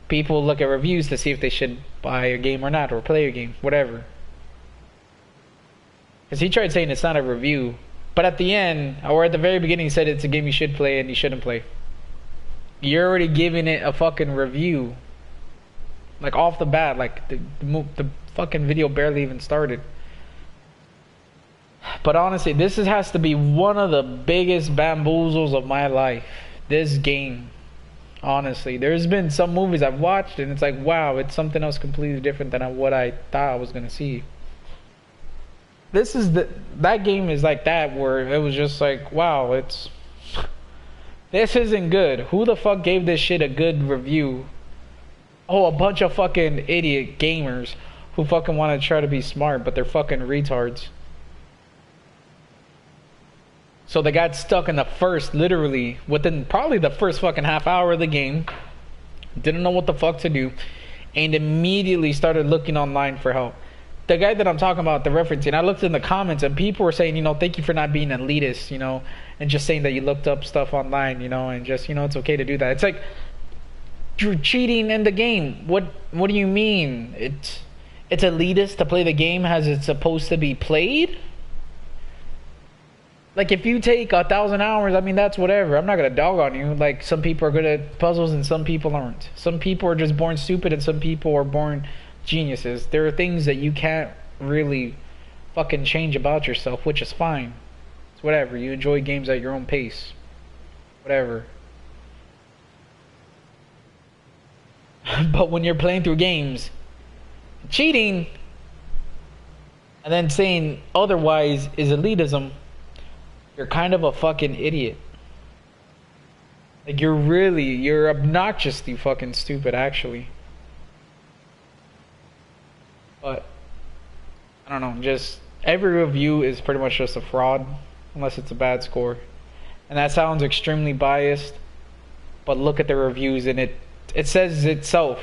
People look at reviews to see if they should buy a game or not, or play a game, whatever. Because he tried saying it's not a review. But at the end, or at the very beginning, he said it's a game you should play and you shouldn't play. You're already giving it a fucking review. Like off the bat, like the fucking video barely even started. But honestly, this has to be one of the biggest bamboozles of my life. This game. Honestly, there's been some movies I've watched and it's like, wow, it's something else completely different than what I thought I was going to see. This is that game is like that where it was just like, wow, this isn't good. Who the fuck gave this shit a good review? Oh, a bunch of fucking idiot gamers who fucking want to try to be smart, but they're fucking retards. So they got stuck in the first, literally, within probably the first fucking half hour of the game. Didn't know what the fuck to do. And immediately started looking online for help. The guy that I'm talking about, the referencing, I looked in the comments and people were saying, you know, thank you for not being elitist, you know, and just saying that you looked up stuff online, you know, and just, you know, it's okay to do that. It's like, you're cheating in the game. What do you mean? It's elitist to play the game as it's supposed to be played? Like, if you take 1,000 hours, I mean, that's whatever. I'm not going to dog on you. Like, some people are good at puzzles and some people aren't. Some people are just born stupid and some people are born geniuses. There are things that you can't really fucking change about yourself, which is fine. It's whatever. You enjoy games at your own pace. Whatever. But when you're playing through games, cheating, and then saying otherwise is elitism, you're kind of a fucking idiot. Like, you're obnoxiously fucking stupid, actually. But I don't know, just every review is pretty much just a fraud unless it's a bad score. And that sounds extremely biased, but look at the reviews and it says itself.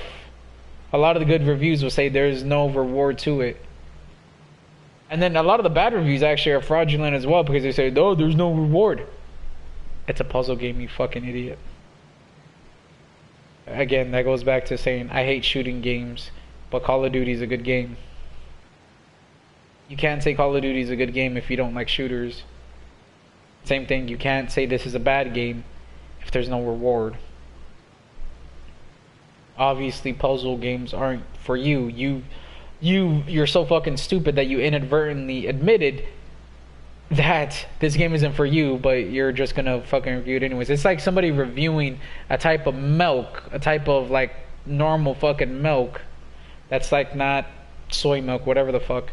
A lot of the good reviews will say there's no reward to it. And then a lot of the bad reviews actually are fraudulent as well because they say, oh, there's no reward. It's a puzzle game, you fucking idiot. Again, that goes back to saying I hate shooting games, but Call of Duty is a good game. You can't say Call of Duty is a good game if you don't like shooters. Same thing, you can't say this is a bad game if there's no reward. Obviously, puzzle games aren't for you. You're so fucking stupid that you inadvertently admitted that this game isn't for you, but you're just gonna fucking review it anyways. It's like somebody reviewing a type of milk, a type of like normal fucking milk that's like not soy milk, whatever the fuck,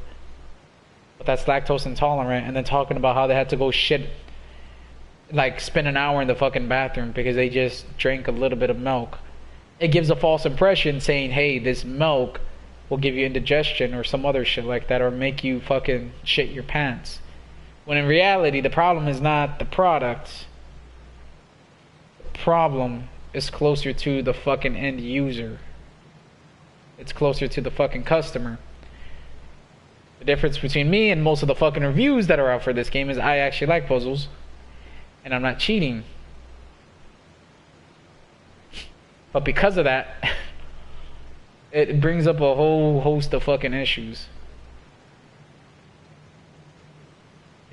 but that's lactose intolerant, and then talking about how they had to go shit, like spend an hour in the fucking bathroom because they just drank a little bit of milk. It gives a false impression saying, hey, this milk will give you indigestion or some other shit like that, or make you fucking shit your pants. When in reality, the problem is not the product. The problem is closer to the fucking end user. It's closer to the fucking customer. The difference between me and most of the fucking reviews that are out for this game is I actually like puzzles. And I'm not cheating. But because of that, it brings up a whole host of fucking issues.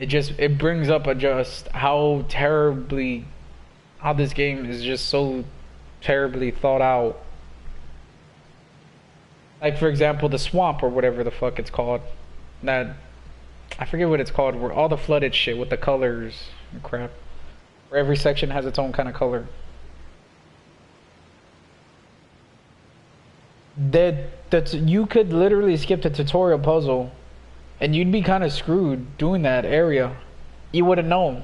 It brings up just how this game is just so terribly thought out. Like, for example, the swamp or whatever the fuck it's called. That, I forget what it's called, where all the flooded shit with the colors and crap. Where every section has its own kind of color. That's you could literally skip the tutorial puzzle and you'd be kind of screwed doing that area. You wouldn't know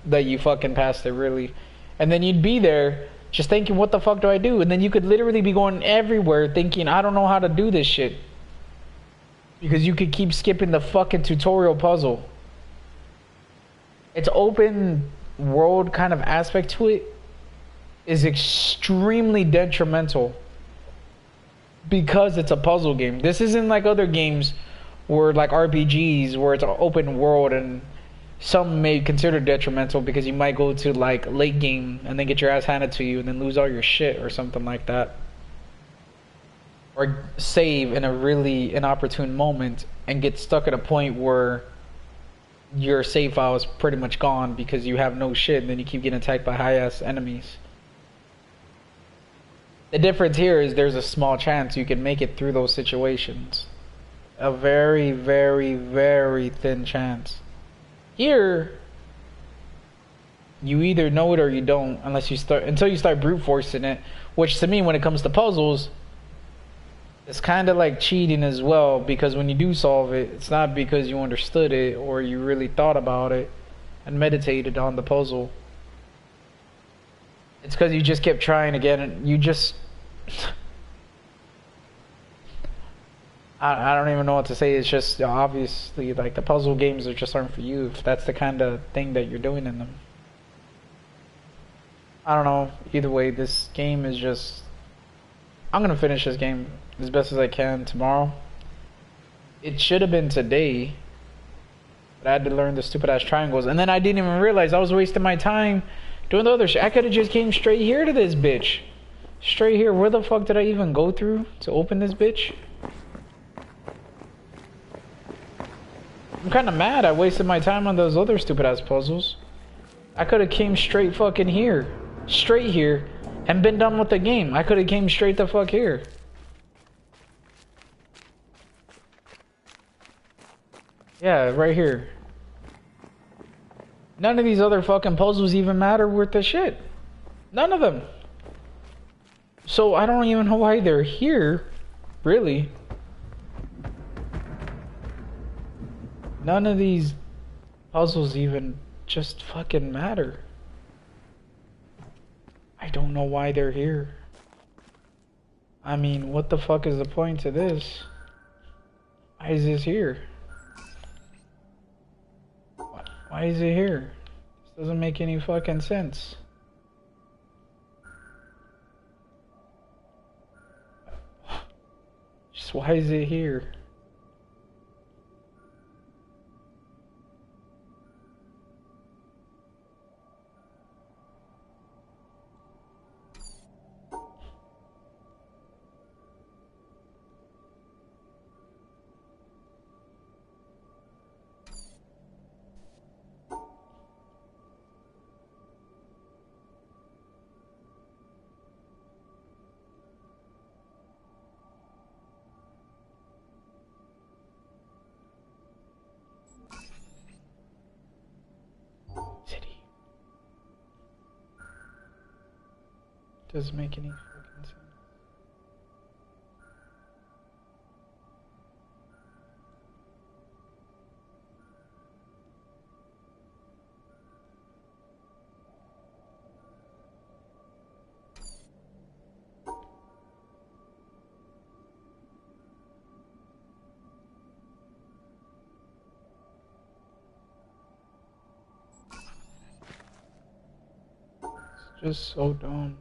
that you fucking passed it, really. And then you'd be there just thinking, what the fuck do I do? And then you could literally be going everywhere thinking, I don't know how to do this shit. Because you could keep skipping the fucking tutorial puzzle. Its open world kind of aspect to it is extremely detrimental. Because it's a puzzle game. This isn't like other games where, like RPGs, where it's an open world and some may consider detrimental because you might go to like late game and then get your ass handed to you and then lose all your shit or something like that. Or save in a really inopportune moment and get stuck at a point where your save file is pretty much gone because you have no shit and then you keep getting attacked by high ass enemies. The difference here is there's a small chance you can make it through those situations. A very, very, very thin chance. Here, you either know it or you don't, until you start brute forcing it. Which to me, when it comes to puzzles, it's kind of like cheating as well, because when you do solve it, it's not because you understood it or you really thought about it and meditated on the puzzle. It's because you just kept trying again and you just... I don't even know what to say. It's just obviously like the puzzle games are just aren't for you if that's the kind of thing that you're doing in them. I don't know. Either way, this game is just... I'm gonna finish this game as best as I can tomorrow. It should have been today, but I had to learn the stupid ass triangles, and then I didn't even realize I was wasting my time doing the other shit. I could have just came straight here to this bitch. Straight here. Where the fuck did I even go through to open this bitch? I'm kind of mad I wasted my time on those other stupid ass puzzles. I could have came straight fucking here. Straight here. And been done with the game. I could have came straight the fuck here. Yeah, right here. None of these other fucking puzzles even matter worth the shit. None of them. So I don't even know why they're here. Really. None of these puzzles even just fucking matter. I don't know why they're here. I mean, what the fuck is the point to this? Why is this here? Why is it here? This doesn't make any fucking sense. Just why is it here? Doesn't make any fucking sense. It's just so dumb.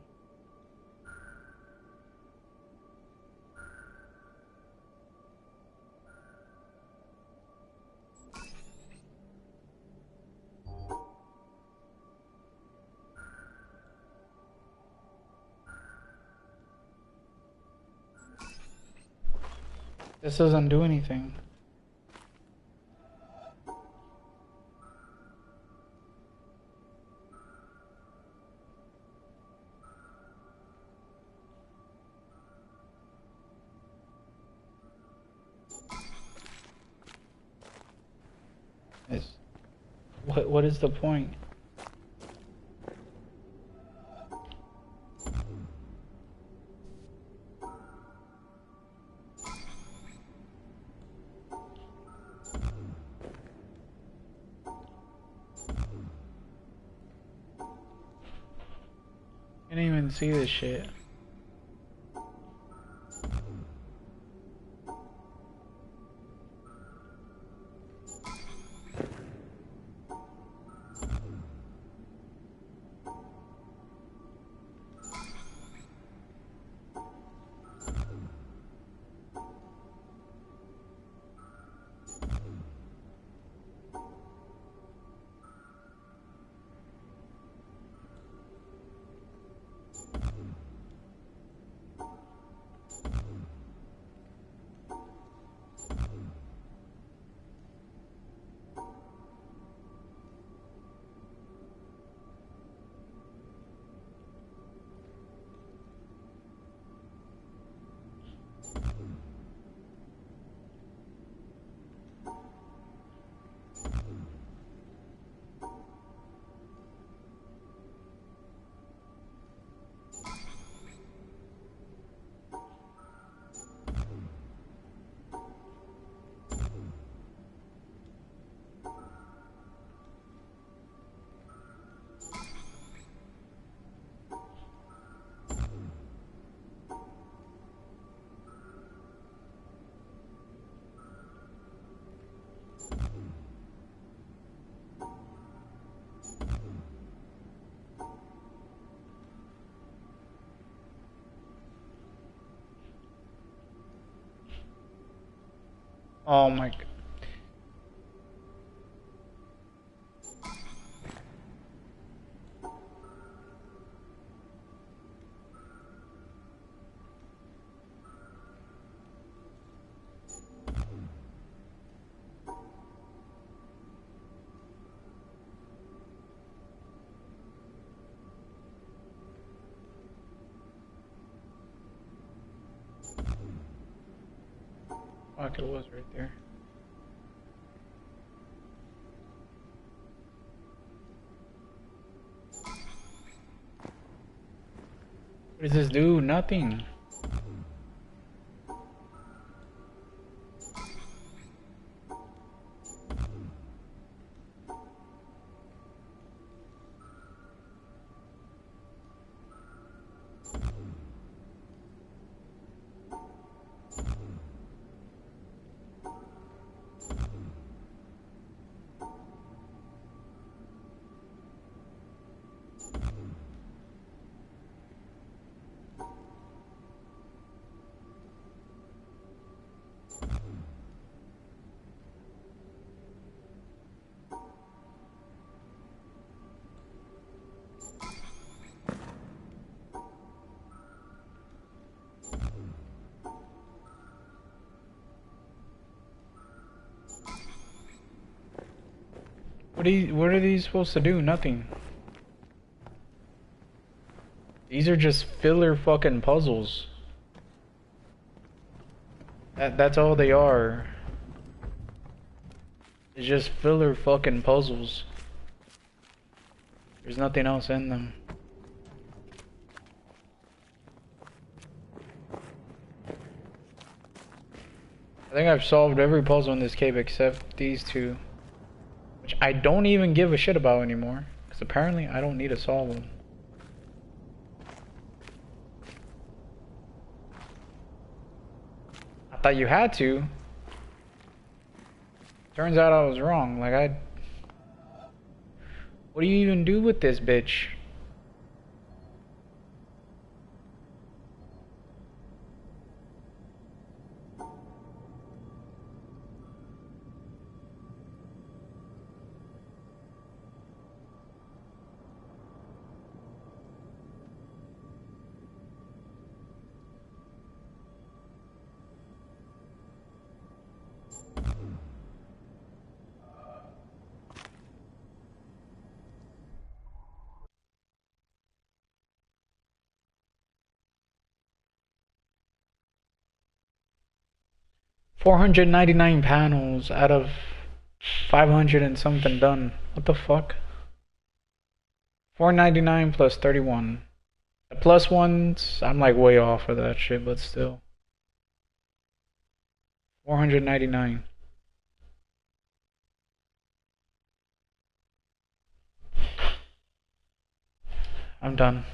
This doesn't do anything. What is the point? I didn't even see this shit. Oh my god. Fuck, it was right there. What does this do? Nothing. What are these supposed to do? Nothing. These are just filler fucking puzzles. That's all they are. It's just filler fucking puzzles. There's nothing else in them. I think I've solved every puzzle in this cave except these two, which I don't even give a shit about anymore, because apparently I don't need to solve them. I thought you had to. Turns out I was wrong. Like, what do you even do with this bitch? $499 panels out of 500 and something done. What the fuck? $499 plus 31. The plus ones, I'm like way off of that shit, but still. $499. I'm done.